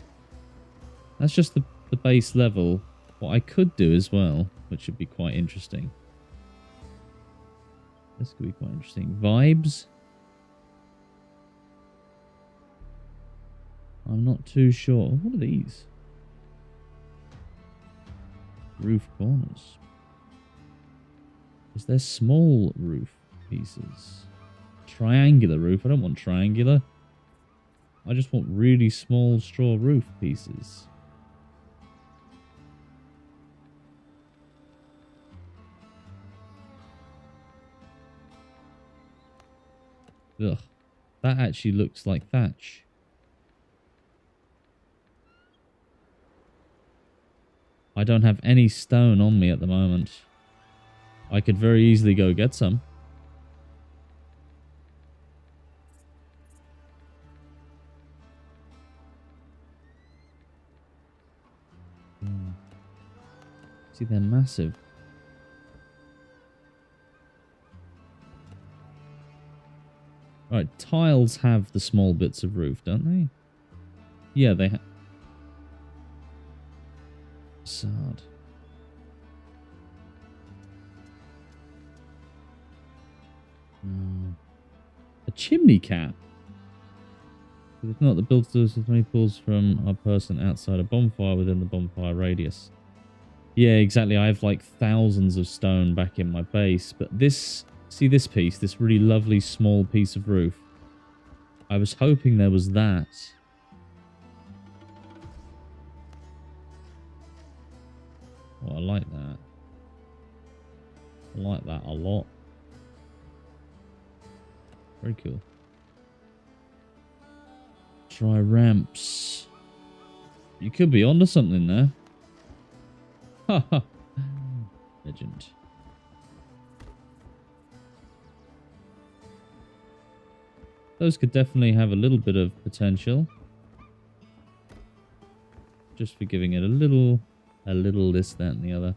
That's just the base level. What I could do as well, which would be quite interesting. This could be quite interesting. Vibes? I'm not too sure. What are these? Roof corners. Is there small roof pieces? Triangular roof? I don't want triangular. I just want really small straw roof pieces. Ugh. That actually looks like thatch. I don't have any stone on me at the moment. I could very easily go get some. See, they're massive. Right, tiles have the small bits of roof, don't they? Yeah, they have. Facade. A chimney cap. If not, the build does as many pulls from a person outside a bonfire within the bonfire radius. Yeah, exactly. I have like thousands of stone back in my base, but this, see this piece, this really lovely small piece of roof. I was hoping there was that. Oh, I like that. I like that a lot. Very cool. Try ramps. You could be onto something there. Haha. Legend. Those could definitely have a little bit of potential. Just for giving it a little this, that, and the other.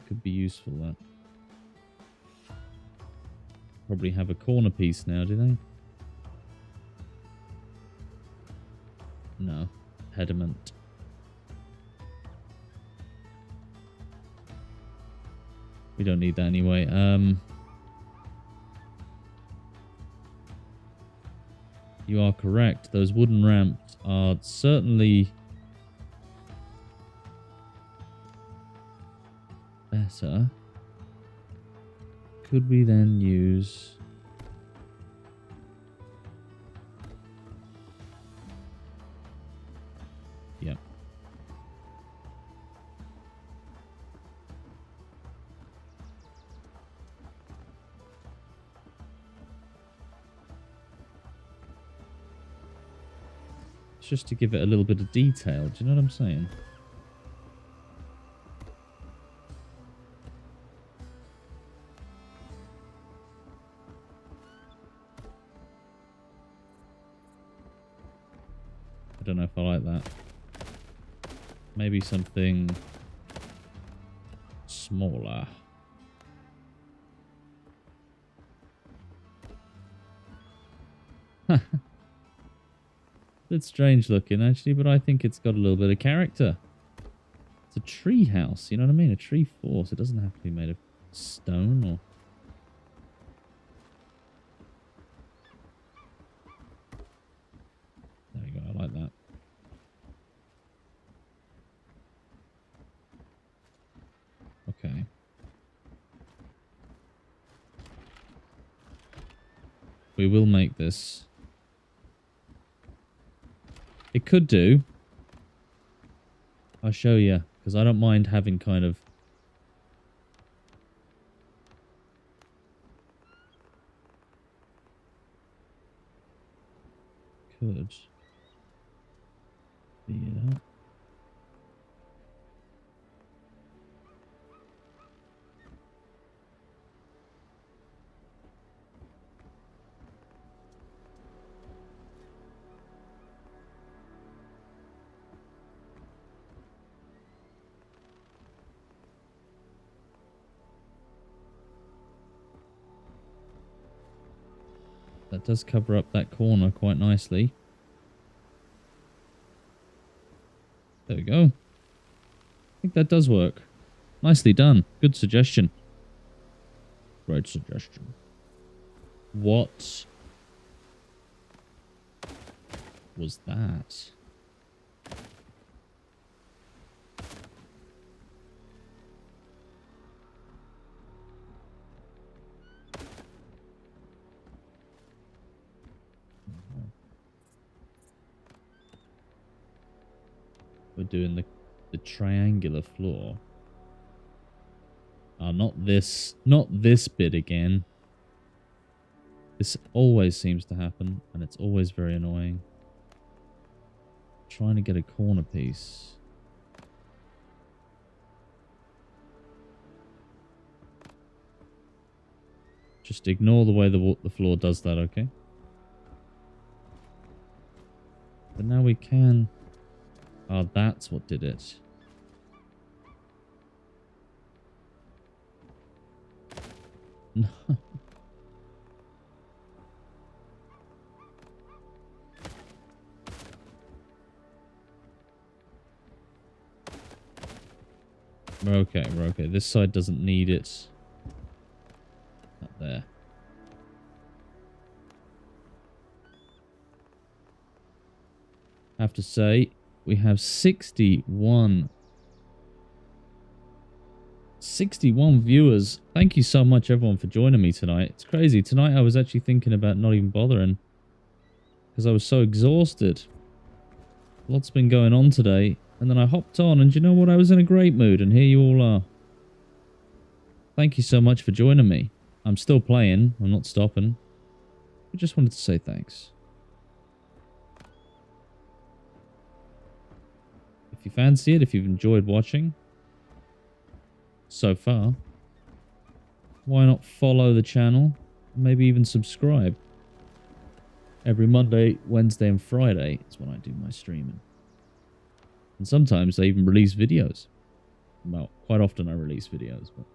Could be useful, that. Probably have a corner piece now, do they? No. Pediment. We don't need that anyway. You are correct. Those wooden ramps are certainly better. Could we then use... Yeah. just to give it a little bit of detail. Do you know what I'm saying? I don't know if I like that. Maybe something smaller. It's strange looking, actually, but I think it's got a little bit of character. It's a tree house, you know what I mean? A tree force. It doesn't have to be made of stone or... There you go, I like that. Okay. We will make this. It could do. I'll show you, because I don't mind having kind of... Could be that. That does cover up that corner quite nicely. There we go. I think that does work. Nicely done. Good suggestion. Great suggestion. What was that? We're doing the triangular floor. Oh, not this bit again. This always seems to happen, and it's always very annoying. Trying to get a corner piece. Just ignore the way the floor does that, okay? But now we can... Oh, that's what did it. No. We're okay, we're okay. This side doesn't need it. Not there. I have to say, we have 61 viewers. Thank you so much, everyone, for joining me tonight. It's crazy. Tonight, I was actually thinking about not even bothering because I was so exhausted. Lots been going on today. And then I hopped on, and you know what? I was in a great mood, and here you all are. Thank you so much for joining me. I'm still playing. I'm not stopping. I just wanted to say thanks. If you fancy it, if you've enjoyed watching so far, why not follow the channel? Maybe even subscribe. Every Monday, Wednesday, and Friday is when I do my streaming. And sometimes I even release videos. Well, quite often I release videos, but...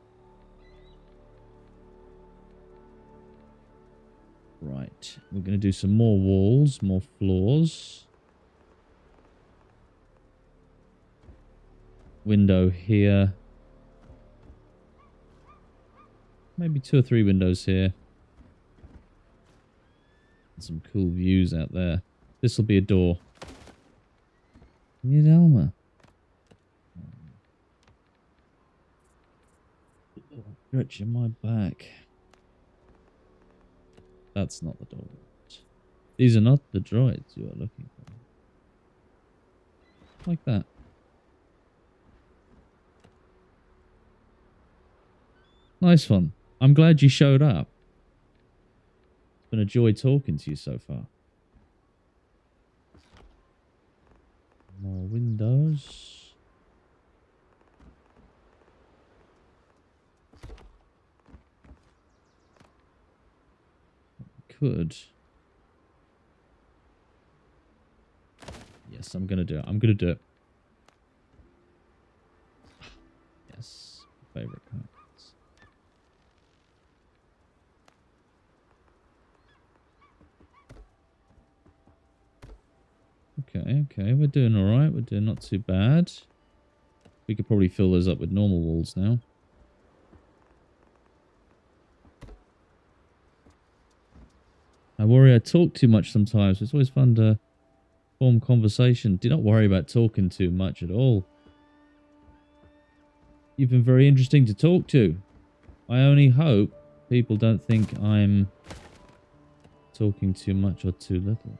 Right, we're going to do some more walls, more floors. Window here. Maybe 2 or 3 windows here. And some cool views out there. This will be a door. Need Elmer. Stretching my back. That's not the door. These are not the droids you are looking for. Like that. Nice one. I'm glad you showed up. It's been a joy talking to you so far. More windows. Could. Yes, I'm gonna do it. I'm gonna do it. Yes. Favorite cards. Okay, okay. We're doing alright. We're doing not too bad. We could probably fill those up with normal walls now. I worry I talk too much sometimes. It's always fun to form conversation. Do not worry about talking too much at all. You've been very interesting to talk to. I only hope people don't think I'm talking too much or too little.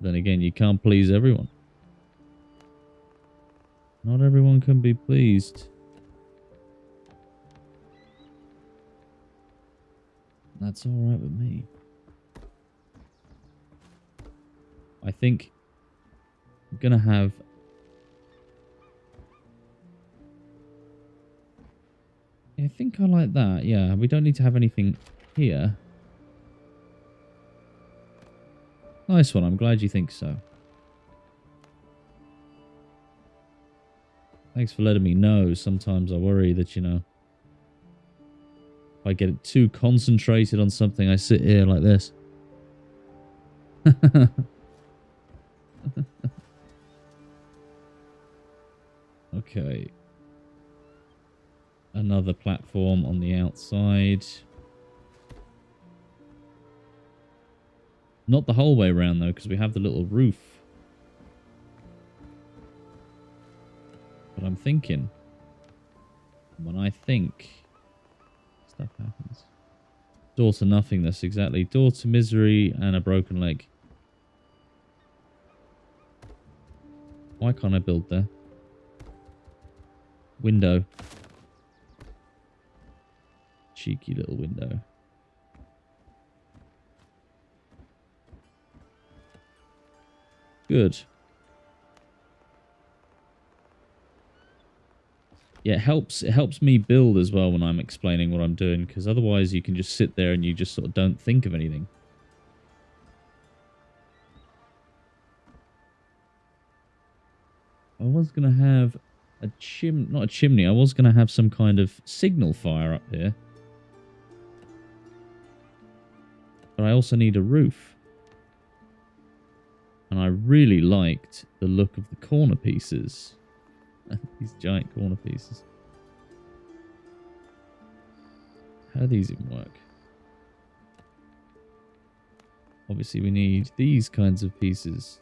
Then again, you can't please everyone. Not everyone can be pleased. That's alright with me. I think I'm gonna have... I think I like that, yeah. We don't need to have anything here. Nice one, I'm glad you think so. Thanks for letting me know. Sometimes I worry that, you know, if I get too concentrated on something, I sit here like this. Okay. Another platform on the outside. Not the whole way around, though, because we have the little roof. But I'm thinking. When I think, stuff happens. Door to nothingness, exactly. Door to misery and a broken leg. Why can't I build there? Window. Cheeky little window. Good. Yeah, it helps me build as well when I'm explaining what I'm doing, because otherwise you can just sit there and you just sort of don't think of anything. I was going to have a not a chimney, I was going to have some kind of signal fire up here. But I also need a roof. And I really liked the look of the corner pieces. These giant corner pieces. How do these even work? Obviously we need these kinds of pieces.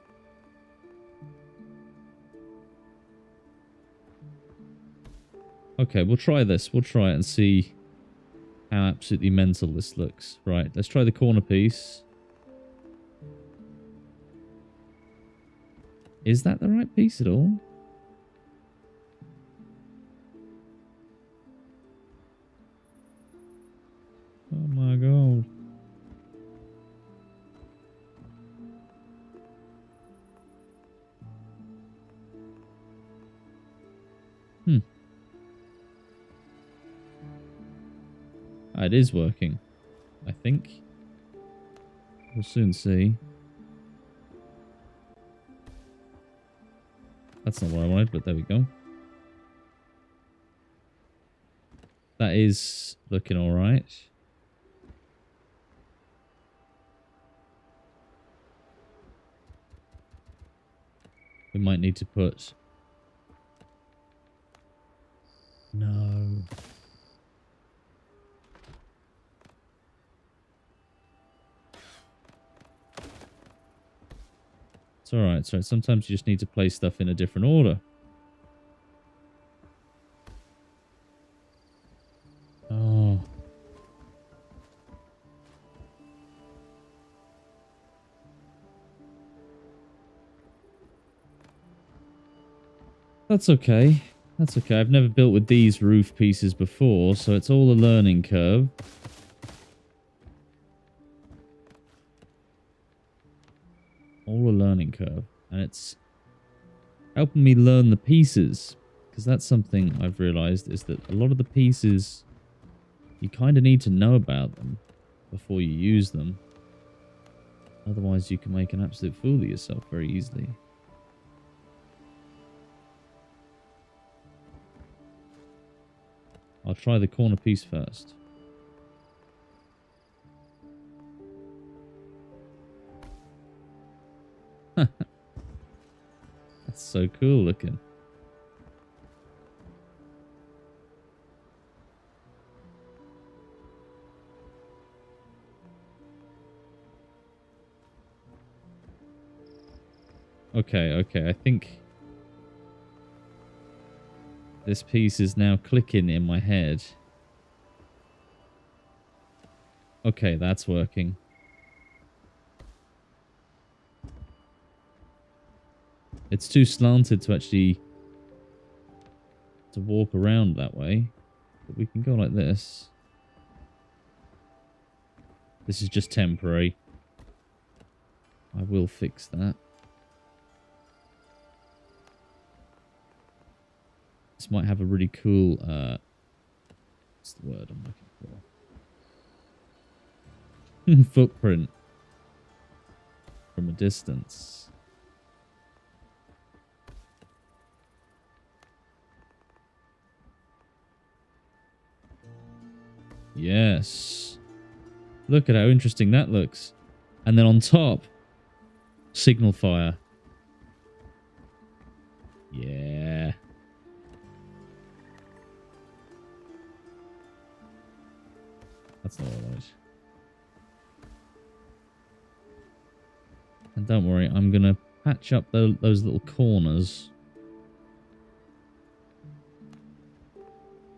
Okay, we'll try this. We'll try it and see how absolutely mental this looks. Right, let's try the corner piece. Is that the right piece at all? Oh my god. It is working, I think. We'll soon see. That's not what I wanted, but there we go. That is looking alright. We might need to put... No. It's alright, so sometimes you just need to place stuff in a different order. Oh. That's okay. That's okay. I've never built with these roof pieces before, so it's all a learning curve. All a learning curve. And it's helping me learn the pieces. Because that's something I've realized is that a lot of the pieces, you kind of need to know about them before you use them. Otherwise, you can make an absolute fool of yourself very easily. I'll try the corner piece first. That's so cool looking. Okay, I think this piece is now clicking in my head. Okay, that's working. It's too slanted to actually walk around that way. But we can go like this. This is just temporary. I will fix that. This might have a really cool, what's the word I'm looking for? Footprint from a distance. Yes. Look at how interesting that looks. And then on top, signal fire. Yeah. That's not what I wanted. And don't worry, I'm going to patch up those little corners.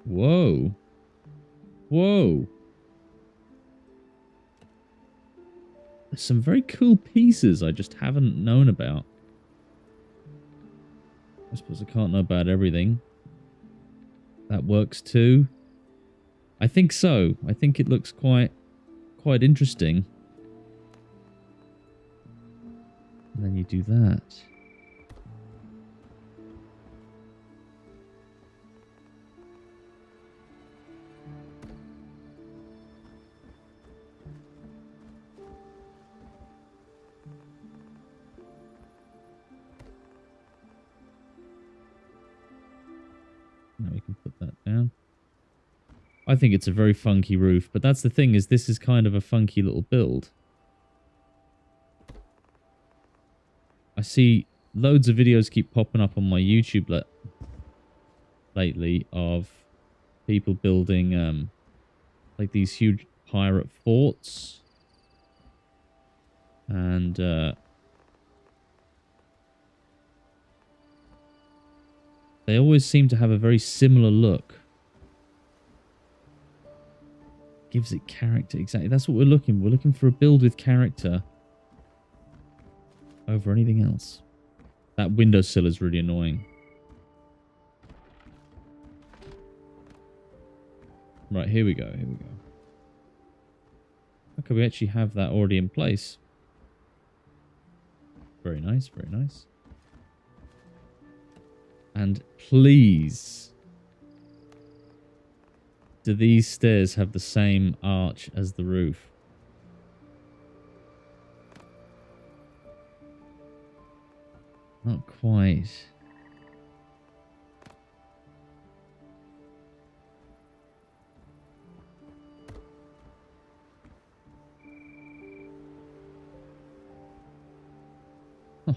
Whoa. Whoa. There's some very cool pieces I just haven't known about. I suppose I can't know about everything. That works too. I think so. I think it looks quite interesting. And then you do that. Now we can put that down. I think it's a very funky roof, but that's the thing, is this is kind of a funky little build. I see loads of videos keep popping up on my YouTube lately of people building like these huge pirate forts. And they always seem to have a very similar look. Gives it character. Exactly. That's what we're looking for. We're looking for a build with character over anything else. That windowsill is really annoying. Right, here we go. Here we go. Okay, we actually have that already in place. Very nice. Very nice. And please, do these stairs have the same arch as the roof? Not quite. Huh.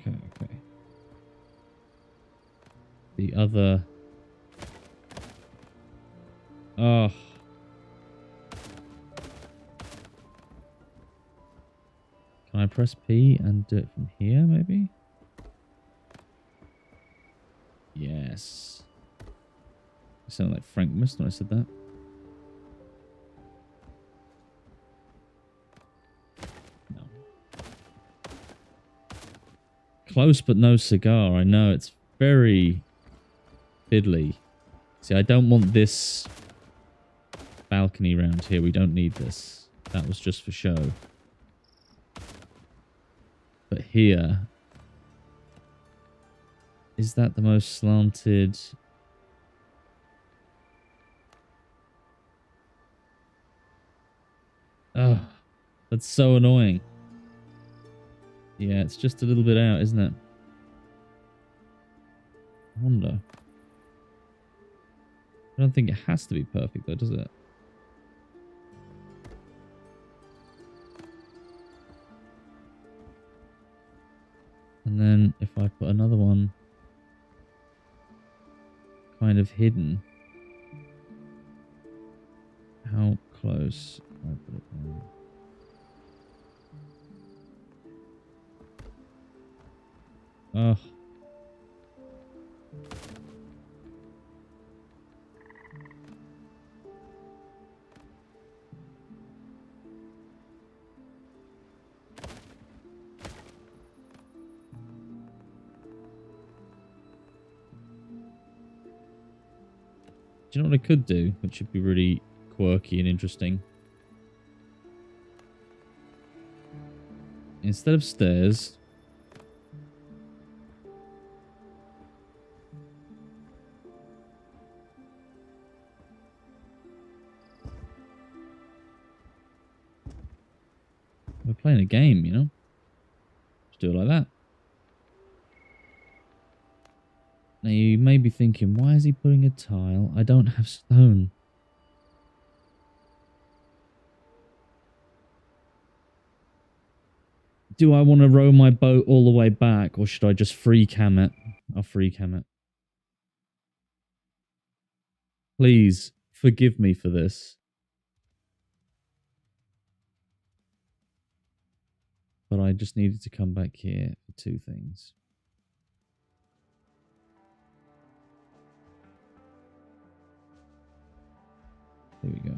Okay. The other... Oh. Can I press P and do it from here, maybe? Yes. I sound like Frank Mist when I said that. No. Close but no cigar. I know, it's very fiddly. See, I don't want this balcony round here. We don't need this. That was just for show. But here... Is that the most slanted... Oh, that's so annoying. Yeah, it's just a little bit out, isn't it? I wonder. I don't think it has to be perfect though, does it? And then if I put another one kind of hidden, how close I put it down? Oh. Do you know what I could do, which would be really quirky and interesting? Instead of stairs, we're playing a game, you know? Just do it like that. Now you may be thinking, why is he putting a tile? I don't have stone. Do I want to row my boat all the way back, or should I just free cam it? I'll free cam it. Please, forgive me for this. But I just needed to come back here for two things. There we go.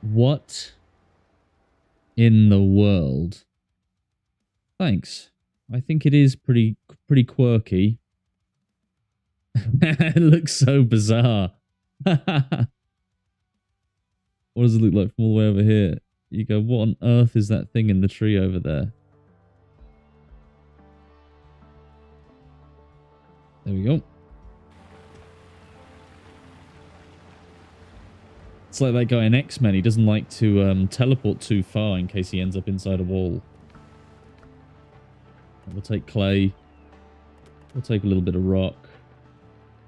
What in the world? Thanks. I think it is pretty quirky. It looks so bizarre. What does it look like from all the way over here? You go, what on earth is that thing in the tree over there? There we go. It's like that guy in X-Men. He doesn't like to teleport too far in case he ends up inside a wall. We'll take clay. We'll take a little bit of rock.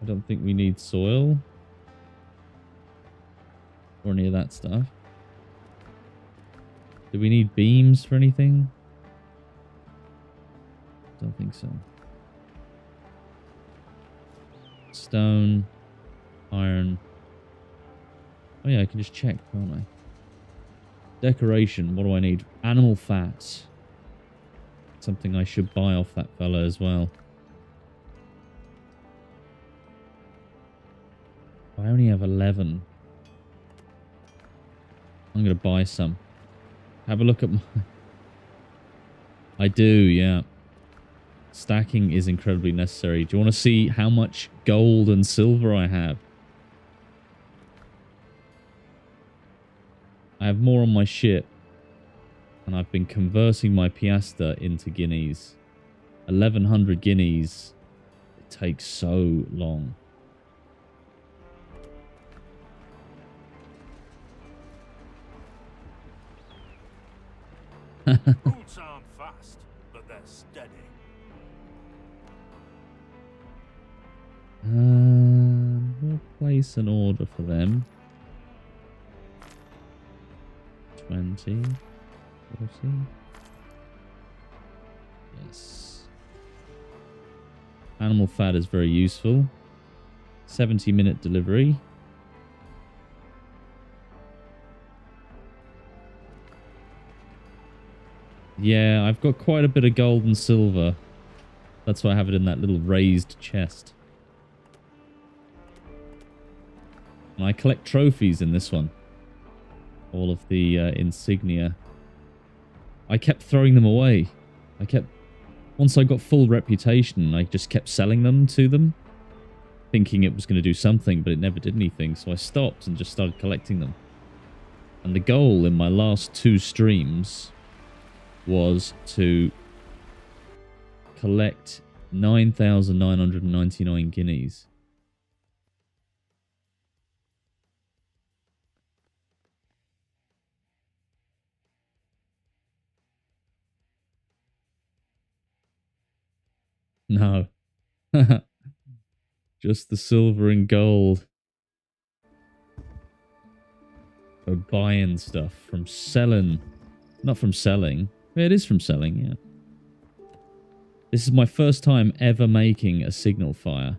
I don't think we need soil. Or any of that stuff. Do we need beams for anything? Don't think so. Stone, iron. Oh yeah, I can just check, can't I? Decoration, what do I need? Animal fat. Something I should buy off that fella as well. I only have 11. I'm going to buy some. Have a look at my... I do, yeah. Stacking is incredibly necessary. Do you want to see how much gold and silver I have? I have more on my ship. And I've been converting my piaster into guineas. 1,100 guineas. It takes so long. Boots sound fast, but they're steady. We'll place an order for them. 20. 40. Yes. Animal fat is very useful. 70-minute delivery. Yeah, I've got quite a bit of gold and silver. That's why I have it in that little raised chest. And I collect trophies in this one. All of the insignia. I kept throwing them away. I kept Once I got full reputation, I just kept selling them to them, thinking it was going to do something, but it never did anything. So I stopped and just started collecting them. And the goal in my last 2 streams was to collect 9,999 guineas. No. Just the silver and gold. For buying stuff. From selling. Not from selling. It is from selling, yeah. This is my first time ever making a signal fire.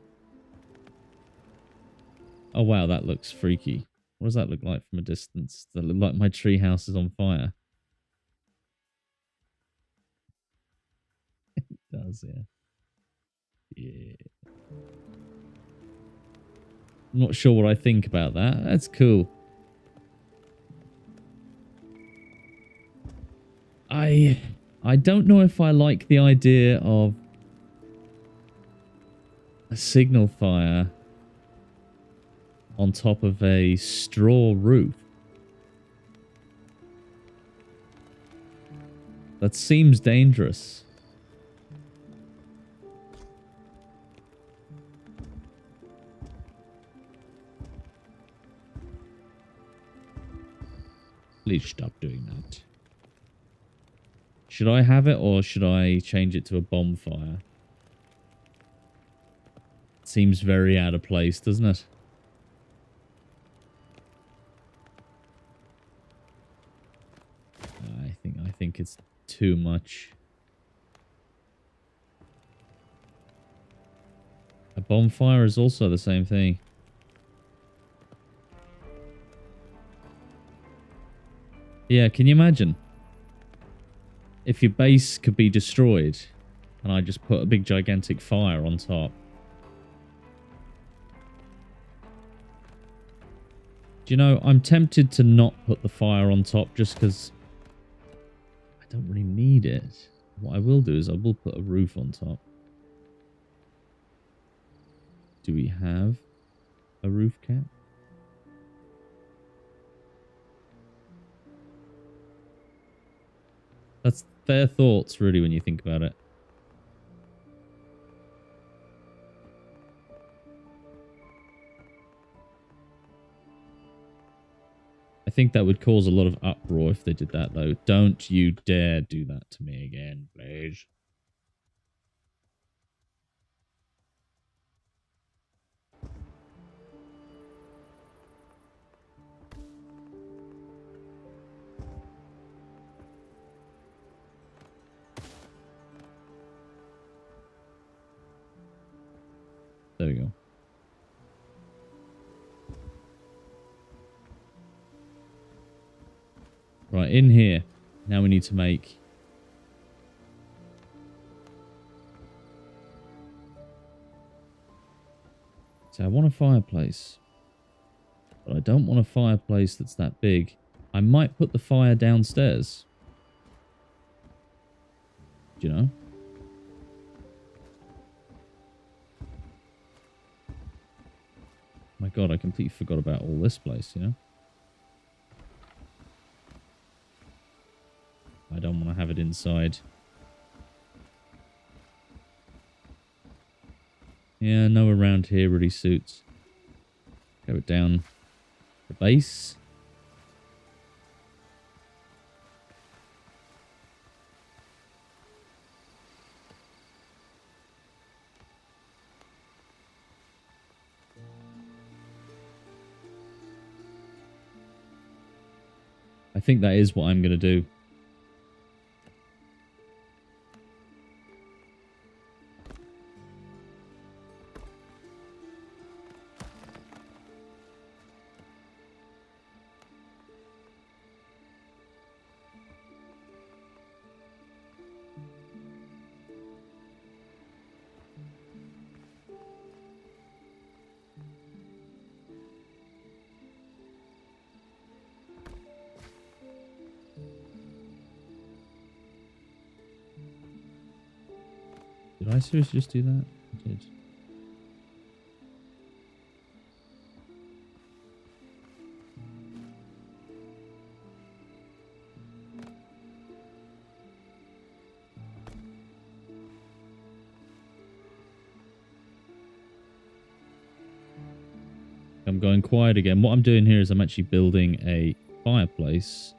Oh wow, that looks freaky. What does that look like from a distance? Does that look like my treehouse is on fire? It does, yeah. Yeah. I'm not sure what I think about that. That's cool. I don't know if I like the idea of a signal fire on top of a straw roof. That seems dangerous. Please stop doing that. Should I have it or should I change it to a bonfire? Seems very out of place, doesn't it? I think it's too much. A bonfire is also the same thing. Yeah, can you imagine? If your base could be destroyed and I just put a big gigantic fire on top. Do you know, I'm tempted to not put the fire on top just because I don't really need it. What I will do is I will put a roof on top. Do we have a roof cap? That's fair thoughts, really, when you think about it. I think that would cause a lot of uproar if they did that, though. Don't you dare do that to me again, please. There we go. Right, in here. Now we need to make... So I want a fireplace. But I don't want a fireplace that's that big. I might put the fire downstairs. Do you know? My god, I completely forgot about all this place, you know? I don't want to have it inside. Yeah, no around here really suits. Go it down the base. I think that is what I'm going to do. Did I seriously just do that? I did. I'm going quiet again. What I'm doing here is I'm actually building a fireplace.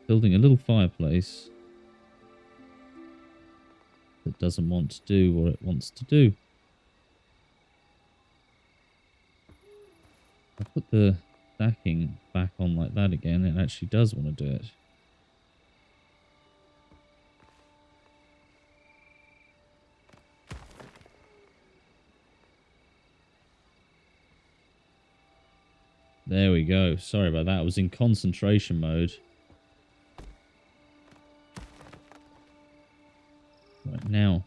Building a little fireplace that doesn't want to do what it wants to do. I put the stacking back on like that again. It actually does want to do it. There we go. Sorry about that. I was in concentration mode. Right now.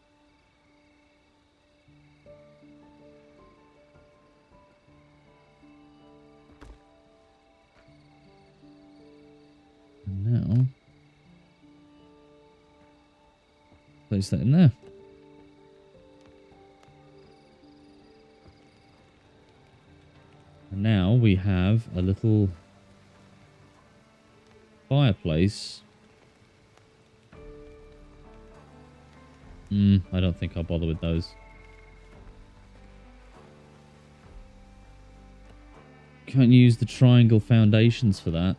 And now. Place that in there. And now we have a little fireplace. I don't think I'll bother with those. Can't use the triangle foundations for that.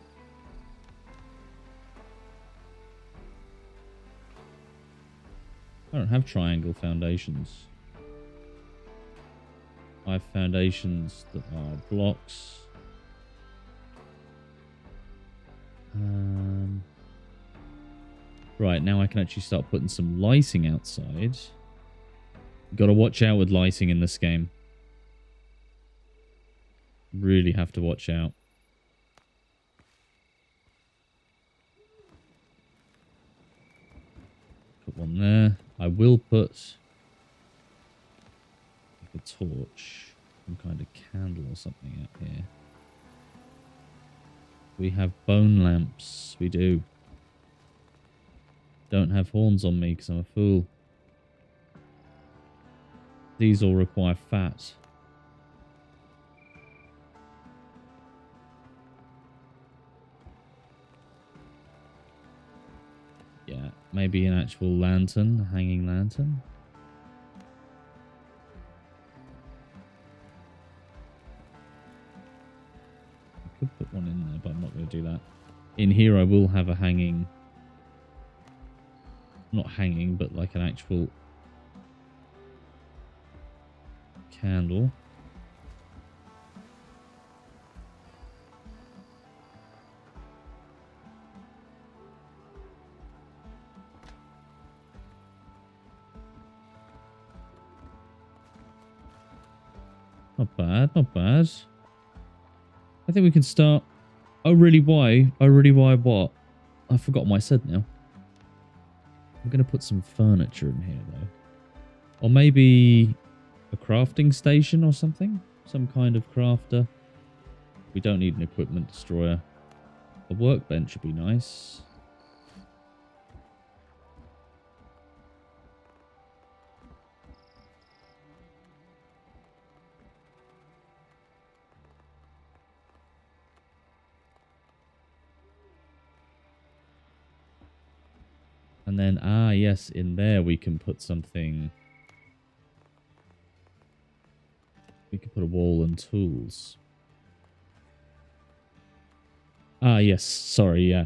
I don't have triangle foundations. I have foundations that are blocks. Right, now I can actually start putting some lighting outside. Got to watch out with lighting in this game. Really have to watch out. Put one there. I will put a torch, some kind of candle or something up here. We have bone lamps. We do. Don't have horns on me because I'm a fool. These all require fat. Yeah, maybe an actual lantern, a hanging lantern. I could put one in there, but I'm not going to do that. In here I will have a hanging... Not hanging, but like an actual candle. Not bad, not bad. I think we can start... Oh, really, why? Oh, really, why what? I've forgotten what I said now. I'm going to put some furniture in here, though. Or maybe a crafting station or something? Some kind of crafter. We don't need an equipment destroyer. A workbench would be nice. And then, yes, in there we can put something. We could put a wall and tools. Yes, sorry, yeah.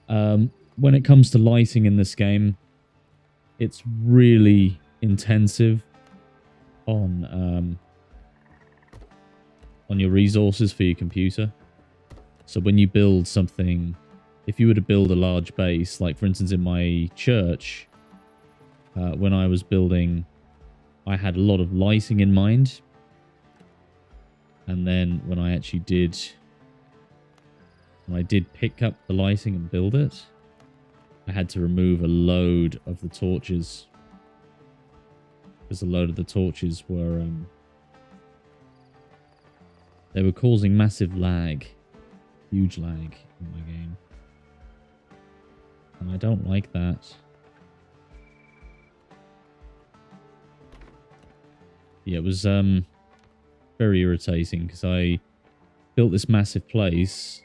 When it comes to lighting in this game, it's really intensive on your resources for your computer. So when you build something... If you were to build a large base, like for instance in my church, when I was building, I had a lot of lighting in mind. And then when I actually did pick up the lighting and build it, I had to remove a load of the torches. Because a load of the torches were, they were causing massive lag. Huge lag in my game. And I don't like that. Yeah, it was very irritating because I built this massive place.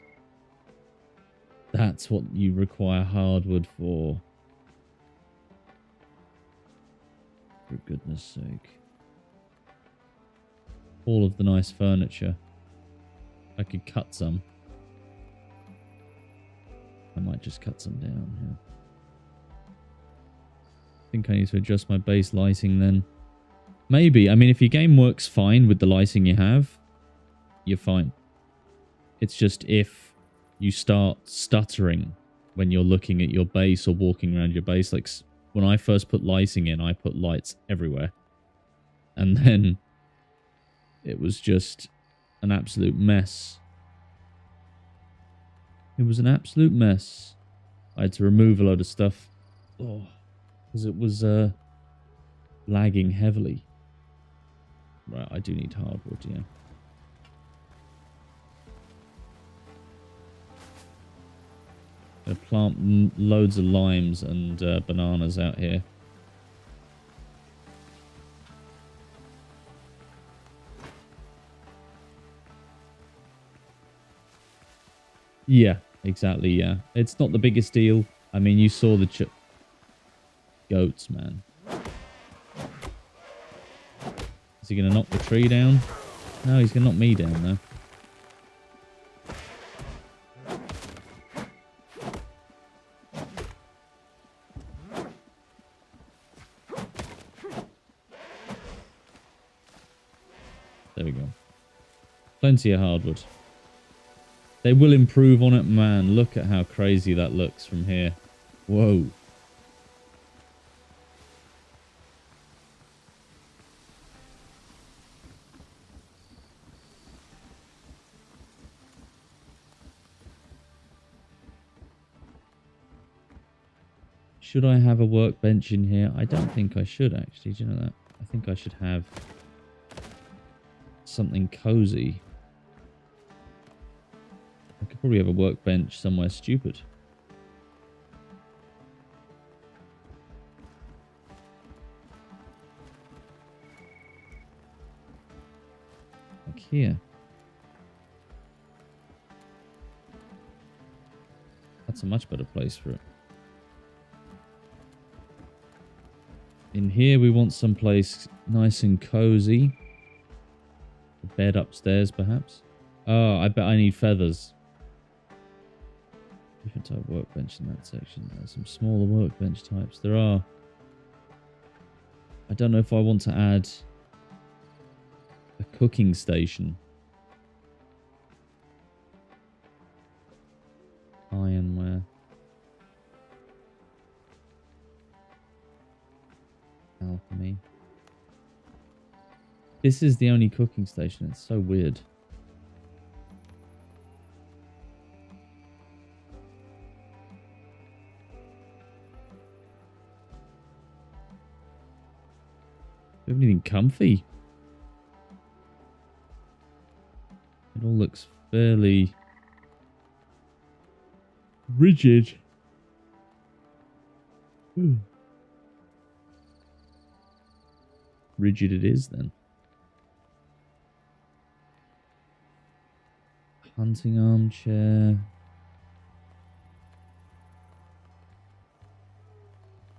That's what you require hardwood for. For goodness sake. All of the nice furniture. I could cut some. I might just cut some down here. I think I need to adjust my base lighting then. Maybe. I mean, if your game works fine with the lighting you have, you're fine. It's just if you start stuttering when you're looking at your base or walking around your base. Like when I first put lighting in, I put lights everywhere. And then it was just an absolute mess. It was an absolute mess. I had to remove a load of stuff. Oh, because it was lagging heavily. Right, I do need hardwood, yeah. Gonna plant loads of limes and bananas out here. Yeah, exactly, yeah. It's not the biggest deal. I mean, you saw the goats, man. Is he going to knock the tree down? No, he's going to knock me down, though. There we go. Plenty of hardwood. They will improve on it, man. Look at how crazy that looks from here. Whoa. Should I have a workbench in here? I don't think I should, actually. Do you know that? I think I should have something cozy. I could probably have a workbench somewhere stupid. Like here. That's a much better place for it. In here we want someplace nice and cozy. A bed upstairs perhaps. Oh, I bet I need feathers. Different type of workbench in that section. There's some smaller workbench types. There are. I don't know if I want to add a cooking station. Ironware. Alchemy. This is the only cooking station. It's so weird. Do you have anything comfy? It all looks fairly rigid. Ooh. Rigid it is then. Hunting armchair.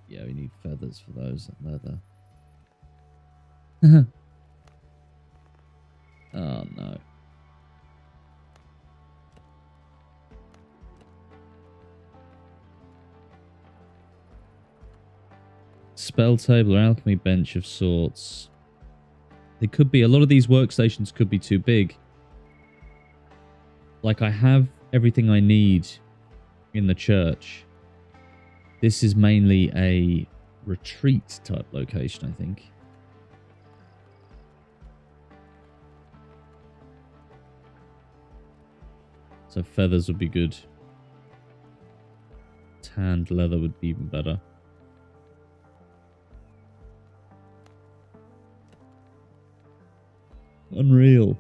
Yeah, we need feathers for those and leather. Oh no. Spell table or alchemy bench of sorts. There could be, a lot of these workstations could be too big. Like I have everything I need in the church. This is mainly a retreat type location, I think. So feathers would be good. Tanned leather would be even better. Unreal.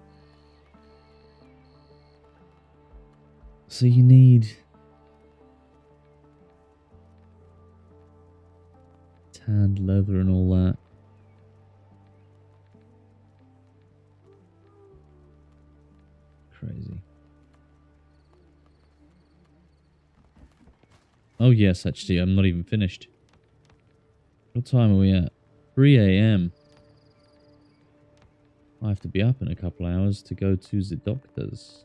So you need tanned leather and all that. Oh, yes, actually, I'm not even finished. What time are we at? 3 a.m. I have to be up in a couple hours to go to the doctor's.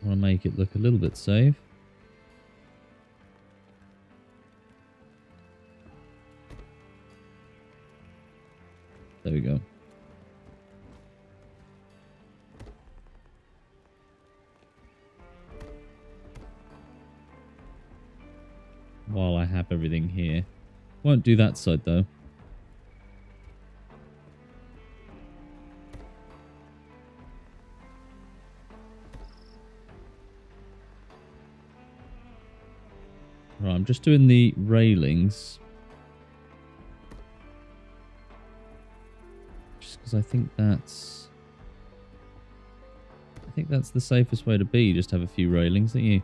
I want to make it look a little bit safe. There we go. While I have everything here. Won't do that side though. Right, I'm just doing the railings. Just because I think that's the safest way to be. Just have a few railings, don't you?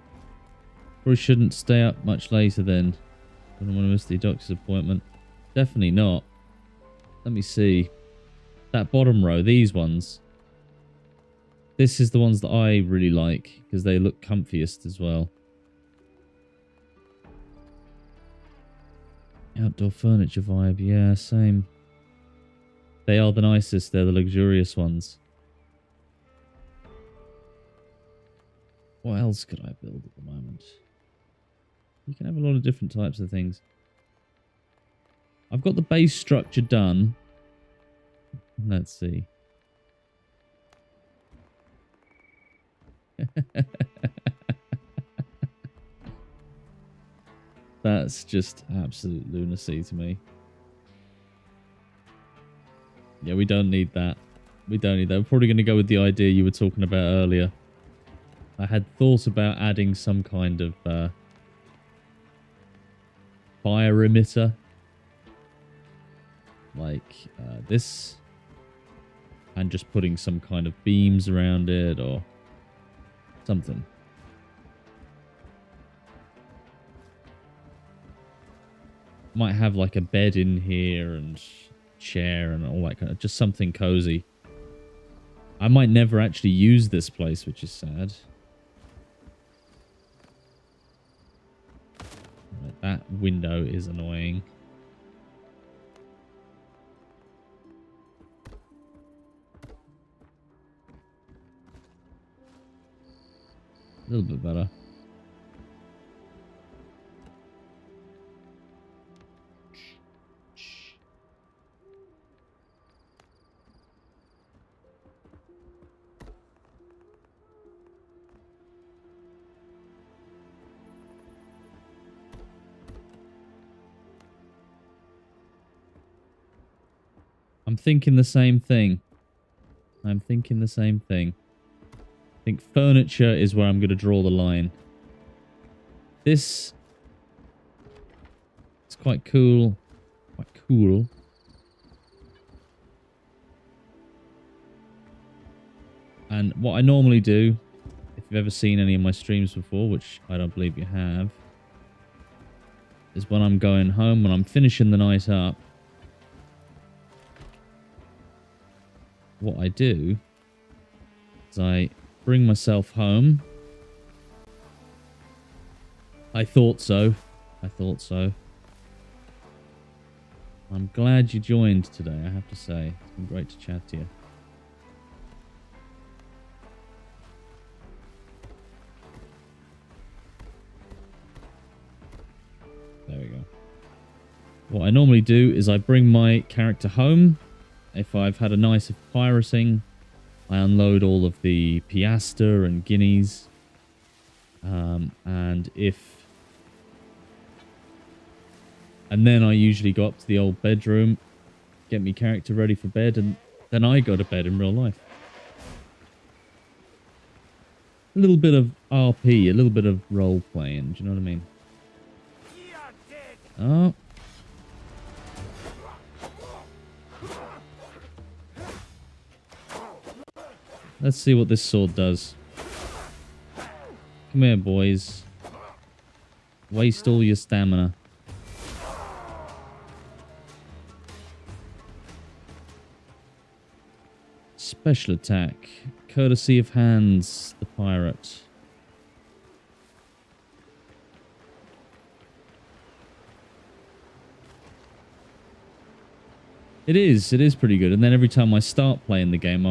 Probably shouldn't stay up much later then. I don't want to miss the doctor's appointment. Definitely not. Let me see. That bottom row, these ones. This is the ones that I really like because they look comfiest as well. Outdoor furniture vibe, yeah, same. They are the nicest, they're the luxurious ones. What else could I build at the moment? You can have a lot of different types of things. I've got the base structure done. Let's see. That's just absolute lunacy to me. Yeah, we don't need that. We don't need that. We're probably going to go with the idea you were talking about earlier. I had thought about adding some kind of fire emitter. Like this. And just putting some kind of beams around it or something. Might have like a bed in here and chair and all that kind of, just something cozy. I might never actually use this place, which is sad. Right, that window is annoying. A little bit better. I'm thinking the same thing. I'm thinking the same thing. I think furniture is where I'm going to draw the line. This is quite cool. Quite cool. And what I normally do, if you've ever seen any of my streams before, which I don't believe you have, is when I'm going home, when I'm finishing the night up, what I do is I bring myself home. I thought so. I thought so. I'm glad you joined today, I have to say. It's been great to chat to you. There we go. What I normally do is I bring my character home. If I've had a night of pirating, I unload all of the piaster and guineas. And then I usually go up to the old bedroom, get me character ready for bed, and then I go to bed in real life. a little bit of RP, a little bit of role playing. Do you know what I mean? You're dead. Oh. Let's see what this sword does. Come here, boys. Waste all your stamina. Special attack. Courtesy of Hans, the pirate. It is pretty good. And then every time I start playing the game,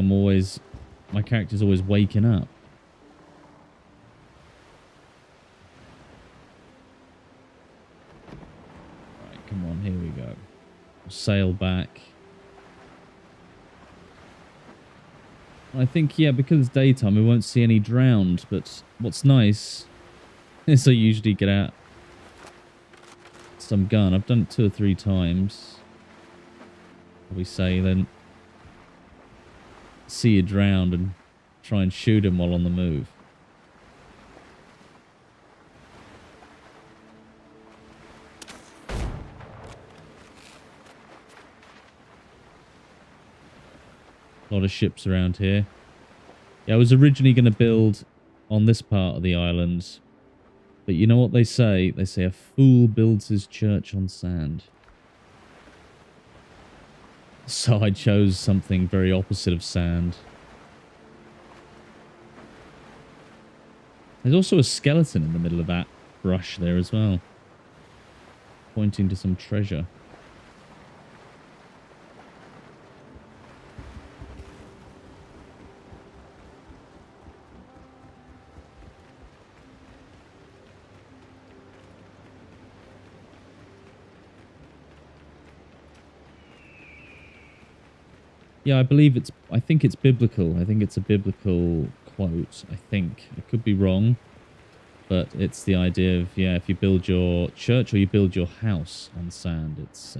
my character's always waking up. Right, come on, here we go. We'll sail back. I think, yeah, because it's daytime, we won't see any drowned, but what's nice is I usually get out some gun. I've done it 2 or 3 times. We say then see you drowned and try and shoot him while on the move. A lot of ships around here. Yeah, I was originally going to build on this part of the island, but you know what they say? They say a fool builds his church on sand. So I chose something very opposite of sand. There's also a skeleton in the middle of that brush there as well, pointing to some treasure. Yeah, I think it's biblical. I think it's a biblical quote. I think. I could be wrong. But it's the idea of, yeah, if you build your church or you build your house on sand, it's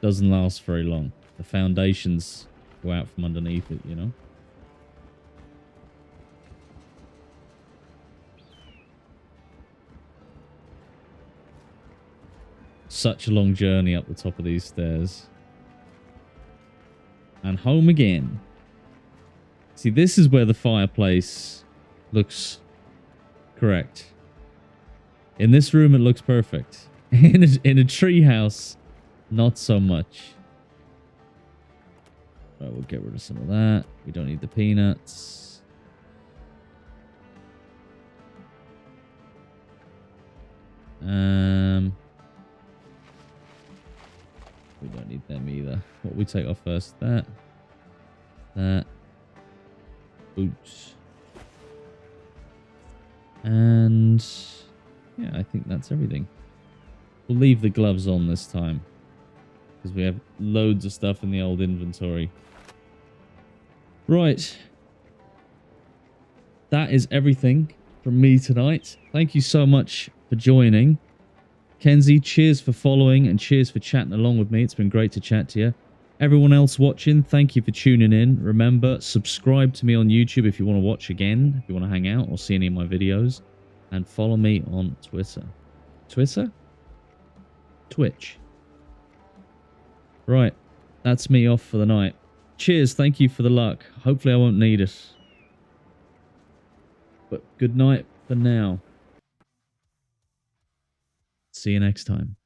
doesn't last very long. The foundations go out from underneath it, you know? Such a long journey up the top of these stairs. And home again. See, this is where the fireplace looks correct. In this room, it looks perfect. In a tree house, not so much. Right, we'll get rid of some of that. We don't need the peanuts. We don't need them either. What we take off first? That. Boots. And yeah, I think that's everything. We'll leave the gloves on this time, because we have loads of stuff in the old inventory. Right. That is everything from me tonight. Thank you so much for joining. Kenzie, cheers for following and cheers for chatting along with me. It's been great to chat to you. Everyone else watching, thank you for tuning in. Remember, subscribe to me on YouTube if you want to watch again, if you want to hang out or see any of my videos. And follow me on Twitter. Twitter? Twitch. Right. That's me off for the night. Cheers. Thank you for the luck. Hopefully I won't need it. But good night for now. See you next time.